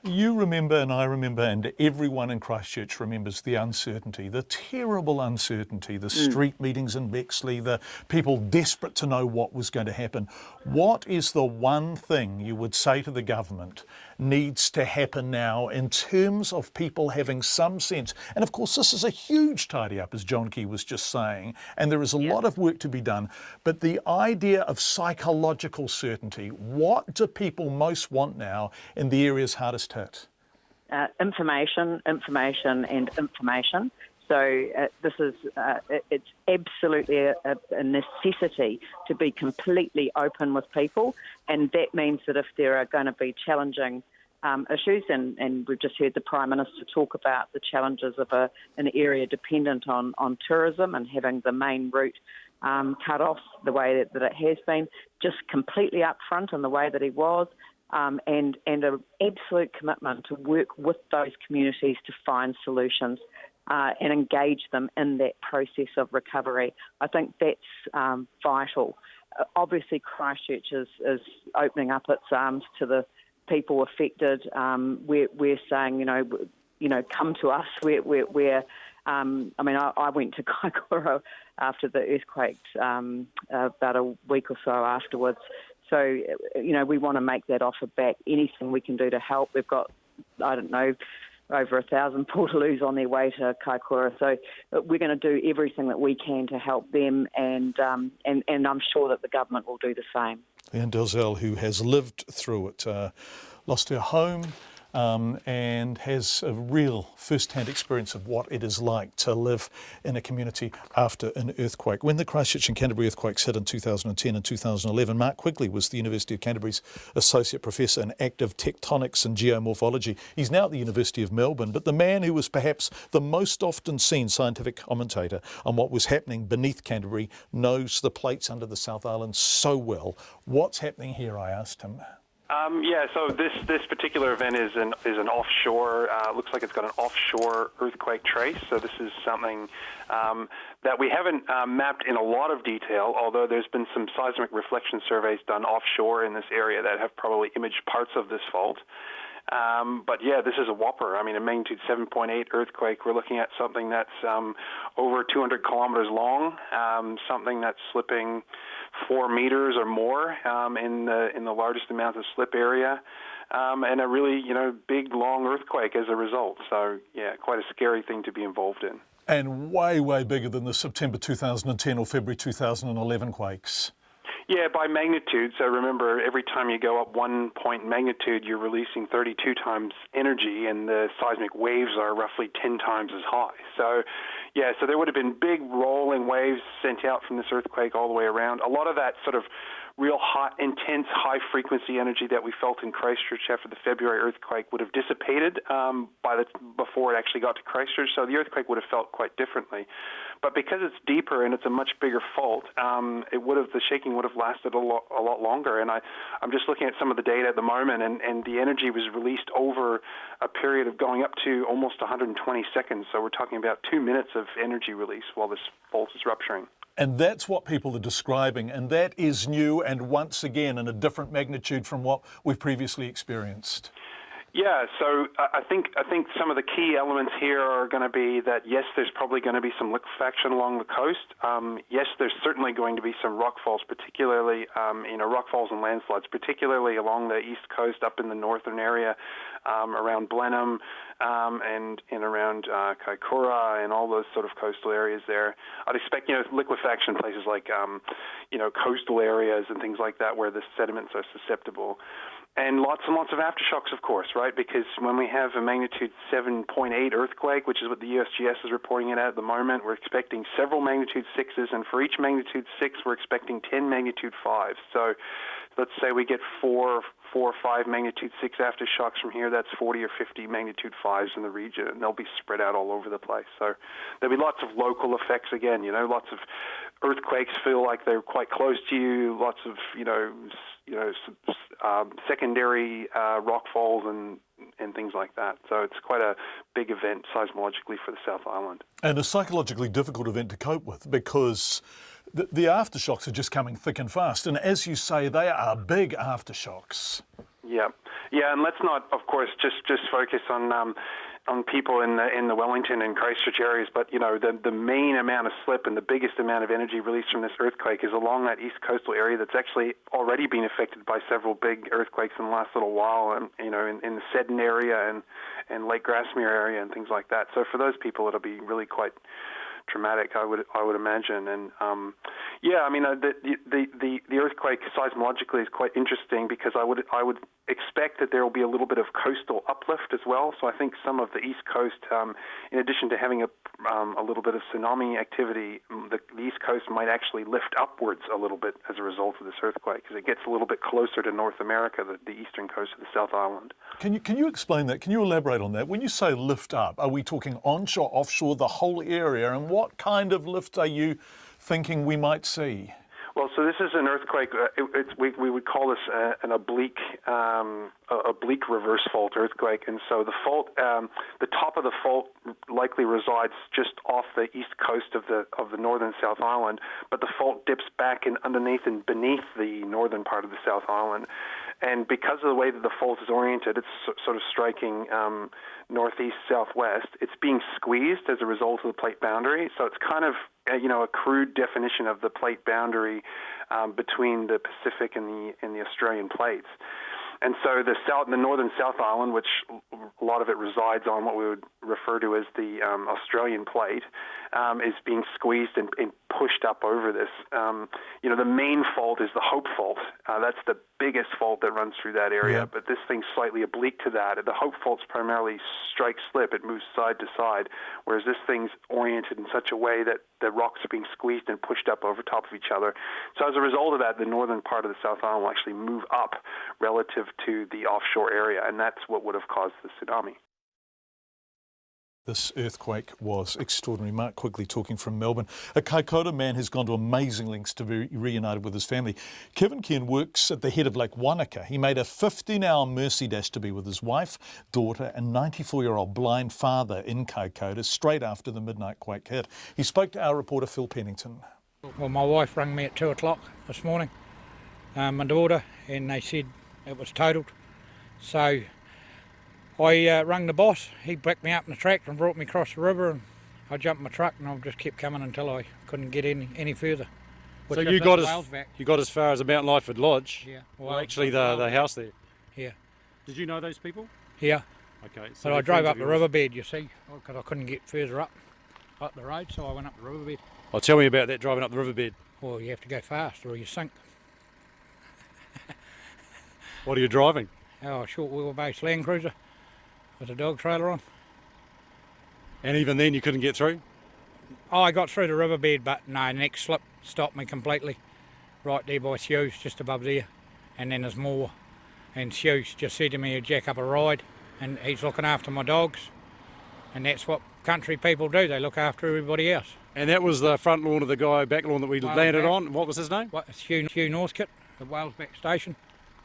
You remember, and I remember, and everyone in Christchurch remembers the uncertainty, the terrible uncertainty, the street meetings in Bexley, the people desperate to know what was going to happen. What is the one thing you would say to the government needs to happen now in terms of people having some sense? And of course, this is a huge tidy up, as John Key was just saying, and there is a lot of work to be done. But the idea of psychological certainty, what do people most want now in the areas hardest hit? Information. So this is, it's absolutely a necessity to be completely open with people, and that means that if there are going to be challenging issues, and we've just heard the Prime Minister talk about the challenges of an area dependent on tourism and having the main route cut off the way that it has been, just completely upfront in the way that he was. and an absolute commitment to work with those communities to find solutions and engage them in that process of recovery. I think that's vital. Obviously, Christchurch is opening up its arms to the people affected. We're saying, come to us. I went to Kaikoura after the earthquakes about a week or so afterwards. So, we want to make that offer back. Anything we can do to help. We've got, over 1,000 portaloos on their way to Kaikoura. So we're going to do everything that we can to help them, and I'm sure that the government will do the same. Leanne Dalzell, who has lived through it, lost her home and has a real first-hand experience of what it is like to live in a community after an earthquake. When the Christchurch and Canterbury earthquakes hit in 2010 and 2011, Mark Quigley was the University of Canterbury's Associate Professor in Active Tectonics and Geomorphology. He's now at the University of Melbourne, but the man who was perhaps the most often seen scientific commentator on what was happening beneath Canterbury knows the plates under the South Island so well. What's happening here, I asked him. So this particular event is an offshore. Looks like it's got an offshore earthquake trace. So this is something that we haven't mapped in a lot of detail. Although there's been some seismic reflection surveys done offshore in this area that have probably imaged parts of this fault. This is a whopper. A magnitude 7.8 earthquake. We're looking at something that's over 200 kilometers long, something that's slipping 4 meters or more in the largest amount of slip area, and a really big long earthquake as a result. So quite a scary thing to be involved in. And way, way bigger than the September 2010 or February 2011 quakes. Yeah, by magnitude. So remember, every time you go up 1 point magnitude, you're releasing 32 times energy, and the seismic waves are roughly 10 times as high. So there would have been big rolling waves sent out from this earthquake all the way around. A lot of that sort of real hot, intense, high-frequency energy that we felt in Christchurch after the February earthquake would have dissipated before it actually got to Christchurch, so the earthquake would have felt quite differently. But because it's deeper and it's a much bigger fault, the shaking would have lasted a lot longer. And I'm just looking at some of the data at the moment, and the energy was released over a period of going up to almost 120 seconds. So we're talking about 2 minutes of energy release while this fault is rupturing. And that's what people are describing, and that is new and once again in a different magnitude from what we've previously experienced. Yeah, so I think some of the key elements here are going to be that, yes, there's probably going to be some liquefaction along the coast. Yes, there's certainly going to be some rockfalls, particularly, rockfalls and landslides, particularly along the east coast up in the northern area, around Blenheim and around Kaikoura and all those sort of coastal areas there. I'd expect, liquefaction places like, coastal areas and things like that where the sediments are susceptible. And lots of aftershocks, of course, right? Because when we have a magnitude 7.8 earthquake, which is what the USGS is reporting it at the moment, we're expecting several magnitude 6s, and for each magnitude 6, we're expecting 10 magnitude 5s. So let's say we get four or five magnitude 6 aftershocks from here. That's 40 or 50 magnitude 5s in the region, and they'll be spread out all over the place. So there'll be lots of local effects again. Lots of earthquakes feel like they're quite close to you. Lots of secondary rockfalls and things like that. So it's quite a big event seismologically for the South Island. And a psychologically difficult event to cope with because the aftershocks are just coming thick and fast. And as you say, they are big aftershocks. Yeah, and let's not, of course, just focus on people in the Wellington and Christchurch areas, but the main amount of slip and the biggest amount of energy released from this earthquake is along that east coastal area that's actually already been affected by several big earthquakes in the last little while, and in the Seddon area and Lake Grasmere area and things like that. So for those people, it'll be really quite traumatic, I would imagine. And the earthquake seismologically is quite interesting because I would expect that there will be a little bit of coastal uplift as well. So I think some of the East Coast, in addition to having a little bit of tsunami activity, the East Coast might actually lift upwards a little bit as a result of this earthquake because it gets a little bit closer to North America, the eastern coast of the South Island. Can you explain that? Can you elaborate on that? When you say lift up, are we talking onshore, offshore, the whole area, and what kind of lift are you thinking we might see? Well, so this is an earthquake. We would call this an oblique reverse fault earthquake, and so the fault, the top of the fault likely resides just off the east coast of the northern South Island, but the fault dips back in underneath and beneath the northern part of the South Island. And because of the way that the fault is oriented, it's sort of striking northeast-southwest. It's being squeezed as a result of the plate boundary. So it's kind of, a crude definition of the plate boundary between the Pacific and the Australian plates. And so the northern South Island, which a lot of it resides on what we would refer to as the Australian plate, is being squeezed and pushed up over this. The main fault is the Hope Fault. That's the biggest fault that runs through that area, but this thing's slightly oblique to that. The Hope Fault's primarily strike-slip. It moves side to side, whereas this thing's oriented in such a way that the rocks are being squeezed and pushed up over top of each other. So as a result of that, the northern part of the South Island will actually move up relative to the offshore area, and that's what would have caused the tsunami. This earthquake was extraordinary. Mark Quigley talking from Melbourne. A Kaikoura man has gone to amazing lengths to be reunited with his family. Kevin Ken works at the head of Lake Wanaka. He made a 15-hour mercy dash to be with his wife, daughter and 94-year-old blind father in Kaikoura straight after the midnight quake hit. He spoke to our reporter Phil Pennington. Well, my wife rang me at 2 o'clock this morning, my daughter, and they said it was totaled. So I rang the boss. He picked me up in the tractor and brought me across the river, and I jumped in my truck and I just kept coming until I couldn't get any further. So you got as far as about Lyford Lodge? Yeah. Well, actually the house there? Yeah. Did you know those people? Yeah. Okay. So but I drove up the riverbed, you see, because I couldn't get further up the road, so I went up the riverbed. Oh, tell me about that, driving up the riverbed. Well, you have to go fast or you sink. What are you driving? Oh, a short wheelbase Land Cruiser with a dog trailer on. And even then you couldn't get through? Oh, I got through the riverbed, but no, next slip stopped me completely. Right there by Hughes, just above there. And then there's more. And Hughes just said to me he'd jack up a ride, and he's looking after my dogs. And that's what country people do, they look after everybody else. And that was the front lawn of the guy, back lawn that we landed on. What was his name? It's Hugh Northcote, the Wellsback Station.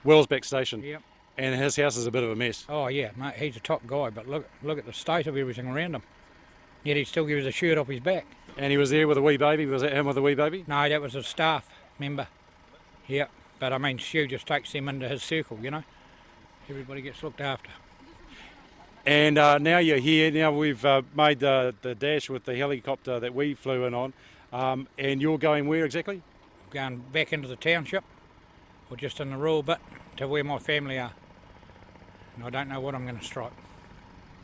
Wellsback Station? Yep. And his house is a bit of a mess. Oh yeah, mate, he's a top guy, but look at the state of everything around him. Yet he still gives a shirt off his back. And he was there with a wee baby? Was that him with a wee baby? No, that was a staff member. Yeah, but I mean, Stu just takes them into his circle, Everybody gets looked after. And now you're here. Now we've made the dash with the helicopter that we flew in on. And you're going where exactly? Going back into the township, or just in the rural bit, to where my family are. And I don't know what I'm going to strike.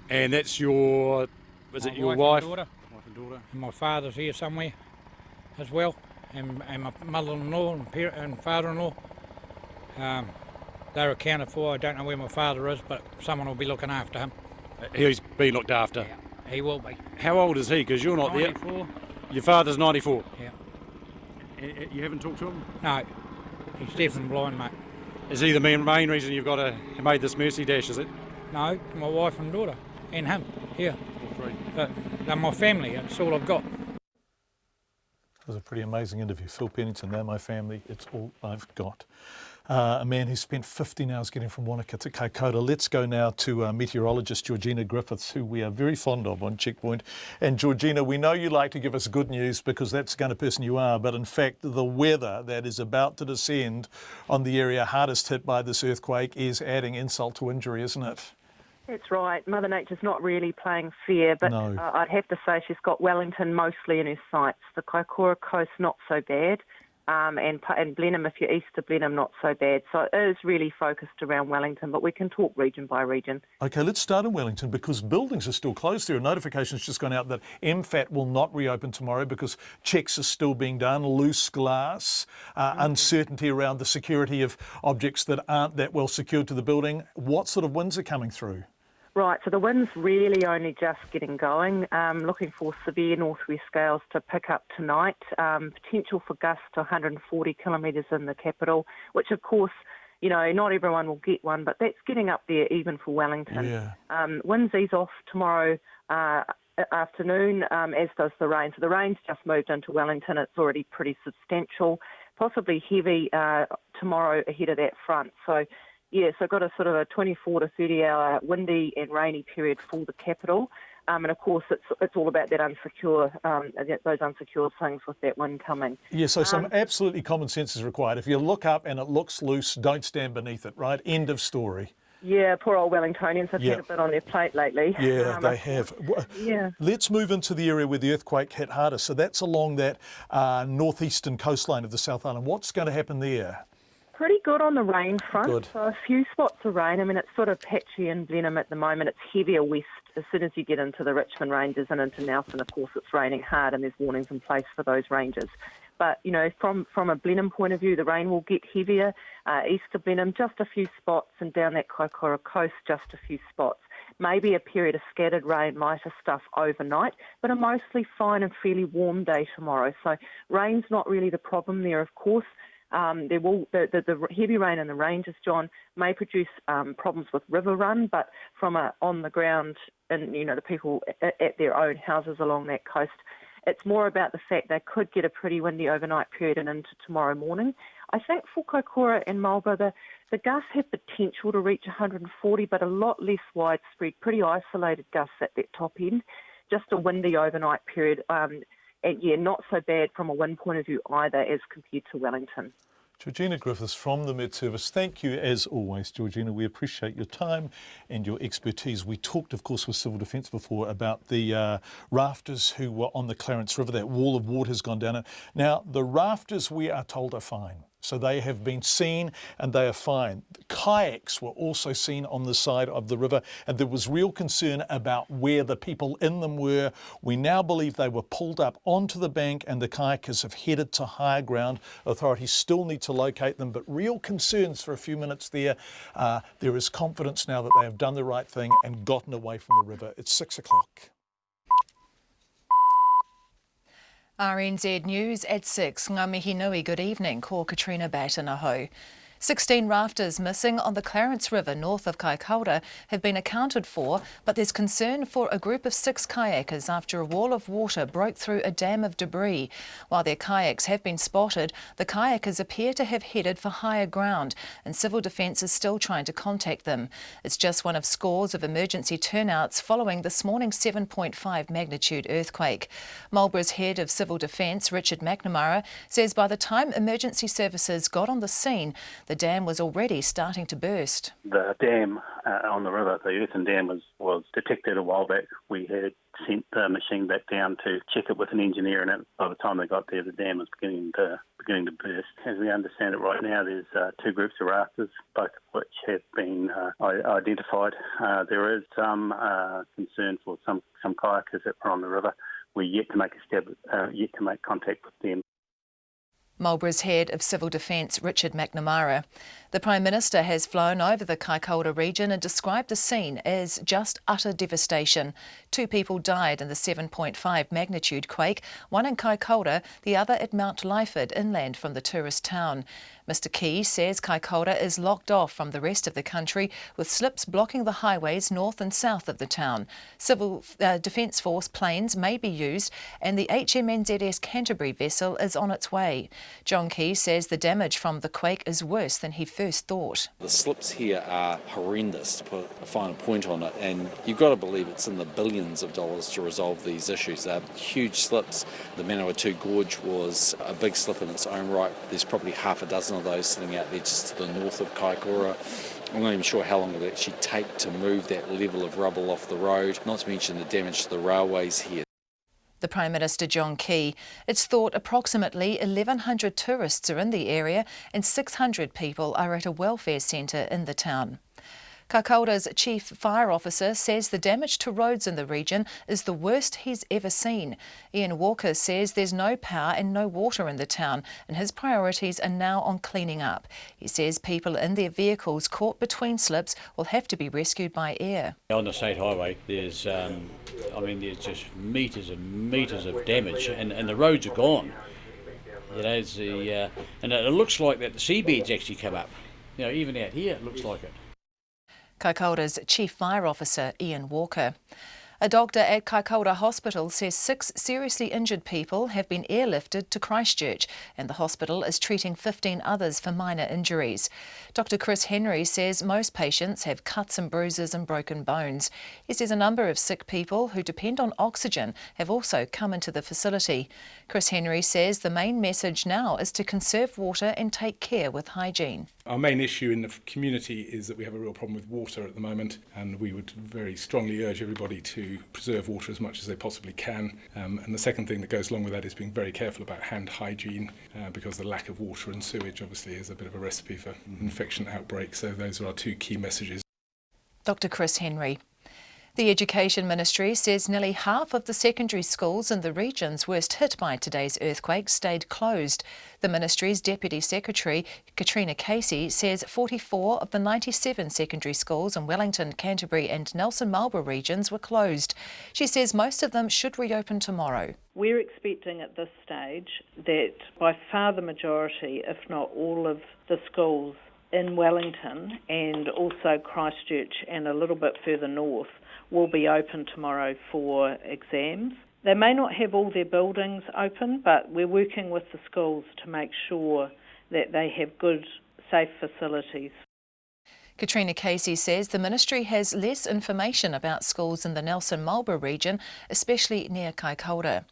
And that's your wife? And daughter. Wife and daughter. And my father's here somewhere as well, and my mother-in-law and father-in-law. They're accounted for. I don't know where my father is, but someone will be looking after him. He's been looked after? Yeah, he will be. How old is he? Because you're not 94. there. Your father's 94? Yeah. You haven't talked to him? No, he's deaf and blind, mate. Is he the main reason you've made this mercy dash, is it? No, my wife and daughter, and him, here. All three. They're my family, that's all I've got. It was a pretty amazing interview. Phil Pennington, they're my family, it's all I've got. A man who spent 15 hours getting from Wanaka to Kaikoura. Let's go now to meteorologist Georgina Griffiths, who we are very fond of on Checkpoint. And Georgina, we know you like to give us good news because that's the kind of person you are, but in fact the weather that is about to descend on the area hardest hit by this earthquake is adding insult to injury, isn't it? That's right. Mother Nature's not really playing fair, but no. I'd have to say she's got Wellington mostly in her sights. The Kaikoura coast not so bad. And Blenheim, if you're east of Blenheim, not so bad. So it is really focused around Wellington, but we can talk region by region. OK, let's start in Wellington because buildings are still closed there. A notification's just gone out that MFAT will not reopen tomorrow because checks are still being done, loose glass, uncertainty around the security of objects that aren't that well secured to the building. What sort of winds are coming through? Right, so the wind's really only just getting going. Looking for severe northwest gales to pick up tonight. Potential for gusts to 140 kilometres in the capital, which of course, not everyone will get one, but that's getting up there even for Wellington. Yeah. Winds ease off tomorrow afternoon, as does the rain. So the rain's just moved into Wellington. It's already pretty substantial. possibly heavy tomorrow ahead of that front. So, so got a sort of a 24 to 30 hour windy and rainy period for the capital. And of course, it's all about that those unsecure things with that wind coming. Yeah, so some absolutely common sense is required. If you look up and it looks loose, don't stand beneath it, right? End of story. Yeah, poor old Wellingtonians have had a bit on their plate lately. Yeah, they have. Let's move into the area where the earthquake hit hardest. So that's along that northeastern coastline of the South Island. What's going to happen there? Pretty good on the rain front. Good. So a few spots of rain. I mean, it's sort of patchy in Blenheim at the moment. It's heavier west. As soon as you get into the Richmond Ranges and into Nelson, of course, it's raining hard and there's warnings in place for those ranges. But, you know, from a Blenheim point of view, the rain will get heavier. East of Blenheim, just a few spots, and down that Kaikoura coast, just a few spots. Maybe a period of scattered rain, lighter stuff overnight, but a mostly fine and fairly warm day tomorrow. So rain's not really the problem there, of course. The heavy rain in the ranges, John, may produce problems with river run, but from on the ground and, you know, the people at their own houses along that coast, it's more about the fact they could get a pretty windy overnight period and into tomorrow morning. I think for Kaikoura and Marlborough, the gusts have potential to reach 140, but a lot less widespread, pretty isolated gusts at that top end. Just a windy overnight period. And not so bad from a wind point of view either as compared to Wellington. Georgina Griffiths from the Met Service. Thank you as always, Georgina. We appreciate your time and your expertise. We talked, of course, with Civil Defence before about the rafters who were on the Clarence River. That wall of water has gone down. Now, the rafters, we are told, are fine. So they have been seen and they are fine. The kayaks were also seen on the side of the river, and there was real concern about where the people in them were. We now believe they were pulled up onto the bank and the kayakers have headed to higher ground. Authorities still need to locate them, but real concerns for a few minutes there. There is confidence now that they have done the right thing and gotten away from the river. It's 6 o'clock. RNZ News at 6. Ngā mihi nui, good evening. Ko Katrina Batanaho. 16 rafters missing on the Clarence River north of Kaikoura have been accounted for, but there's concern for a group of 6 kayakers after a wall of water broke through a dam of debris. While their kayaks have been spotted, the kayakers appear to have headed for higher ground, and Civil Defence is still trying to contact them. It's just one of scores of emergency turnouts following this morning's 7.5 magnitude earthquake. Marlborough's head of Civil Defence, Richard McNamara, says by the time emergency services got on the scene, the dam was already starting to burst. The dam on the river, the earthen dam, was detected a while back. We had sent the machine back down to check it with an engineer, and by the time they got there, the dam was beginning to burst. As we understand it right now, there's 2 groups of rafters, both of which have been identified. There is some concern for some kayakers that were on the river. We're yet to make yet to make contact with them. Marlborough's head of Civil Defence, Richard McNamara. The Prime Minister has flown over the Kaikoura region and described the scene as just utter devastation. 2 people died in the 7.5 magnitude quake, one in Kaikoura, the other at Mount Lyford, inland from the tourist town. Mr Key says Kaikoura is locked off from the rest of the country, with slips blocking the highways north and south of the town. Civil Defence Force planes may be used, and the HMNZS Canterbury vessel is on its way. John Key says the damage from the quake is worse than he first thought. The slips here are horrendous, to put a final point on it, and you've got to believe it's in the billions of dollars to resolve these issues. They're huge slips. The Manawatu Gorge was a big slip in its own right. There's probably half a dozen of those sitting out there just to the north of Kaikoura. I'm not even sure how long it will actually take to move that level of rubble off the road, not to mention the damage to the railways here. The Prime Minister John Key. It's thought approximately 1,100 tourists are in the area and 600 people are at a welfare centre in the town. Kaikoura's Chief Fire Officer says the damage to roads in the region is the worst he's ever seen. Ian Walker says there's no power and no water in the town, and his priorities are now on cleaning up. He says people in their vehicles caught between slips will have to be rescued by air. On the state highway, there's just metres and metres of damage, and the roads are gone. You know, and it looks like that the seabed's actually come up. You know, even out here, it looks like it. Kaikoura's Chief Fire Officer Ian Walker. A doctor at Kaikoura Hospital says 6 seriously injured people have been airlifted to Christchurch, and the hospital is treating 15 others for minor injuries. Dr. Chris Henry says most patients have cuts and bruises and broken bones. He says a number of sick people who depend on oxygen have also come into the facility. Chris Henry says the main message now is to conserve water and take care with hygiene. Our main issue in the community is that we have a real problem with water at the moment, and we would very strongly urge everybody to preserve water as much as they possibly can. And the second thing that goes along with that is being very careful about hand hygiene, because the lack of water and sewage obviously is a bit of a recipe for infection outbreaks. So those are our 2 key messages. Dr. Chris Henry. The Education Ministry says nearly half of the secondary schools in the regions worst hit by today's earthquake stayed closed. The Ministry's Deputy Secretary, Katrina Casey, says 44 of the 97 secondary schools in Wellington, Canterbury and Nelson Marlborough regions were closed. She says most of them should reopen tomorrow. We're expecting at this stage that by far the majority, if not all of the schools in Wellington and also Christchurch and a little bit further north will be open tomorrow for exams. They may not have all their buildings open, but we're working with the schools to make sure that they have good, safe facilities. Katrina Casey says the ministry has less information about schools in the Nelson Marlborough region, especially near Kaikoura.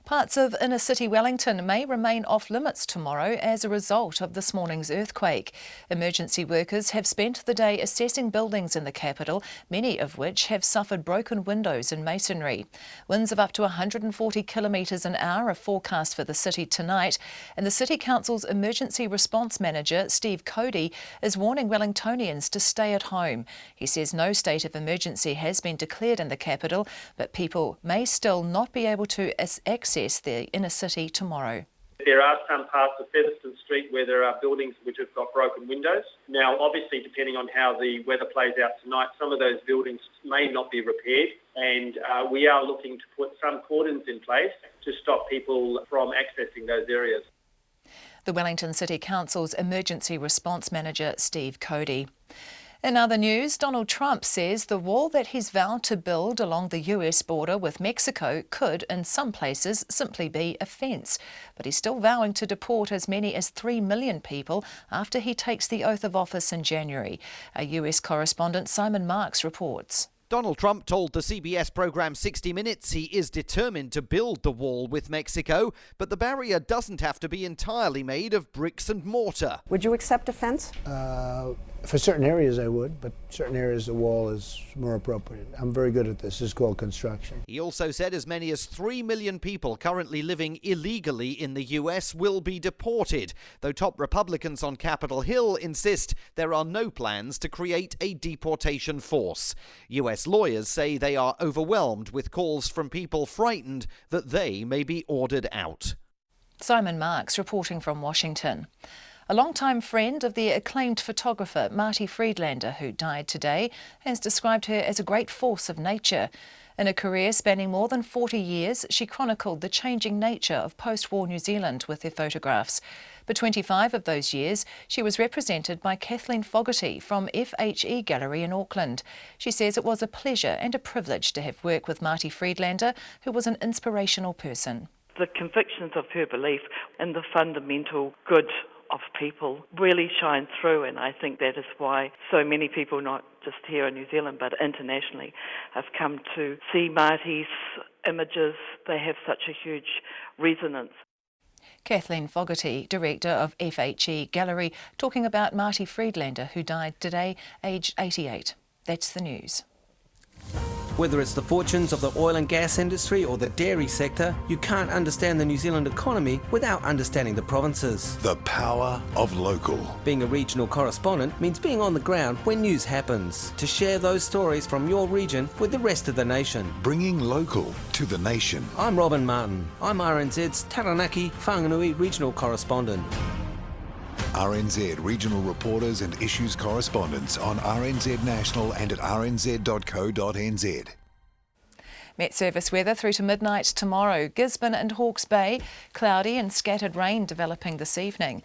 Parts of inner city Wellington may remain off limits tomorrow as a result of this morning's earthquake. Emergency workers have spent the day assessing buildings in the capital, many of which have suffered broken windows and masonry. Winds of up to 140 kilometres an hour are forecast for the city tonight, and the City Council's Emergency Response Manager, Steve Cody, is warning Wellingtonians to stay at home. He says no state of emergency has been declared in the capital, but people may still not be able to access the inner city tomorrow. There are some parts of Featherston Street where there are buildings which have got broken windows. Now, obviously, depending on how the weather plays out tonight, some of those buildings may not be repaired, and we are looking to put some cordons in place to stop people from accessing those areas. The Wellington City Council's Emergency Response Manager, Steve Cody. In other news, Donald Trump says the wall that he's vowed to build along the US border with Mexico could, in some places, simply be a fence. But he's still vowing to deport as many as 3 million people after he takes the oath of office in January. Our US correspondent Simon Marks reports. Donald Trump told the CBS programme 60 Minutes he is determined to build the wall with Mexico, but the barrier doesn't have to be entirely made of bricks and mortar. Would you accept a fence? For certain areas I would, but certain areas the wall is more appropriate. I'm very good at this. This is called construction. He also said as many as 3 million people currently living illegally in the US will be deported, though top Republicans on Capitol Hill insist there are no plans to create a deportation force. US lawyers say they are overwhelmed with calls from people frightened that they may be ordered out. Simon Marks reporting from Washington. A longtime friend of the acclaimed photographer Marty Friedlander, who died today, has described her as a great force of nature. In a career spanning more than 40 years, she chronicled the changing nature of post-war New Zealand with her photographs. For 25 of those years, she was represented by Kathleen Fogarty from FHE Gallery in Auckland. She says it was a pleasure and a privilege to have worked with Marty Friedlander, who was an inspirational person. The convictions of her belief in the fundamental good of people really shine through, and I think that is why so many people, not just here in New Zealand but internationally, have come to see Marty's images. They have such a huge resonance. Kathleen Fogarty, director of FHE Gallery, talking about Marty Friedlander, who died today, aged 88. That's the news. Whether it's the fortunes of the oil and gas industry or the dairy sector, you can't understand the New Zealand economy without understanding the provinces. The power of local. Being a regional correspondent means being on the ground when news happens, to share those stories from your region with the rest of the nation. Bringing local to the nation. I'm Robin Martin. I'm RNZ's Taranaki Whanganui regional correspondent. RNZ regional reporters and issues correspondents on RNZ National and at rnz.co.nz. Met Service weather through to midnight tomorrow. Gisborne and Hawke's Bay, cloudy and scattered rain developing this evening.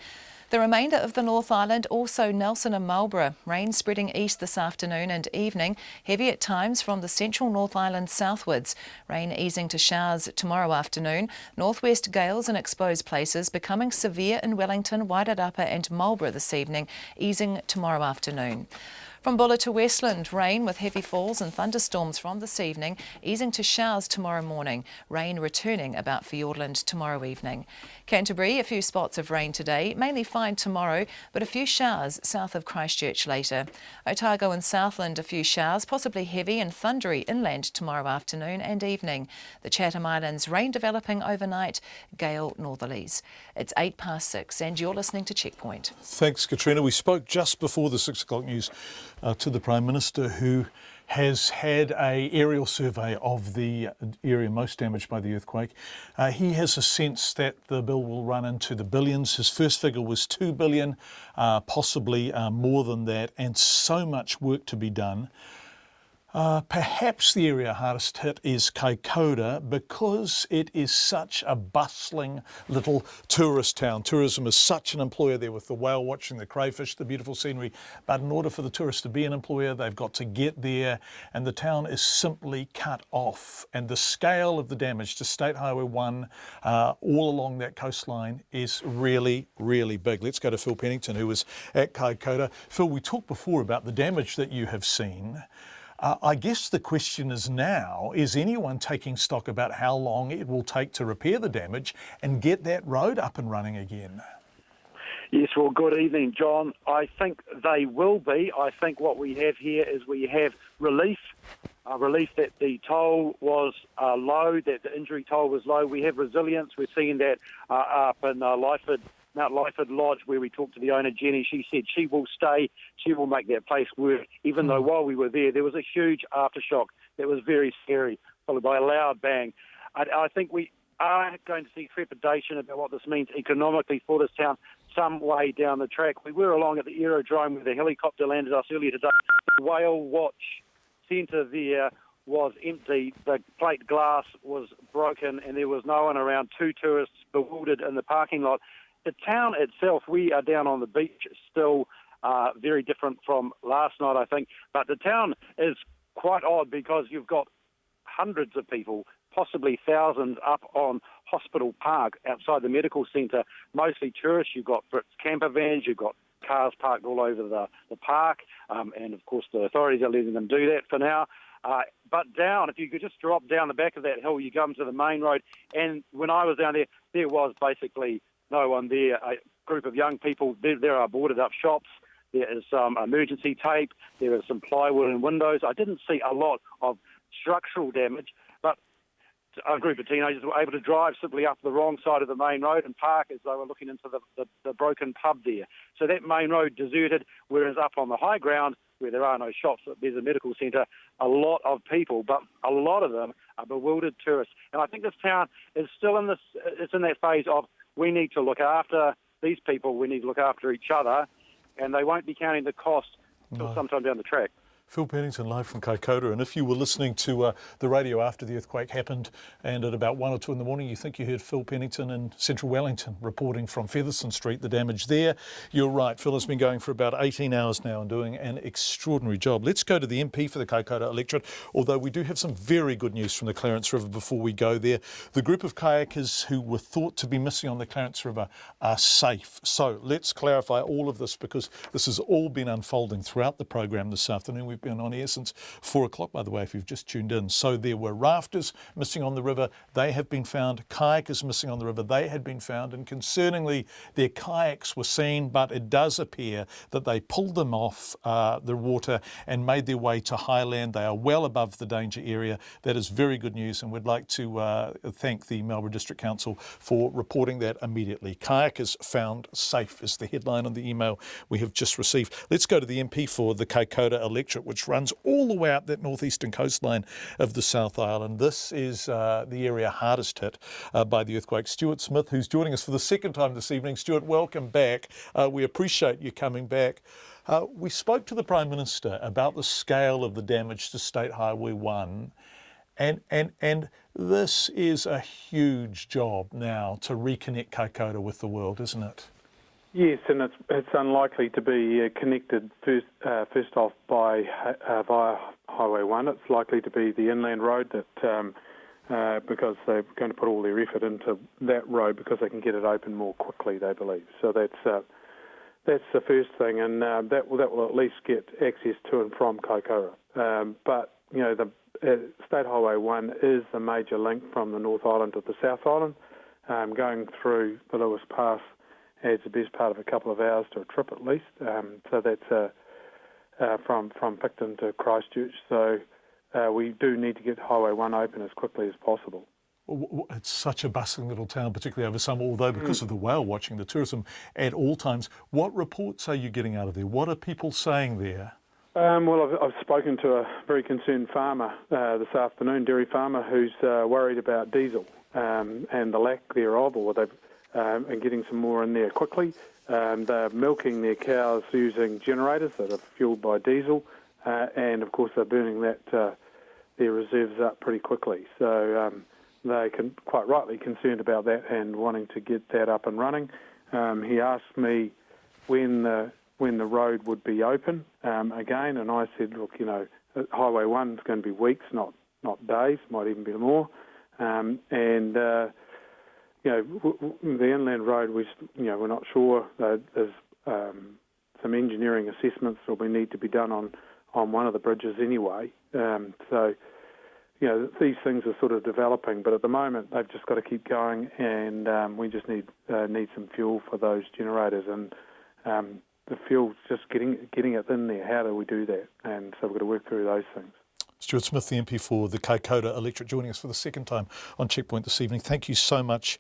The remainder of the North Island, also Nelson and Marlborough. Rain spreading east this afternoon and evening, heavy at times from the central North Island southwards. Rain easing to showers tomorrow afternoon. Northwest gales in exposed places becoming severe in Wellington, Wairarapa and Marlborough this evening, easing tomorrow afternoon. From Buller to Westland, rain with heavy falls and thunderstorms from this evening, easing to showers tomorrow morning. Rain returning about Fiordland tomorrow evening. Canterbury, a few spots of rain today, mainly fine tomorrow, but a few showers south of Christchurch later. Otago and Southland, a few showers, possibly heavy and thundery inland tomorrow afternoon and evening. The Chatham Islands, rain developing overnight, gale northerlies. It's 6:08 and you're listening to Checkpoint. Thanks, Katrina. We spoke just before the 6 o'clock news to the Prime Minister, who has had an aerial survey of the area most damaged by the earthquake. He has a sense that the bill will run into the billions. His first figure was 2 billion, possibly more than that, and so much work to be done. Perhaps the area hardest hit is Kaikoura because it is such a bustling little tourist town. Tourism is such an employer there, with the whale watching, the crayfish, the beautiful scenery. But in order for the tourists to be an employer, they've got to get there, and the town is simply cut off. And the scale of the damage to State Highway 1 all along that coastline is really, really big. Let's go to Phil Pennington, who was at Kaikoura. Phil, we talked before about the damage that you have seen. I guess the question is now, is anyone taking stock about how long it will take to repair the damage and get that road up and running again? Yes, well, good evening, John. I think they will be. I think what we have here is we have relief that the toll was low, that the injury toll was low. We have resilience. We're seeing that up in Lyford, Mount Lyford Lodge, where we talked to the owner, Jenny. She said she will stay, she will make that place work, even though while we were there was a huge aftershock that was very scary, followed by a loud bang. I think we are going to see trepidation about what this means economically for this town some way down the track. We were along at the aerodrome where the helicopter landed us earlier today. The whale watch centre there was empty. The plate glass was broken and there was no one around. 2 tourists bewildered in the parking lot. The town itself, we are down on the beach, still very different from last night, I think. But the town is quite odd because you've got hundreds of people, possibly thousands, up on Hospital Park outside the medical centre, mostly tourists. You've got Fritz camper vans, you've got cars parked all over the park, and of course the authorities are letting them do that for now. But down, if you could just drop down the back of that hill, you come to the main road. And when I was down there, there was basically no one there. A group of young people, there are boarded up shops, there is some emergency tape, there is some plywood and windows. I didn't see a lot of structural damage, but a group of teenagers were able to drive simply up the wrong side of the main road and park as they were looking into the broken pub there. So that main road deserted, whereas up on the high ground, where there are no shops, there's a medical centre, a lot of people, but a lot of them are bewildered tourists. And I think this town is still in that phase of, we need to look after these people, we need to look after each other, and they won't be counting the cost until sometime down the track. Phil Pennington live from Kaikoura, and if you were listening to the radio after the earthquake happened and at about 1 or 2 in the morning, you think you heard Phil Pennington in central Wellington reporting from Featherston Street, the damage there. You're right, Phil has been going for about 18 hours now and doing an extraordinary job. Let's go to the MP for the Kaikoura Electorate, although we do have some very good news from the Clarence River before we go there. The group of kayakers who were thought to be missing on the Clarence River are safe. So let's clarify all of this, because this has all been unfolding throughout the program this afternoon. We've been on air since 4 o'clock, by the way, if you've just tuned in. So there were rafters missing on the river. They have been found. Kayakers missing on the river. They had been found. And concerningly, their kayaks were seen, but it does appear that they pulled them off the water and made their way to highland. They are well above the danger area. That is very good news, and we'd like to thank the Marlborough District Council for reporting that immediately. Kayakers found safe is the headline on the email we have just received. Let's go to the MP for the Kaikoura Electorate, which runs all the way up that northeastern coastline of the South Island. This is the area hardest hit by the earthquake. Stuart Smith, who's joining us for the second time this evening. Stuart, welcome back. We appreciate you coming back. We spoke to the Prime Minister about the scale of the damage to State Highway 1, and this is a huge job now to reconnect Kaikoura with the world, isn't it? Yes, and it's unlikely to be connected first off by via Highway 1. It's likely to be the inland road that because they're going to put all their effort into that road because they can get it open more quickly, they believe. So that's the first thing, and that will at least get access to and from Kaikoura. But the State Highway 1 is the major link from the North Island to the South Island. Going through the Lewis Pass adds the best part of a couple of hours to a trip at least. So that's from Picton to Christchurch. So we do need to get Highway 1 open as quickly as possible. It's such a bustling little town, particularly over summer, although because of the whale watching, the tourism at all times. What reports are you getting out of there? What are people saying there? Well, I've spoken to a very concerned farmer this afternoon, dairy farmer, who's worried about diesel and the lack thereof, or and getting some more in there quickly. They're milking their cows using generators that are fueled by diesel, and of course they're burning their reserves up pretty quickly. So they can quite rightly concerned about that and wanting to get that up and running. He asked me when the road would be open again, and I said, look, Highway 1 is going to be weeks, not days, might even be more. The inland road, we're not sure. There's some engineering assessments that will need to be done on one of the bridges anyway. These things are sort of developing, but at the moment they've just got to keep going, and we just need some fuel for those generators, and the fuel's just getting it in there. How do we do that? And so we've got to work through those things. Stuart Smith, the MP for the Kaikoura Electorate, joining us for the second time on Checkpoint this evening. Thank you so much,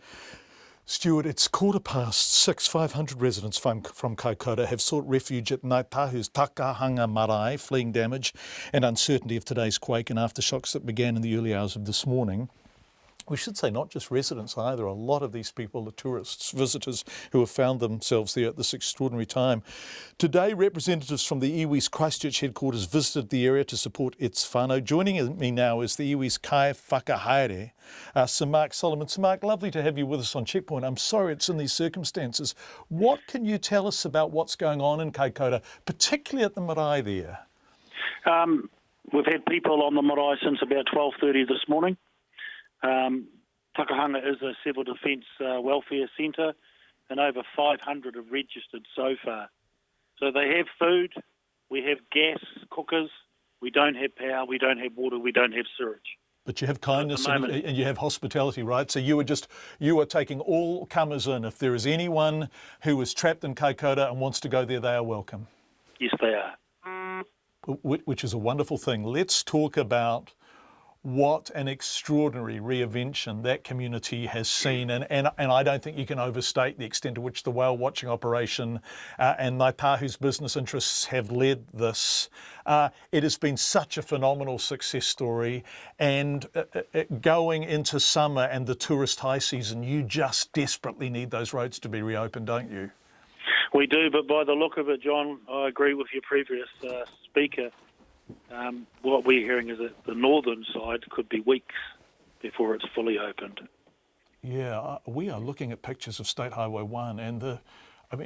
Stuart. It's 6:15. 500 residents from Kaikoura have sought refuge at Ngāi Tahu's Takahanga Marae, fleeing damage and uncertainty of today's quake and aftershocks that began in the early hours of this morning. We should say not just residents either. A lot of these people are tourists, visitors who have found themselves there at this extraordinary time. Today, representatives from the iwi's Christchurch headquarters visited the area to support its whānau. Joining me now is the iwi's kai whakahaere, Sir Mark Solomon. Sir Mark, lovely to have you with us on Checkpoint. I'm sorry it's in these circumstances. What can you tell us about what's going on in Kaikoura, particularly at the marae there? We've had people on the marae since about 12:30 this morning. Takahanga is a civil defence welfare centre, and over 500 have registered so far. So they have food, we have gas cookers, we don't have power, we don't have water, we don't have sewage. But you have kindness and you have hospitality, right? So you are taking all comers in. If there is anyone who is trapped in Kaikoura and wants to go there, they are welcome. Yes, they are. Which is a wonderful thing. Let's talk about what an extraordinary reinvention that community has seen. And I don't think you can overstate the extent to which the whale watching operation and Ngāi Tahu's business interests have led this. It has been such a phenomenal success story. And going into summer and the tourist high season, you just desperately need those roads to be reopened, don't you? We do, but by the look of it, John, I agree with your previous speaker. What we're hearing is that the northern side could be weeks before it's fully opened. Yeah, we are looking at pictures of State Highway 1 and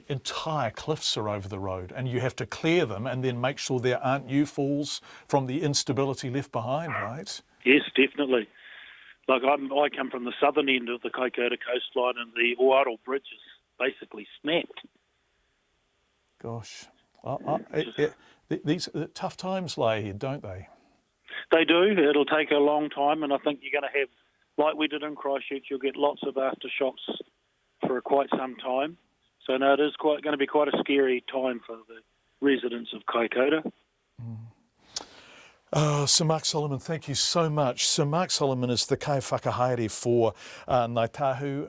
entire cliffs are over the road, and you have to clear them and then make sure there aren't new falls from the instability left behind, right? Yes, definitely. Like I come from the southern end of the Kaikoura coastline, and the Oaro Bridge is basically snapped. Gosh. These tough times lie ahead, don't they? They do. It'll take a long time, and I think you're going to have, like we did in Christchurch, you'll get lots of aftershocks for quite some time. So no, it is going to be quite a scary time for the residents of Kaikoura. Sir Mark Solomon, thank you so much. Sir Mark Solomon is the kai whakahaere for Ngāi Tahu.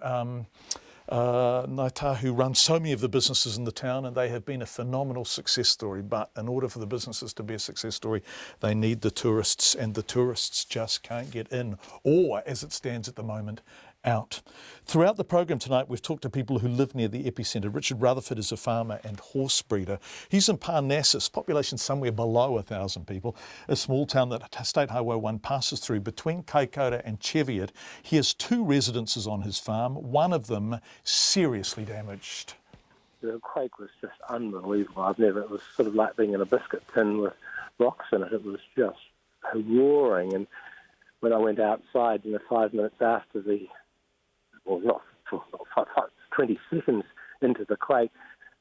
Ngāi Tahu runs so many of the businesses in the town, and they have been a phenomenal success story. But in order for the businesses to be a success story, they need the tourists, and the tourists just can't get in, or, as it stands at the moment, out. Throughout the program tonight, we've talked to people who live near the epicentre. Richard Rutherford is a farmer and horse breeder. He's in Parnassus, population somewhere below 1,000 people, a small town that State Highway 1 passes through between Kaikoura and Cheviot. He has 2 residences on his farm, one of them seriously damaged. The quake was just unbelievable. It was sort of like being in a biscuit tin with rocks in it. It was just roaring. And when I went outside, 5 minutes after 20 seconds into the quake,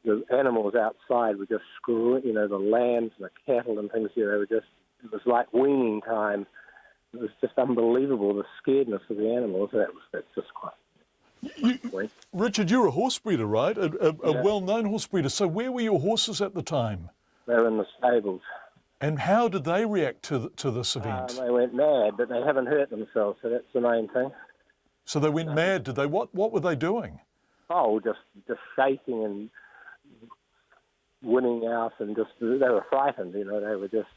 the animals outside were just screaming, the lambs and the cattle and things, it was like weaning time. It was just unbelievable, the scaredness of the animals. That's just quite... Richard, you're a horse breeder, right? A well-known horse breeder. So where were your horses at the time? They were in the stables. And how did they react to this event? They went mad, but they haven't hurt themselves, so that's the main thing. So they went mad, did they? What were they doing? Oh, just shaking and winning out, and they were frightened. They were just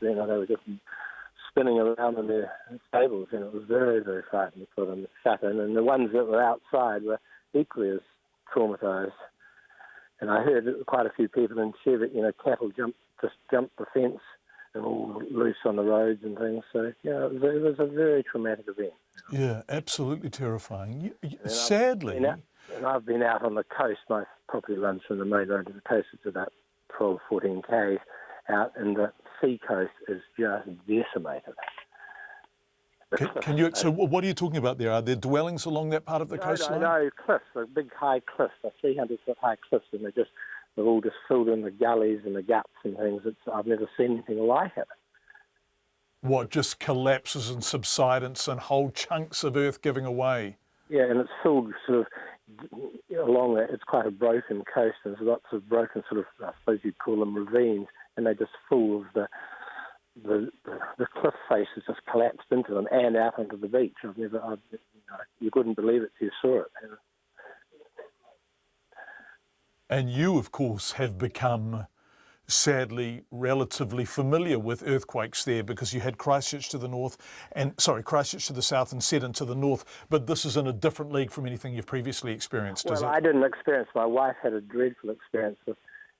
spinning around in their stables, and it was very, very frightening for them to shut in. And the ones that were outside were equally as traumatised. And I heard quite a few people in Cheviot, cattle jumped the fence and all loose on the roads and things. So, it was a very traumatic event. Yeah, absolutely terrifying. Sadly... And I've been out on the coast. My property runs from the main road to the coast. It's about 12, 14 k's out, and the sea coast is just decimated. So what are you talking about there? Are there dwellings along that part of the coastline? No, cliffs, the big high cliffs, the 300-foot high cliffs, and they're all just filled in the gullies and the guts and things. I've never seen anything like it. What, just collapses and subsidence and whole chunks of earth giving away? Yeah, and it's filled sort of along that. It's quite a broken coast. There's lots of broken sort of, I suppose you'd call them ravines, and they're just full of the cliff faces just collapsed into them and out onto the beach. You couldn't believe it till you saw it. And you, of course, have become sadly relatively familiar with earthquakes there because you had Christchurch to the south and Seddon to the north, but this is in a different league from anything you've previously experienced, is it? I didn't experience. My wife had a dreadful experience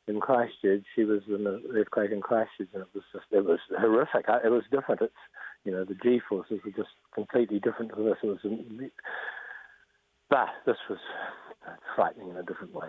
in Christchurch. She was in the earthquake in Christchurch, and it was horrific. It was different. The G-forces were just completely different to this. But this was frightening in a different way.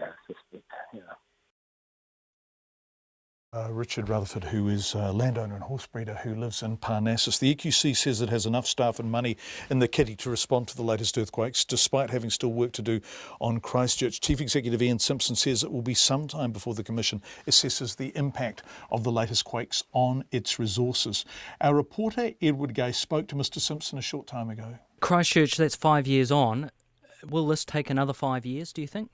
Richard Rutherford, who is a landowner and horse breeder who lives in Parnassus. The EQC says it has enough staff and money in the kitty to respond to the latest earthquakes, despite having still work to do on Christchurch. Chief Executive Ian Simpson says it will be some time before the Commission assesses the impact of the latest quakes on its resources. Our reporter Edward Gay spoke to Mr Simpson a short time ago. Christchurch, that's 5 years on. Will this take another 5 years, do you think?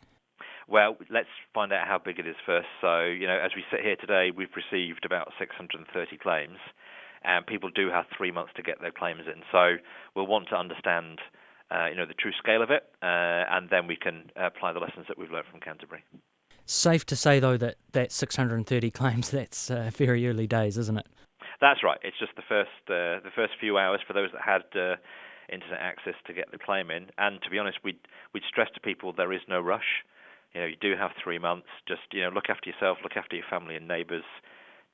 Well, let's find out how big it is first. So, as we sit here today, we've received about 630 claims, and people do have 3 months to get their claims in. So we'll want to understand, the true scale of it, and then we can apply the lessons that we've learned from Canterbury. Safe to say, though, that 630 claims, that's very early days, isn't it? That's right. It's just the first few hours for those that had internet access to get the claim in. And to be honest, we'd stress to people there is no rush. You do have 3 months. Just, look after yourself, look after your family and neighbours.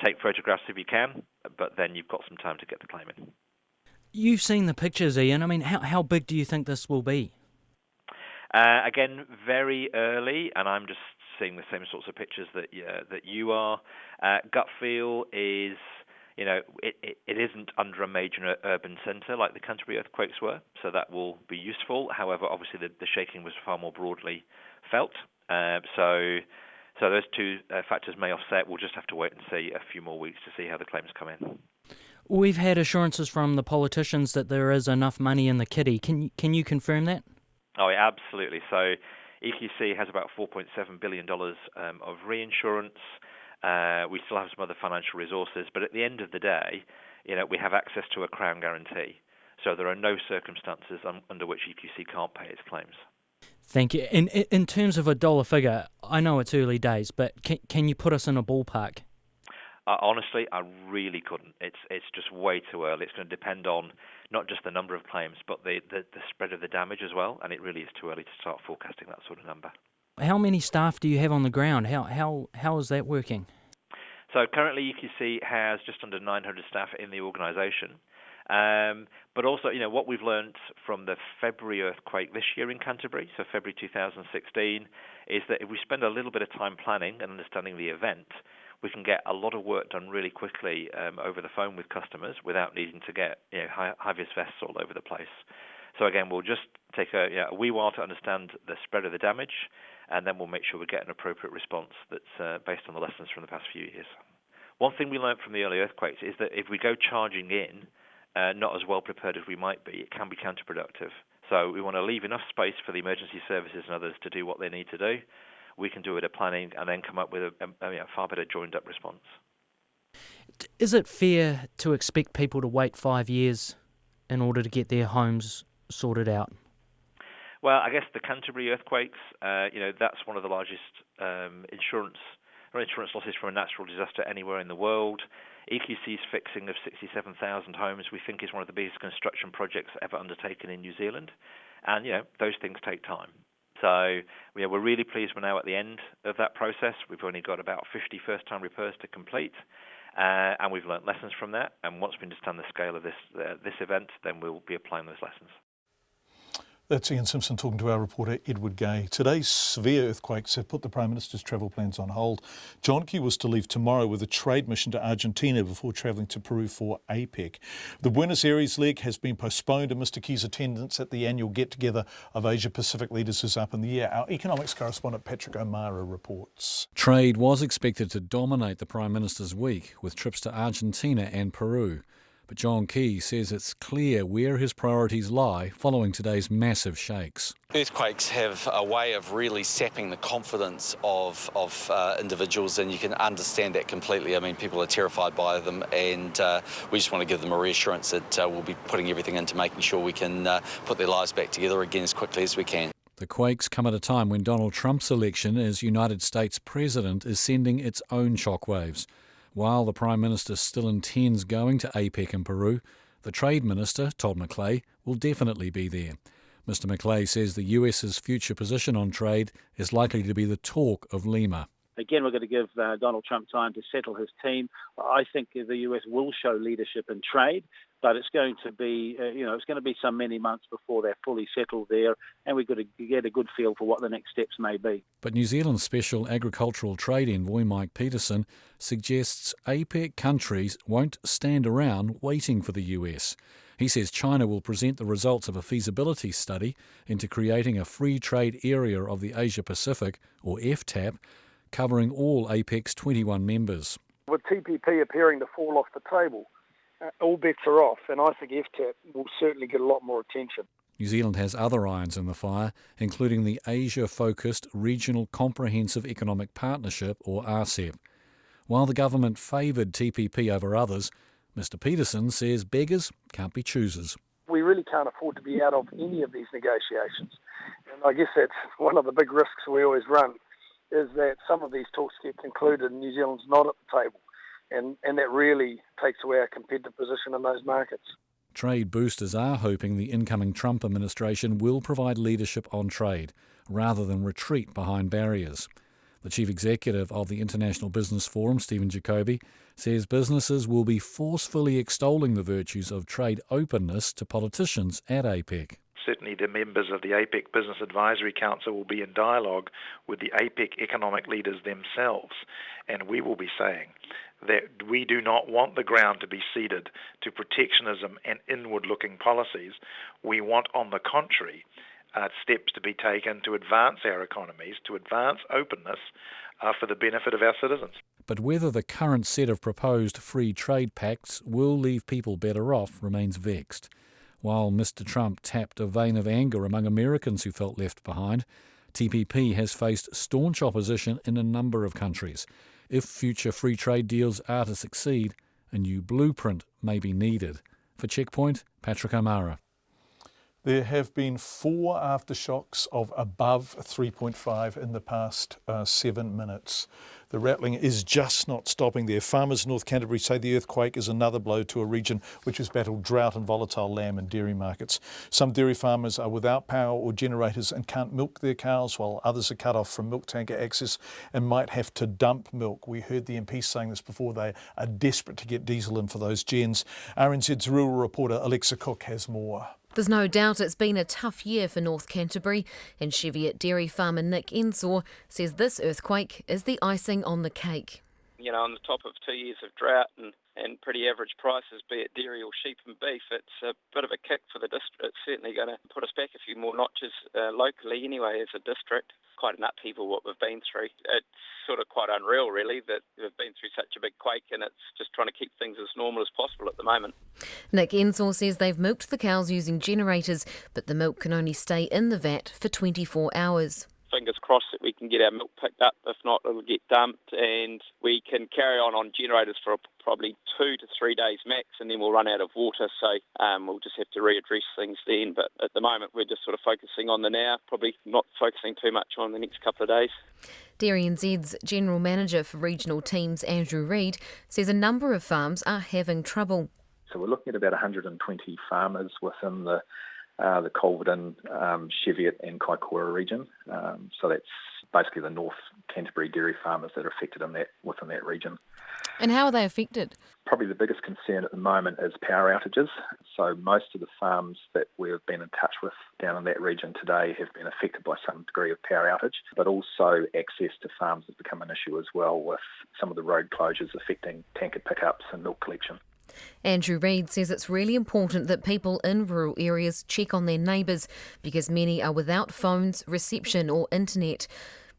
Take photographs if you can, but then you've got some time to get the claim in. You've seen the pictures, Ian. I mean, how big do you think this will be? Again, very early, and I'm just seeing the same sorts of pictures that you are. Gut feel is, it isn't under a major urban centre like the Canterbury earthquakes were, so that will be useful. However, obviously the shaking was far more broadly felt. So those two factors may offset. We'll just have to wait and see a few more weeks to see how the claims come in. We've had assurances from the politicians that there is enough money in the kitty. Can you confirm that? Oh, yeah, absolutely. So EQC has about $4.7 billion of reinsurance. We still have some other financial resources, but at the end of the day, we have access to a Crown guarantee. So there are no circumstances under which EQC can't pay its claims. Thank you. In terms of a dollar figure, I know it's early days, but can you put us in a ballpark? Honestly, I really couldn't. It's just way too early. It's going to depend on not just the number of claims, but the spread of the damage as well, and it really is too early to start forecasting that sort of number. How many staff do you have on the ground? How is that working? So currently EQC has just under 900 staff in the organisation. But also, what we've learned from the February earthquake this year in Canterbury, so February 2016, is that if we spend a little bit of time planning and understanding the event, we can get a lot of work done really quickly over the phone with customers without needing to get high-vis vests all over the place. So again, we'll just take a wee while to understand the spread of the damage, and then we'll make sure we get an appropriate response that's based on the lessons from the past few years. One thing we learned from the early earthquakes is that if we go charging in, not as well prepared as we might be, it can be counterproductive. So we want to leave enough space for the emergency services and others to do what they need to do. We can do a bit of planning and then come up with a far better joined-up response. Is it fair to expect people to wait 5 years in order to get their homes sorted out? Well, I guess the Canterbury earthquakes, that's one of the largest insurance losses from a natural disaster anywhere in the world. EQC's fixing of 67,000 homes we think is one of the biggest construction projects ever undertaken in New Zealand. And, those things take time. So we're really pleased we're now at the end of that process. We've only got about 50 first-time repairs to complete. And we've learnt lessons from that. And once we understand the scale of this event, then we'll be applying those lessons. That's Ian Simpson talking to our reporter Edward Gay. Today's severe earthquakes have put the Prime Minister's travel plans on hold. John Key was to leave tomorrow with a trade mission to Argentina before travelling to Peru for APEC. The Buenos Aires leg has been postponed and Mr Key's attendance at the annual get-together of Asia-Pacific leaders is up in the air. Our economics correspondent Patrick O'Mara reports. Trade was expected to dominate the Prime Minister's week with trips to Argentina and Peru. But John Key says it's clear where his priorities lie following today's massive shakes. Earthquakes have a way of really sapping the confidence of individuals, and you can understand that completely. I mean, people are terrified by them, and we just want to give them a reassurance that we'll be putting everything into making sure we can put their lives back together again as quickly as we can. The quakes come at a time when Donald Trump's election as United States President is sending its own shockwaves. While the Prime Minister still intends going to APEC in Peru, the Trade Minister, Todd McClay, will definitely be there. Mr McClay says the US's future position on trade is likely to be the talk of Lima. Again, we're going to give Donald Trump time to settle his team. I think the US will show leadership in trade, but it's going to be, it's going to be some many months before they're fully settled there, and we've got to get a good feel for what the next steps may be. But New Zealand's Special Agricultural Trade Envoy Mike Peterson suggests APEC countries won't stand around waiting for the US. He says China will present the results of a feasibility study into creating a free trade area of the Asia-Pacific, or FTAP, covering all APEC's 21 members. With TPP appearing to fall off the table, all bets are off, and I think FTAP will certainly get a lot more attention. New Zealand has other irons in the fire, including the Asia-focused Regional Comprehensive Economic Partnership, or RCEP. While the government favoured TPP over others, Mr Peterson says beggars can't be choosers. We really can't afford to be out of any of these negotiations, and I guess that's one of the big risks we always run, is that some of these talks get concluded and New Zealand's not at the table. And that really takes away our competitive position in those markets. Trade boosters are hoping the incoming Trump administration will provide leadership on trade, rather than retreat behind barriers. The chief executive of the International Business Forum, Stephen Jacoby, says businesses will be forcefully extolling the virtues of trade openness to politicians at APEC. Certainly the members of the APEC Business Advisory Council will be in dialogue with the APEC economic leaders themselves, and we will be saying that we do not want the ground to be ceded to protectionism and inward-looking policies. We want, on the contrary, steps to be taken to advance our economies, to advance openness for the benefit of our citizens. But whether the current set of proposed free trade pacts will leave people better off remains vexed. While Mr Trump tapped a vein of anger among Americans who felt left behind, TPP has faced staunch opposition in a number of countries. If future free trade deals are to succeed, a new blueprint may be needed. For Checkpoint, Patrick O'Mara. There have been 4 aftershocks of above 3.5 in the past 7 minutes. The rattling is just not stopping there. Farmers in North Canterbury say the earthquake is another blow to a region which has battled drought and volatile lamb and dairy markets. Some dairy farmers are without power or generators and can't milk their cows, while others are cut off from milk tanker access and might have to dump milk. We heard the MP saying this before. They are desperate to get diesel in for those gens. RNZ's rural reporter Alexa Cook has more. There's no doubt it's been a tough year for North Canterbury, and Cheviot dairy farmer Nick Ensor says this earthquake is the icing on the cake. You know, on the top of 2 years of drought and pretty average prices, be it dairy or sheep and beef, it's a bit of a kick for the district. It's certainly going to put us back a few more notches locally anyway as a district. Quite an upheaval what we've been through. It's sort of quite unreal really that we've been through such a big quake, and it's just trying to keep things as normal as possible at the moment. Nick Ensor says they've milked the cows using generators, but the milk can only stay in the vat for 24 hours. Fingers crossed that we can get our milk picked up. If not, it'll get dumped, and we can carry on generators for probably 2 to 3 days max, and then we'll run out of water. So we'll just have to readdress things then. But at the moment, we're just sort of focusing on the now, probably not focusing too much on the next couple of days. Dairy NZ's General Manager for Regional Teams, Andrew Reid, says a number of farms are having trouble. So we're looking at about 120 farmers within the Culverden, Cheviot and Kaikoura region. So that's basically the North Canterbury dairy farmers that are affected within that region. And how are they affected? Probably the biggest concern at the moment is power outages. So most of the farms that we've been in touch with down in that region today have been affected by some degree of power outage, but also access to farms has become an issue as well, with some of the road closures affecting tanker pickups and milk collection. Andrew Reid says it's really important that people in rural areas check on their neighbours because many are without phones, reception or internet.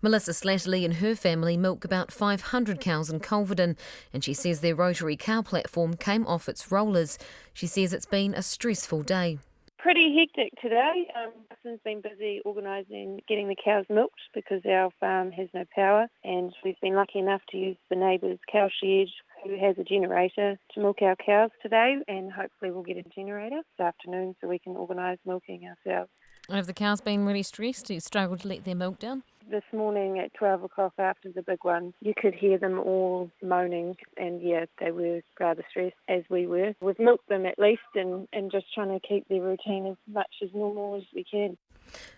Melissa Slatterly and her family milk about 500 cows in Culverden, and she says their rotary cow platform came off its rollers. She says it's been a stressful day. Pretty hectic today. Justin's been busy organising getting the cows milked because our farm has no power, and we've been lucky enough to use the neighbour's cow shed who has a generator to milk our cows today, and hopefully we'll get a generator this afternoon so we can organise milking ourselves. Have the cows been really stressed? Do you struggle to let their milk down? This morning at 12 o'clock after the big one, you could hear them all moaning, and yeah, they were rather stressed, as we were. We've milked them at least and just trying to keep their routine as much as normal as we can.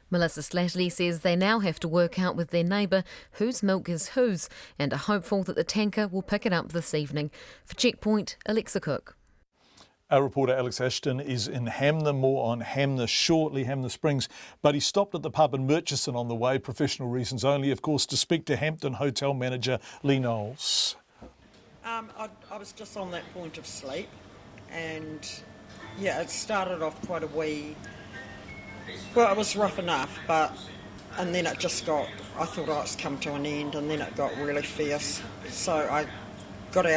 Melissa Slatterly says they now have to work out with their neighbour whose milk is whose, and are hopeful that the tanker will pick it up this evening. For Checkpoint, Alexa Cook. Our reporter Alex Ashton is in Hamner, more on Hamner shortly, Hamner Springs. But he stopped at the pub in Murchison on the way, professional reasons only, of course, to speak to Hampton Hotel manager Lee Knowles. I was just on that point of sleep, and yeah, it started off quite a wee. Well, it was rough enough, and then it just got. I thought it's come to an end, and then it got really fierce. So I got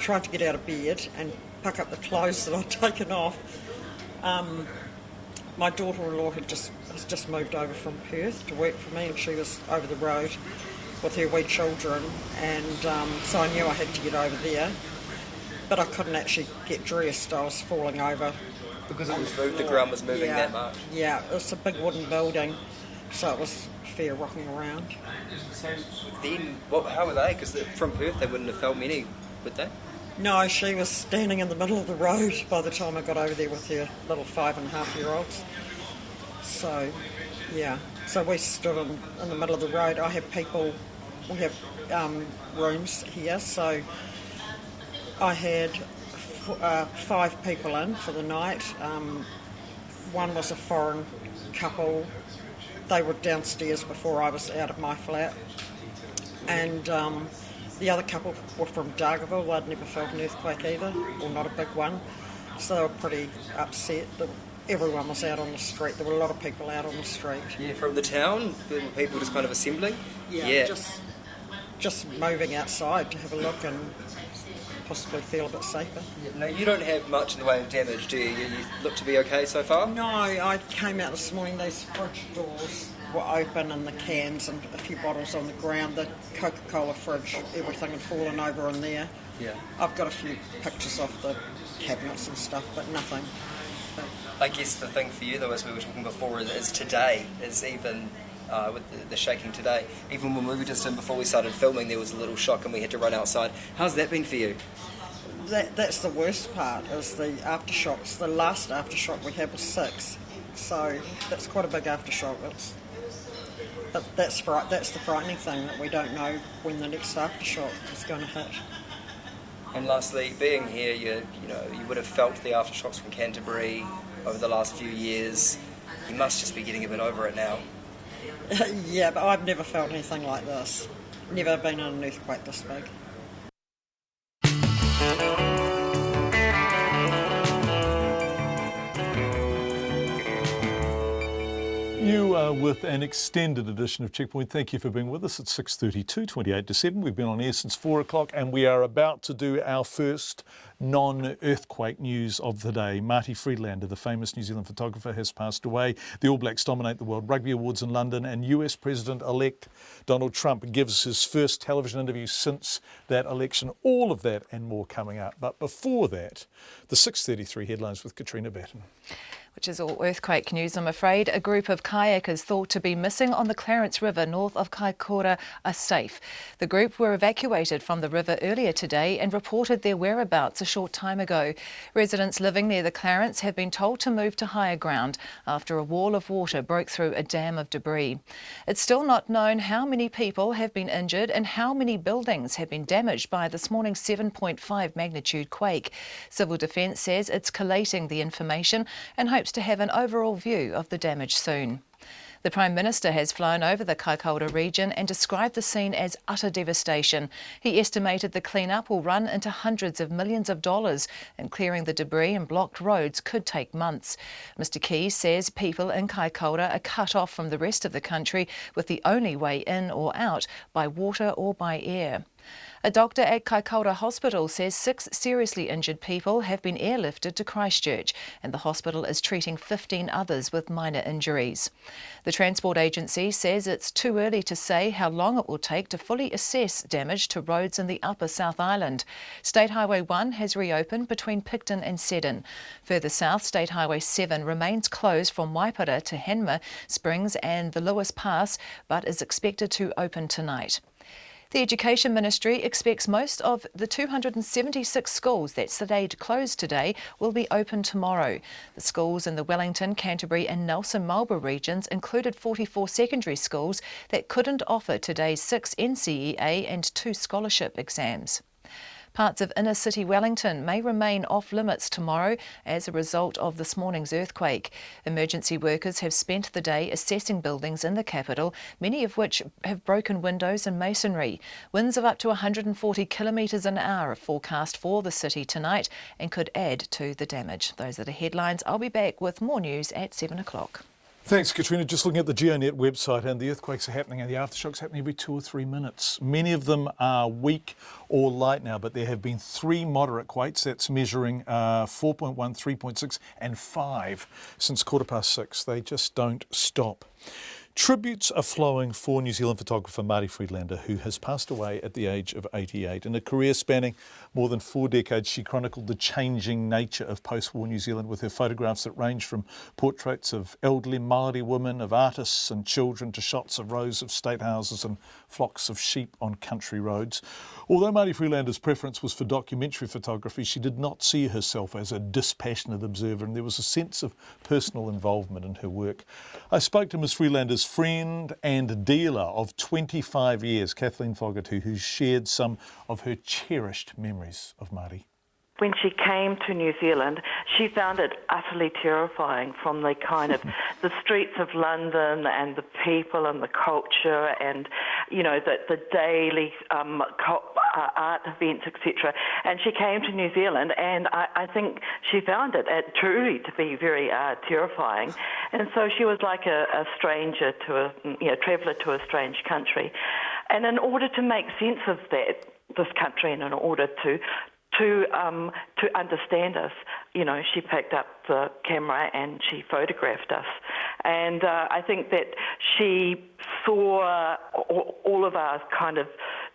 tried to get out of bed and pick up the clothes that I'd taken off. My daughter-in-law has just moved over from Perth to work for me, and she was over the road with her wee children, and so I knew I had to get over there, but I couldn't actually get dressed. I was falling over. Because it was moved, the ground was moving that much? Yeah, it was a big wooden building, so it was fair rocking around. So then, how were they? Because from Perth they wouldn't have felt many, would they? No, she was standing in the middle of the road by the time I got over there with her little 5.5-year-olds. So, yeah. So we stood in the middle of the road. We have rooms here, so I had 5 people in for the night. One was a foreign couple. They were downstairs before I was out of my flat. And the other couple were from Dargaville. They'd never felt an earthquake either, or not a big one. So they were pretty upset. Everyone was out on the street. There were a lot of people out on the street. Yeah, from the town? Were people just kind of assembling? Yeah. Just moving outside to have a look and possibly feel a bit safer. Yeah. No, you don't have much in the way of damage, do you? You look to be okay so far? No, I came out this morning. These fridge doors were open and the cans and a few bottles on the ground. The Coca-Cola fridge, everything had fallen over in there. Yeah. I've got a few pictures off the cabinets and stuff, but nothing. I guess the thing for you, though, as we were talking before, is today is even with the shaking today. Even when we were just in before we started filming, there was a little shock and we had to run outside. How's that been for you? That's the worst part, is the aftershocks. The last aftershock we had was 6, so that's quite a big aftershock. That's the frightening thing, that we don't know when the next aftershock is going to hit. And lastly, being here, you would have felt the aftershocks from Canterbury over the last few years. You must just be getting a bit over it now. Yeah, but I've never felt anything like this. Never been in an earthquake this big. You are with an extended edition of Checkpoint. Thank you for being with us. It's 6:32, 28 to 7. We've been on air since 4 o'clock and we are about to do our first non-earthquake news of the day. Marty Friedlander, the famous New Zealand photographer, has passed away. The All Blacks dominate the World Rugby Awards in London and US President-elect Donald Trump gives his first television interview since that election. All of that and more coming up. But before that, the 6:33 headlines with Katrina Batten. Which is all earthquake news, I'm afraid. A group of kayakers thought to be missing on the Clarence River north of Kaikoura are safe. The group were evacuated from the river earlier today and reported their whereabouts a short time ago. Residents living near the Clarence have been told to move to higher ground after a wall of water broke through a dam of debris. It's still not known how many people have been injured and how many buildings have been damaged by this morning's 7.5 magnitude quake. Civil Defence says it's collating the information and hopes to have an overall view of the damage soon. The Prime Minister has flown over the Kaikoura region and described the scene as utter devastation. He estimated the clean-up will run into hundreds of millions of dollars, and clearing the debris and blocked roads could take months. Mr Keys says people in Kaikoura are cut off from the rest of the country, with the only way in or out by water or by air. A doctor at Kaikoura Hospital says 6 seriously injured people have been airlifted to Christchurch, and the hospital is treating 15 others with minor injuries. The Transport Agency says it's too early to say how long it will take to fully assess damage to roads in the Upper South Island. State Highway 1 has reopened between Picton and Seddon. Further south, State Highway 7 remains closed from Waipara to Henma Springs and the Lewis Pass, but is expected to open tonight. The Education Ministry expects most of the 276 schools that stayed closed today will be open tomorrow. The schools in the Wellington, Canterbury and Nelson Marlborough regions included 44 secondary schools that couldn't offer today's 6 NCEA and 2 scholarship exams. Parts of inner city Wellington may remain off limits tomorrow as a result of this morning's earthquake. Emergency workers have spent the day assessing buildings in the capital, many of which have broken windows and masonry. Winds of up to 140 kilometres an hour are forecast for the city tonight and could add to the damage. Those are the headlines. I'll be back with more news at 7 o'clock. Thanks, Katrina. Just looking at the GeoNet website, and the earthquakes are happening and the aftershocks happening every 2 or 3 minutes. Many of them are weak or light now, but there have been 3 moderate quakes. That's measuring 4.1, 3.6 and 5 since 6:15. They just don't stop. Tributes are flowing for New Zealand photographer Marty Friedlander, who has passed away at the age of 88. In a career spanning more than 4 decades, she chronicled the changing nature of post-war New Zealand with her photographs that range from portraits of elderly Māori women, of artists and children, to shots of rows of state houses and flocks of sheep on country roads. Although Marty Friedlander's preference was for documentary photography, she did not see herself as a dispassionate observer, and there was a sense of personal involvement in her work. I spoke to Ms Friedlander's friend and dealer of 25 years, Kathleen Fogarty, who shared some of her cherished memories of Marty. When she came to New Zealand, she found it utterly terrifying, from the kind of the streets of London and the people and the culture and, you know, the daily art events, etc. And she came to New Zealand, and I think she found it truly to be very terrifying. And so she was like a stranger to traveller to a strange country. And in order to make sense of this country, and in order to understand us, you know, she picked up the camera and she photographed us. And I think that she saw all of our kind of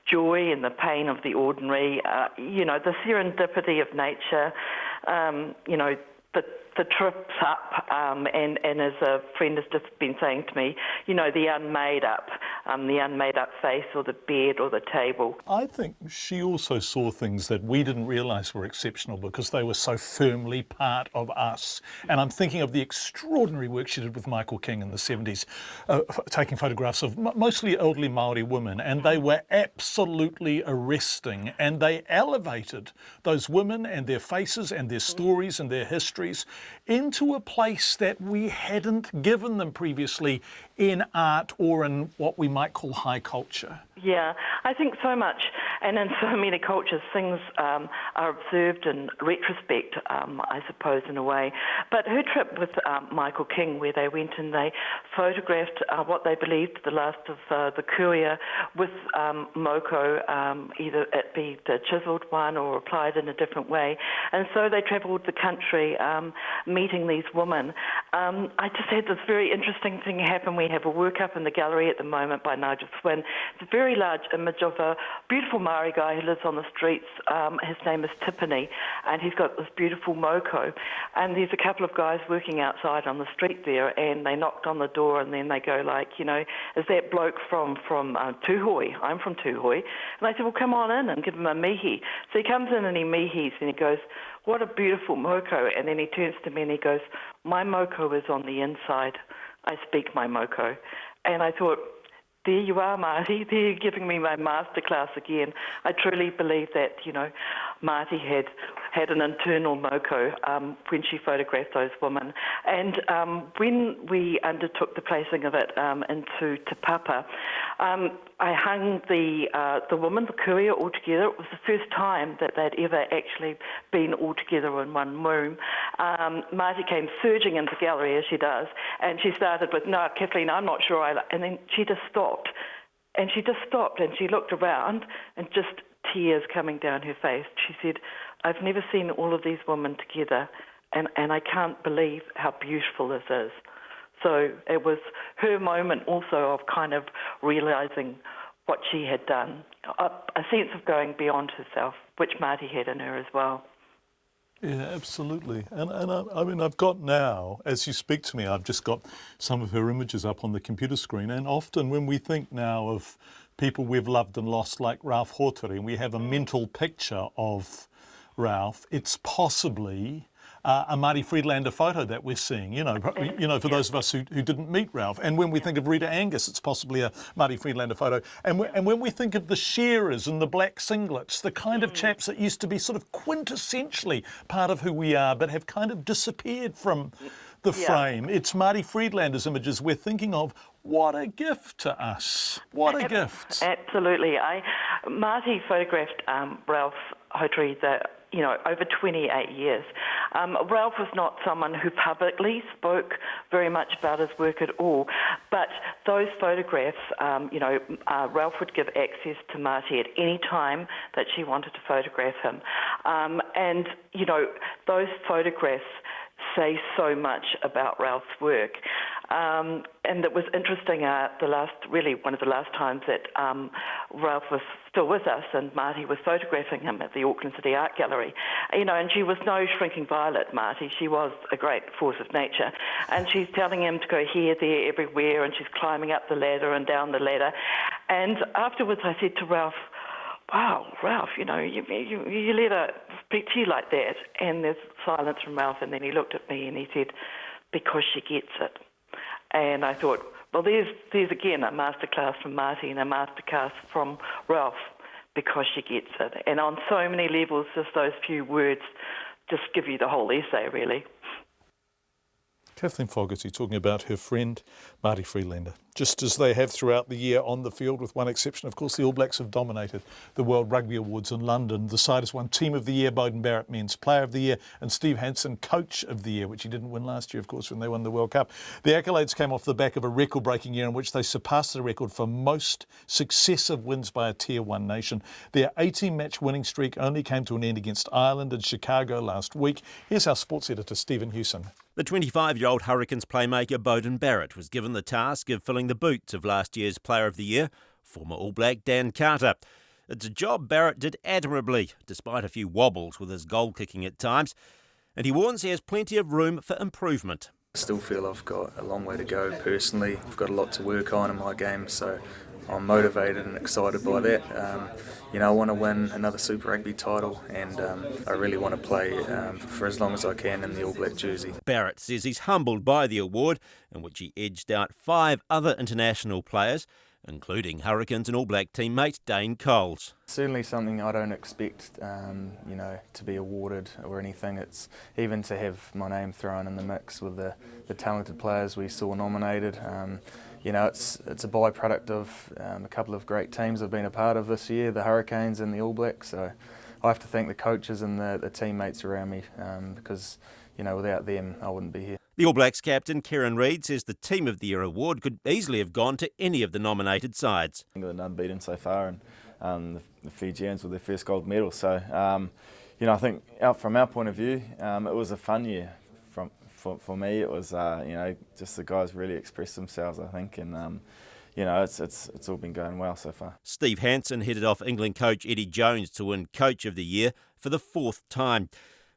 joy and the pain of the ordinary, the serendipity of nature, the trips up, and as a friend has just been saying to me, the unmade up face or the bed or the table. I think she also saw things that we didn't realise were exceptional because they were so firmly part of us. And I'm thinking of the extraordinary work she did with Michael King in the 70s, taking photographs of mostly elderly Māori women, and they were absolutely arresting, and they elevated those women and their faces and their stories and their histories into a place that we hadn't given them previously in art or in what we might call high culture. Yeah, I think so much, and in so many cultures, things are observed in retrospect, I suppose, in a way. But her trip with Michael King, where they went and they photographed what they believed the last of the kuia with moko, either it be the chiselled one or applied in a different way. And so they travelled the country meeting these women. I just had this very interesting thing happen. We have a work up in the gallery at the moment by Nigel Swin. It's a very large image of a beautiful Maori guy who lives on the streets. His name is Tipene, and he's got this beautiful moko. And there's a couple of guys working outside on the street there, and they knocked on the door, and then they go like, is that bloke from Tūhoe? I'm from Tūhoe. And I said, well, come on in and give him a mihi. So he comes in and he mihis, and he goes, what a beautiful moko. And then he turns to me and he goes, my moko is on the inside. I speak my moko. And I thought, there you are, Marty. There you're giving me my masterclass again. I truly believe that, Marty had an internal moko when she photographed those women. And when we undertook the placing of it into Te Papa, I hung the woman, the kuia, all together. It was the first time that they'd ever actually been all together in one room. Marty came surging into the gallery, as she does, and she started with, no, Kathleen, I'm not sure and then she just stopped. And she just stopped and she looked around and just tears coming down her face. She said, I've never seen all of these women together and I can't believe how beautiful this is. So it was her moment also of kind of realising what she had done, a sense of going beyond herself, which Marty had in her as well. Yeah, absolutely. And I mean, I've got now, as you speak to me, I've just got some of her images up on the computer screen. And often when we think now of people we've loved and lost like Ralph Hōtiri, and we have a mental picture of Ralph, it's possibly a Marty Friedlander photo that we're seeing, for those of us who didn't meet Ralph. And when we think of Rita Angus, it's possibly a Marty Friedlander photo. And when we think of the shearers and the black singlets, the kind of chaps that used to be sort of quintessentially part of who we are, but have kind of disappeared from the frame. It's Marty Friedlander's images we're thinking of. What a gift to us. What a gift. Absolutely. Marty photographed Ralph Hōtiri over 28 years. Ralph was not someone who publicly spoke very much about his work at all, but those photographs, Ralph would give access to Marty at any time that she wanted to photograph him. Those photographs say so much about Ralph's work. And it was interesting, one of the last times that Ralph was still with us and Marty was photographing him at the Auckland City Art Gallery. And she was no shrinking violet, Marty. She was a great force of nature. And she's telling him to go here, there, everywhere, and she's climbing up the ladder and down the ladder. And afterwards I said to Ralph, wow, Ralph, you let her speak to you like that. And there's silence from Ralph, and then he looked at me and he said, because she gets it. And I thought, well, there's again a masterclass from Marty and a masterclass from Ralph, because she gets it. And on so many levels, just those few words just give you the whole essay, really. Kathleen Fogarty talking about her friend Marty Friedlander. Just as they have throughout the year on the field, with one exception, of course, the All Blacks have dominated the World Rugby Awards in London. The side has won Team of the Year, Beauden Barrett Men's Player of the Year, and Steve Hansen Coach of the Year, which he didn't win last year, of course, when they won the World Cup. The accolades came off the back of a record-breaking year in which they surpassed the record for most successive wins by a Tier 1 nation. Their 18-match winning streak only came to an end against Ireland and Chicago last week. Here's our sports editor, Stephen Hewson. The 25-year-old Hurricanes playmaker Beauden Barrett was given the task of filling the boots of last year's Player of the Year, former All Black Dan Carter. It's a job Barrett did admirably, despite a few wobbles with his goal-kicking at times. And he warns he has plenty of room for improvement. I still feel I've got a long way to go personally. I've got a lot to work on in my game, so I'm motivated and excited by that. I want to win another Super Rugby title, and I really want to play for as long as I can in the All Black jersey. Barrett says he's humbled by the award, in which he edged out 5 other international players, including Hurricanes and All Black teammate Dane Coles. Certainly something I don't expect, to be awarded or anything. It's even to have my name thrown in the mix with the talented players we saw nominated. It's a byproduct of a couple of great teams I've been a part of this year, the Hurricanes and the All Blacks. So I have to thank the coaches and the teammates around me because, without them I wouldn't be here. The All Blacks captain Kieran Reid says the Team of the Year award could easily have gone to any of the nominated sides. England unbeaten so far, and the Fijians with their first gold medal. So, I think from our point of view, it was a fun year. For me, it was just the guys really expressed themselves, I think, and it's all been going well so far. Steve Hansen headed off England coach Eddie Jones to win Coach of the Year for the 4th time.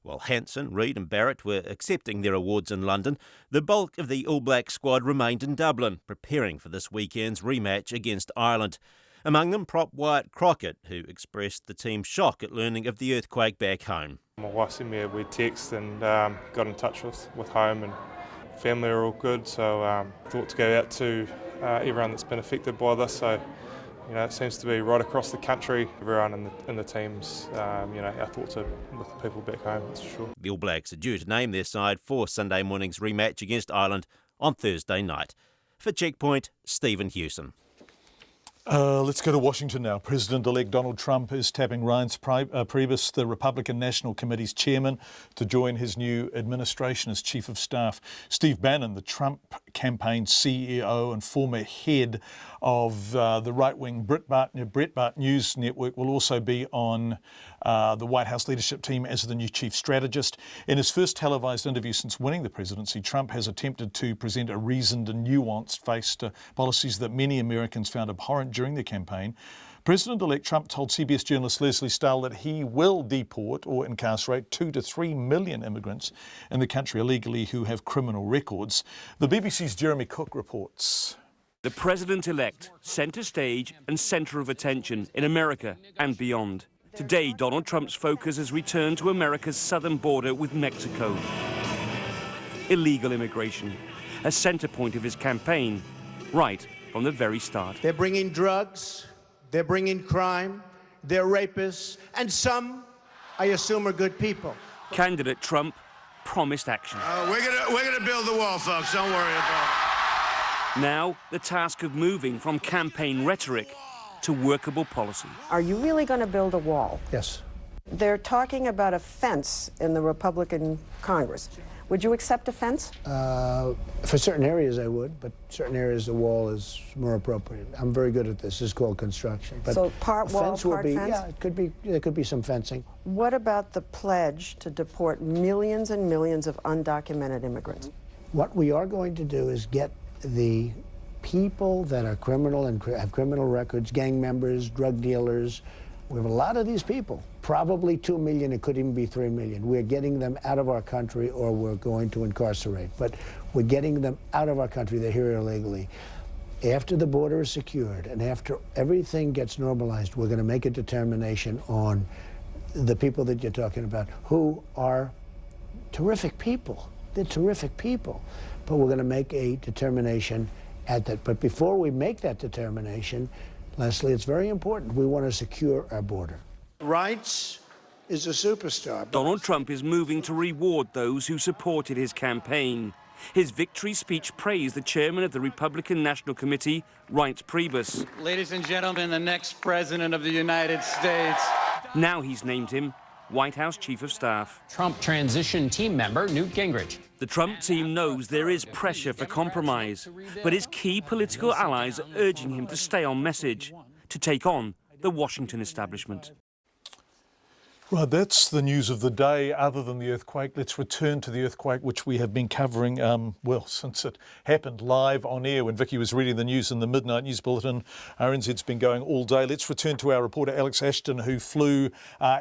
While Hansen, Reid and Barrett were accepting their awards in London, the bulk of the All Black squad remained in Dublin, preparing for this weekend's rematch against Ireland. Among them, prop Wyatt Crockett, who expressed the team's shock at learning of the earthquake back home. My wife sent me a weird text and got in touch with home, and family are all good, so thought to go out to everyone that's been affected by this. So, it seems to be right across the country. Everyone in the teams, our thoughts are with the people back home, that's for sure. The All Blacks are due to name their side for Sunday morning's rematch against Ireland on Thursday night. For Checkpoint, Stephen Hewson. Let's go to Washington now. President-elect Donald Trump is tapping Reince Priebus, the Republican National Committee's chairman, to join his new administration as Chief of Staff. Steve Bannon, the Trump campaign CEO and former head of the right-wing Breitbart News Network, will also be on the White House leadership team as the new chief strategist. In his first televised interview since winning the presidency, Trump has attempted to present a reasoned and nuanced face to policies that many Americans found abhorrent during the campaign. President-elect Trump told CBS journalist Leslie Stahl that he will deport or incarcerate 2 to 3 million immigrants in the country illegally who have criminal records. The BBC's Jeremy Cook reports. The president-elect, centre stage and centre of attention in America and beyond. Today, Donald Trump's focus has returned to America's southern border with Mexico. Illegal immigration, a centre point of his campaign, right from the very start. They're bringing drugs, they're bringing crime, they're rapists, and some, I assume, are good people. Candidate Trump promised action. We're gonna build the wall, folks. Don't worry about it. Now, the task of moving from campaign rhetoric to workable policy. Are you really going to build a wall? Yes. They're talking about a fence in the Republican Congress. Would you accept a fence? For certain areas I would, but certain areas the wall is more appropriate. I'm very good at this. It's called construction. But so part wall, fence will part be, fence? yeah, it could be. There could be some fencing. What about the pledge to deport millions and millions of undocumented immigrants? What we are going to do is get the people that are criminal and have criminal records, gang members, drug dealers. We have a lot of these people, probably 2 million, it could even be 3 million. We're getting them out of our country or we're going to incarcerate. But we're getting them out of our country, they're here illegally. After the border is secured and after everything gets normalized, we're going to make a determination on the people that you're talking about, who are terrific people. They're terrific people. But we're going to make a determination at that. But before we make that determination, Leslie, it's very important. We want to secure our border. Reince is a superstar. Donald Trump is moving to reward those who supported his campaign. His victory speech praised the chairman of the Republican National Committee, Reince Priebus. Ladies and gentlemen, the next president of the United States. Now he's named him White House Chief of Staff. Trump transition team member Newt Gingrich. The Trump team knows there is pressure for compromise, but his key political allies are urging him to stay on message, to take on the Washington establishment. Right, that's the news of the day other than the earthquake. Let's return to the earthquake, which we have been covering, since it happened live on air when Vicky was reading the news in the Midnight News Bulletin. RNZ's been going all day. Let's return to our reporter Alex Ashton, who flew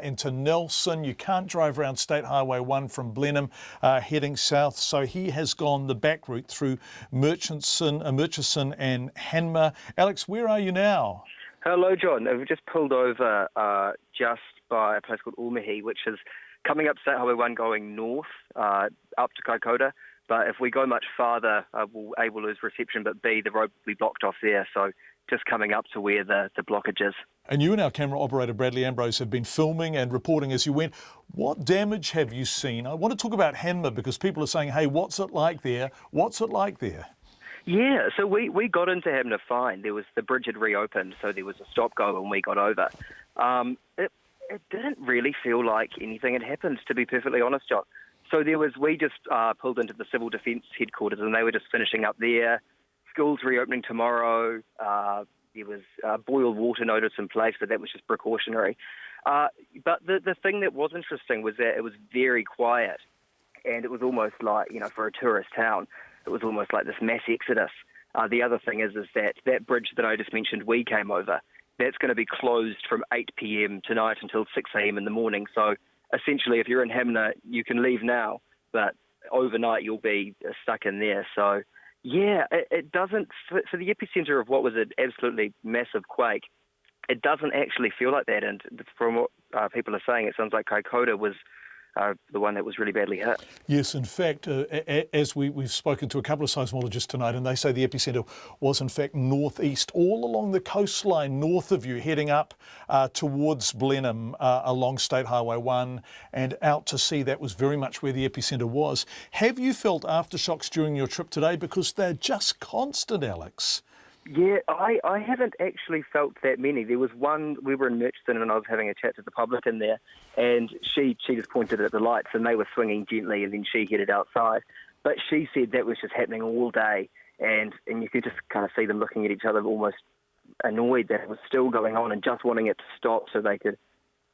into Nelson. You can't drive around State Highway 1 from Blenheim heading south, so he has gone the back route through Murchison and Hanmer. Alex, where are you now? Hello, John. We've just pulled over just by a place called Ulmihi, which is coming up State Highway 1 going north up to Kaikoura. But if we go much farther, we'll A, we'll lose reception, but B, the road will be blocked off there. So just coming up to where the blockage is. And you and our camera operator, Bradley Ambrose, have been filming and reporting as you went. What damage have you seen? I want to talk about Hanmer because people are saying, hey, what's it like there? What's it like there? Yeah, so we got into Hanmer fine. There was the bridge had reopened, so there was a stop-go when we got over. It didn't really feel like anything had happened, to be perfectly honest, John. So we just pulled into the Civil Defence headquarters, and they were just finishing up there. Schools reopening tomorrow. There was boiled water notice in place, but that was just precautionary. But the thing that was interesting was that it was very quiet, and it was almost like, for a tourist town, it was almost like this mass exodus. The other thing is that bridge that I just mentioned we came over, that's going to be closed from 8 p.m. tonight until 6 a.m. in the morning. So essentially, if you're in Hanmer, you can leave now, but overnight you'll be stuck in there. So, yeah, it doesn't, for the epicenter of what was an absolutely massive quake, it doesn't actually feel like that. And from what people are saying, it sounds like Kaikoura was the one that was really badly hit. Yes, in fact, as we've spoken to a couple of seismologists tonight, and they say the epicentre was in fact northeast, all along the coastline north of you, heading up towards Blenheim along State Highway 1 and out to sea. That was very much where the epicentre was. Have you felt aftershocks during your trip today? Because they're just constant, Alex. Yeah, I haven't actually felt that many. There was one, we were in Murchison and I was having a chat to the public in there, and she just pointed at the lights and they were swinging gently, and then she headed outside. But she said that was just happening all day, and you could just kind of see them looking at each other almost annoyed that it was still going on and just wanting it to stop so they could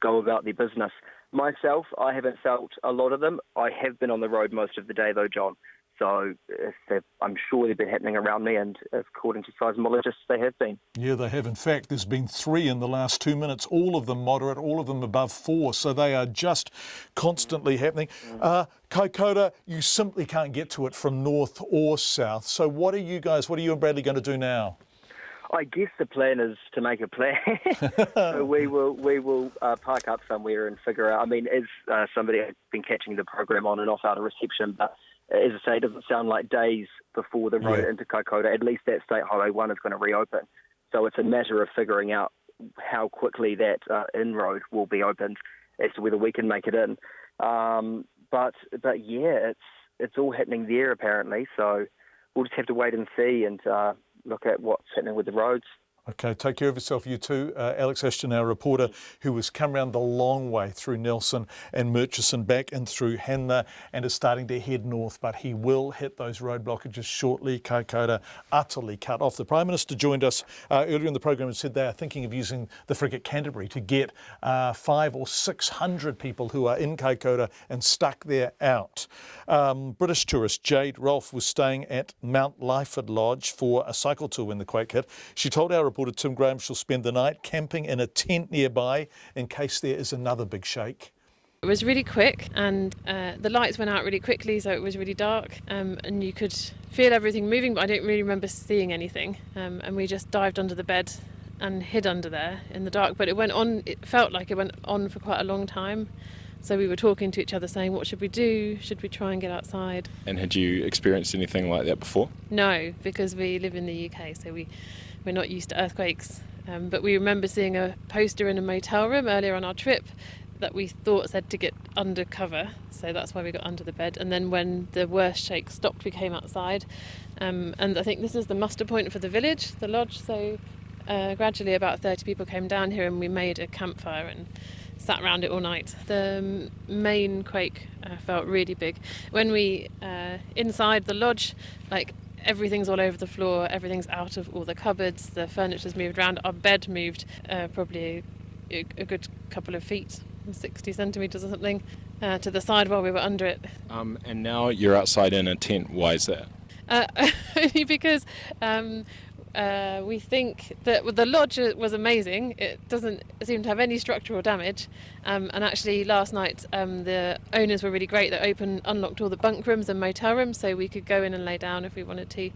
go about their business. Myself, I haven't felt a lot of them. I have been on the road most of the day though, John. So I'm sure they've been happening around me, and according to seismologists, they have been. Yeah, they have. In fact, there's been 3 in the last 2 minutes, all of them moderate, all of them above 4. So they are just constantly happening. Kaikoura, you simply can't get to it from north or south. So what are you and Bradley going to do now? I guess the plan is to make a plan. So we will park up somewhere and figure out. I mean, as somebody has been catching the program on and off out of reception, but as I say, it doesn't sound like days before the road into Kaikoura. At least that State Highway 1 is going to reopen. So it's a matter of figuring out how quickly that in-road will be opened as to whether we can make it in. But yeah, it's all happening there apparently. So we'll just have to wait and see and look at what's happening with the roads. Okay, take care of yourself, you too. Alex Ashton, our reporter, who has come around the long way through Nelson and Murchison back and through Hanmer and is starting to head north, but he will hit those road blockages shortly. Kaikoura utterly cut off. The Prime Minister joined us earlier in the program and said they are thinking of using the frigate Canterbury to get 500 or 600 people who are in Kaikoura and stuck there out. British tourist Jade Rolfe was staying at Mount Lyford Lodge for a cycle tour when the quake hit. She told our reporter Tim Graham she'll spend the night camping in a tent nearby in case there is another big shake. It was really quick, and the lights went out really quickly, so it was really dark, and you could feel everything moving, but I don't really remember seeing anything. And we just dived under the bed and hid under there in the dark. But it felt like it went on for quite a long time. So we were talking to each other saying, what should we do? Should we try and get outside? And had you experienced anything like that before? No, because we live in the UK, so we're not used to earthquakes. But we remember seeing a poster in a motel room earlier on our trip that we thought said to get under cover. So that's why we got under the bed. And then when the worst shake stopped, we came outside. And I think this is the muster point for the village, the lodge. So gradually about 30 people came down here and we made a campfire and sat around it all night. The main quake felt really big. When we, inside the lodge, everything's all over the floor, everything's out of all the cupboards, the furniture's moved around, our bed moved probably a good couple of feet. 60 centimetres or something to the side while we were under it. And now you're outside in a tent. Why is that? Only because we think that the lodge was amazing. It doesn't seem to have any structural damage. And actually last night the owners were really great. They unlocked all the bunk rooms and motel rooms so we could go in and lay down if we wanted to.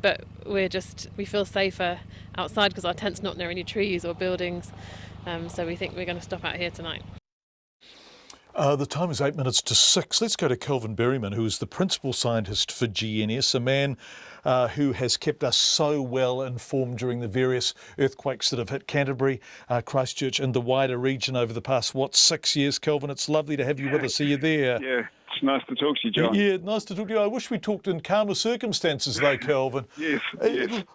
But we feel safer outside because our tent's not near any trees or buildings. So we think we're going to stop out here tonight. The time is 8 minutes to 6. Let's go to Kelvin Berryman, who is the principal scientist for GNS, a man who has kept us so well informed during the various earthquakes that have hit Canterbury, Christchurch and the wider region over the past, 6 years. Kelvin, it's lovely to have you with us. Are you there? Yeah, it's nice to talk to you, John. Yeah, nice to talk to you. I wish we talked in calmer circumstances though, Kelvin. Yes.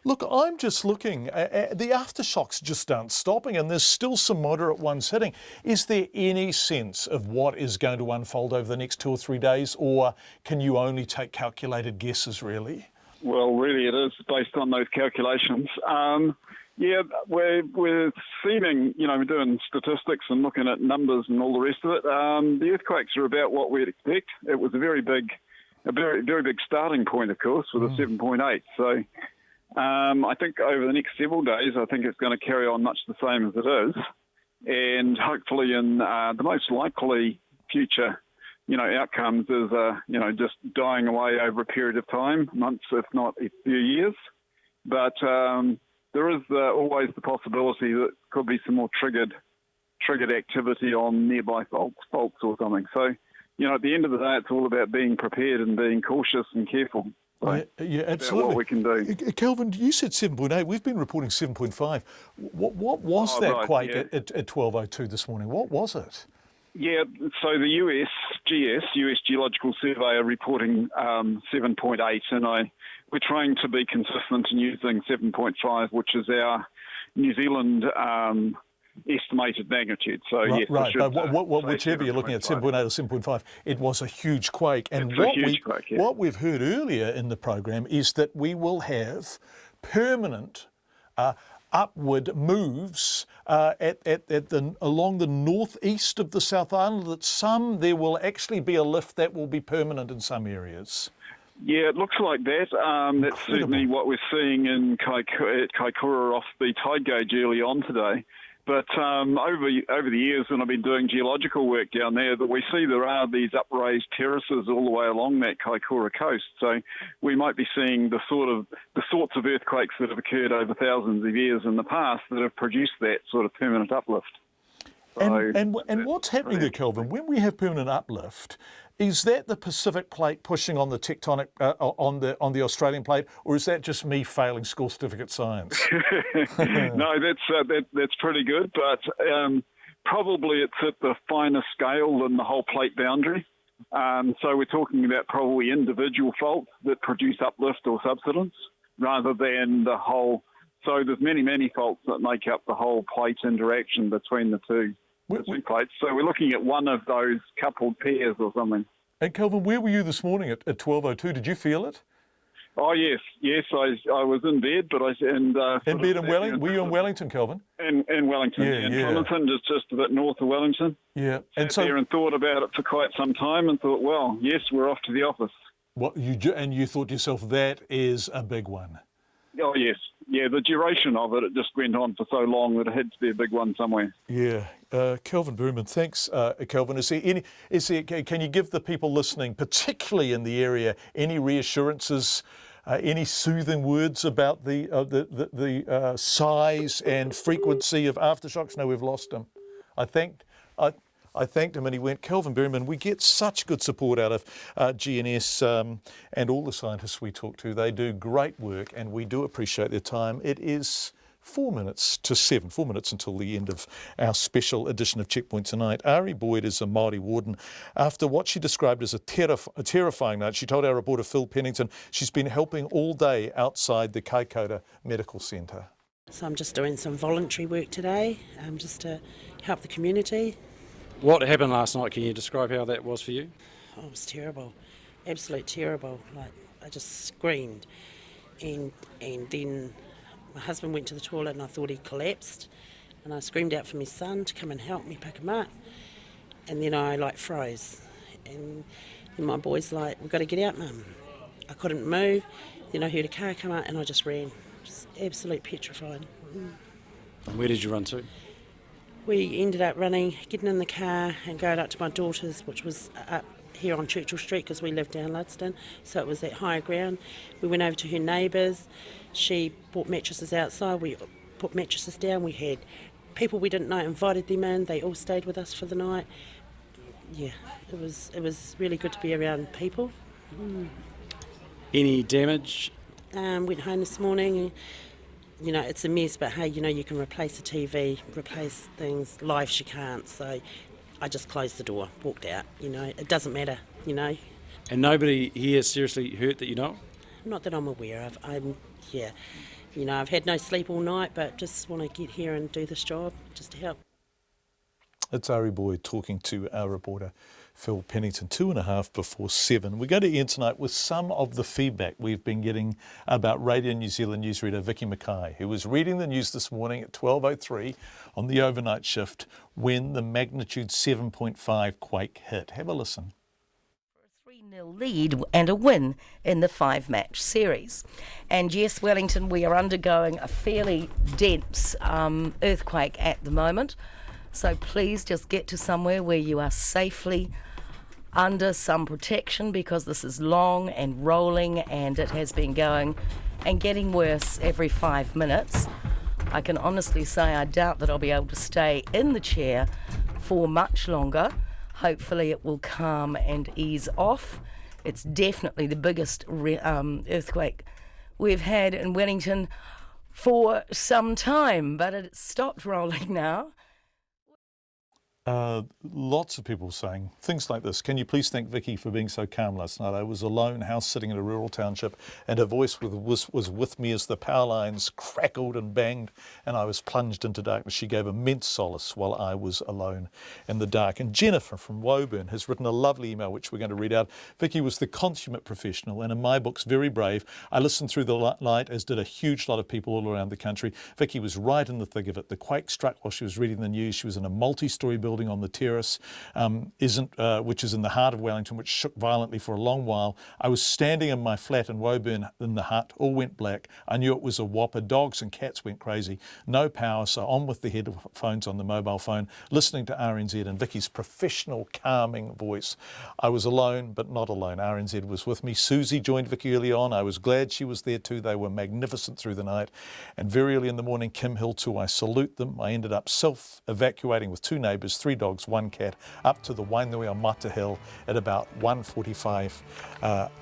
Look, I'm just looking. The aftershocks just aren't stopping and there's still some moderate ones hitting. Is there any sense of what is going to unfold over the next 2 or 3 days, or can you only take calculated guesses, really? Well, really it is based on those calculations. Yeah, we're seeming, we're doing statistics and looking at numbers and all the rest of it. The earthquakes are about what we'd expect. It was a very big starting point, of course, with a 7.8. So I think over the next several days, I think it's going to carry on much the same as it is. And hopefully in the most likely future, outcomes is, just dying away over a period of time, months, if not a few years. But there is always the possibility that could be some more triggered activity on nearby faults or something. So, at the end of the day, it's all about being prepared and being cautious and careful. So yeah, absolutely. What we can do. Kelvin, you said 7.8. We've been reporting 7.5. What was that quake at 12:02 this morning? What was it? Yeah, so the US Geological Survey, are reporting 7.8, and we're trying to be consistent in using 7.5, which is our New Zealand estimated magnitude. So right, yes, right. But whichever you're looking at, 7.8 or 7.5, it was a huge quake. And what we've heard earlier in the program is that we will have permanent upward moves along the northeast of the South Island, that there will actually be a lift that will be permanent in some areas. Yeah, it looks like that. That's certainly what we're seeing in Kaikoura off the tide gauge early on today. But over the years, when I've been doing geological work down there, that we see there are these upraised terraces all the way along that Kaikoura coast. So we might be seeing the sorts of earthquakes that have occurred over thousands of years in the past that have produced that sort of permanent uplift. And what's happening there, Kelvin? When we have permanent uplift, is that the Pacific plate pushing on the tectonic on the Australian plate, or is that just me failing school certificate science? No, that's pretty good, but probably it's at the finer scale than the whole plate boundary. So we're talking about probably individual faults that produce uplift or subsidence, rather than the whole. So there's many faults that make up the whole plate interaction between the two plates. So we're looking at one of those coupled pairs or something. And Kelvin, where were you this morning at 12:02? Did you feel it? Oh yes. I was in bed, but in bed in Wellington. Were you in Wellington, Kelvin? In Wellington, Wellington, just a bit north of Wellington. Yeah, and so there and thought about it for quite some time, and thought, well, yes, we're off to the office. You thought to yourself, that is a big one. Oh yes, yeah. The duration of it just went on for so long that it had to be a big one somewhere. Yeah, Kelvin Berryman, thanks, Kelvin. Can you give the people listening, particularly in the area, any reassurances, any soothing words about the size and frequency of aftershocks? No, we've lost him. I thanked him and he went, Kelvin Berryman, we get such good support out of GNS and all the scientists we talk to. They do great work and we do appreciate their time. It is 4 minutes to 7, 4 minutes until the end of our special edition of Checkpoint tonight. Ari Boyd is a Māori warden. After what she described as a terrifying night, she told our reporter Phil Pennington she's been helping all day outside the Kaikoura Medical Centre. So I'm just doing some voluntary work today, just to help the community. What happened last night? Can you describe how that was for you? Oh, it was terrible, absolute terrible. Like, I just screamed, and then my husband went to the toilet and I thought he collapsed, And I screamed out for my son to come and help me pick him up. And then I froze. And then my boy's like, we've got to get out, Mum. I couldn't move. Then I heard a car come out and I just ran. Just absolute petrified. And where did you run to? We ended up running, getting in the car and going up to my daughter's, which was up here on Churchill Street because we lived down Lyford, so it was at higher ground. We went over to her neighbours. She bought mattresses outside. We put mattresses down. We had people we didn't know, invited them in. They all stayed with us for the night. Yeah, it was really good to be around people. Any damage? Went home this morning. You know, it's a mess, but hey, you know, you can replace the TV, replace things. Lives you can't. So I just closed the door, walked out. You know, it doesn't matter. You know. And nobody here seriously hurt that you know? Not that I'm aware of. Yeah. You know, I've had no sleep all night, but just want to get here and do this job just to help. It's Ari Boyd talking to our reporter Phil Pennington, 7:02. We're going to end tonight with some of the feedback we've been getting about Radio New Zealand newsreader Vicky Mackay, who was reading the news this morning at 12:03 on the overnight shift when the magnitude 7.5 quake hit. Have a listen. 3-0 lead and a win in the 5-match series. And yes, Wellington, we are undergoing a fairly dense earthquake at the moment. So please just get to somewhere where you are safely under some protection, because this is long and rolling and it has been going and getting worse every 5 minutes. I can honestly say I doubt that I'll be able to stay in the chair for much longer. Hopefully it will calm and ease off. It's definitely the biggest earthquake we've had in Wellington for some time, but it's stopped rolling now. Lots of people saying things like this. Can you please thank Vicky for being so calm last night? I was alone, house sitting in a rural township, and her voice was with me as the power lines crackled and banged and I was plunged into darkness. She gave immense solace while I was alone in the dark. And Jennifer from Woburn has written a lovely email which we're going to read out. Vicky was the consummate professional and in my books very brave. I listened through the night, as did a huge lot of people all around the country. Vicky was right in the thick of it. The quake struck while she was reading the news. She was in a multi-storey building on the terrace, which is in the heart of Wellington, which shook violently for a long while. I was standing in my flat in Woburn in the hut, all went black. I knew it was a whopper. Dogs and cats went crazy. No power, so on with the headphones on the mobile phone, listening to RNZ and Vicky's professional, calming voice. I was alone, but not alone. RNZ was with me. Susie joined Vicky early on. I was glad she was there too. They were magnificent through the night. And very early in the morning, Kim Hill too. I salute them. I ended up self-evacuating with 2 neighbours, 3 dogs, 1 cat, up to the Wainui on Mata Hill at about 1:45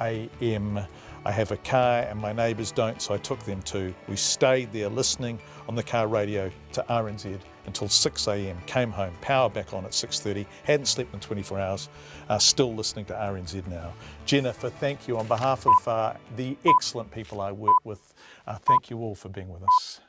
a.m. I have a car and my neighbours don't, so I took them too. We stayed there listening on the car radio to RNZ until 6 a.m, came home, power back on at 6:30, hadn't slept in 24 hours, still listening to RNZ now. Jennifer, thank you on behalf of the excellent people I work with. Thank you all for being with us.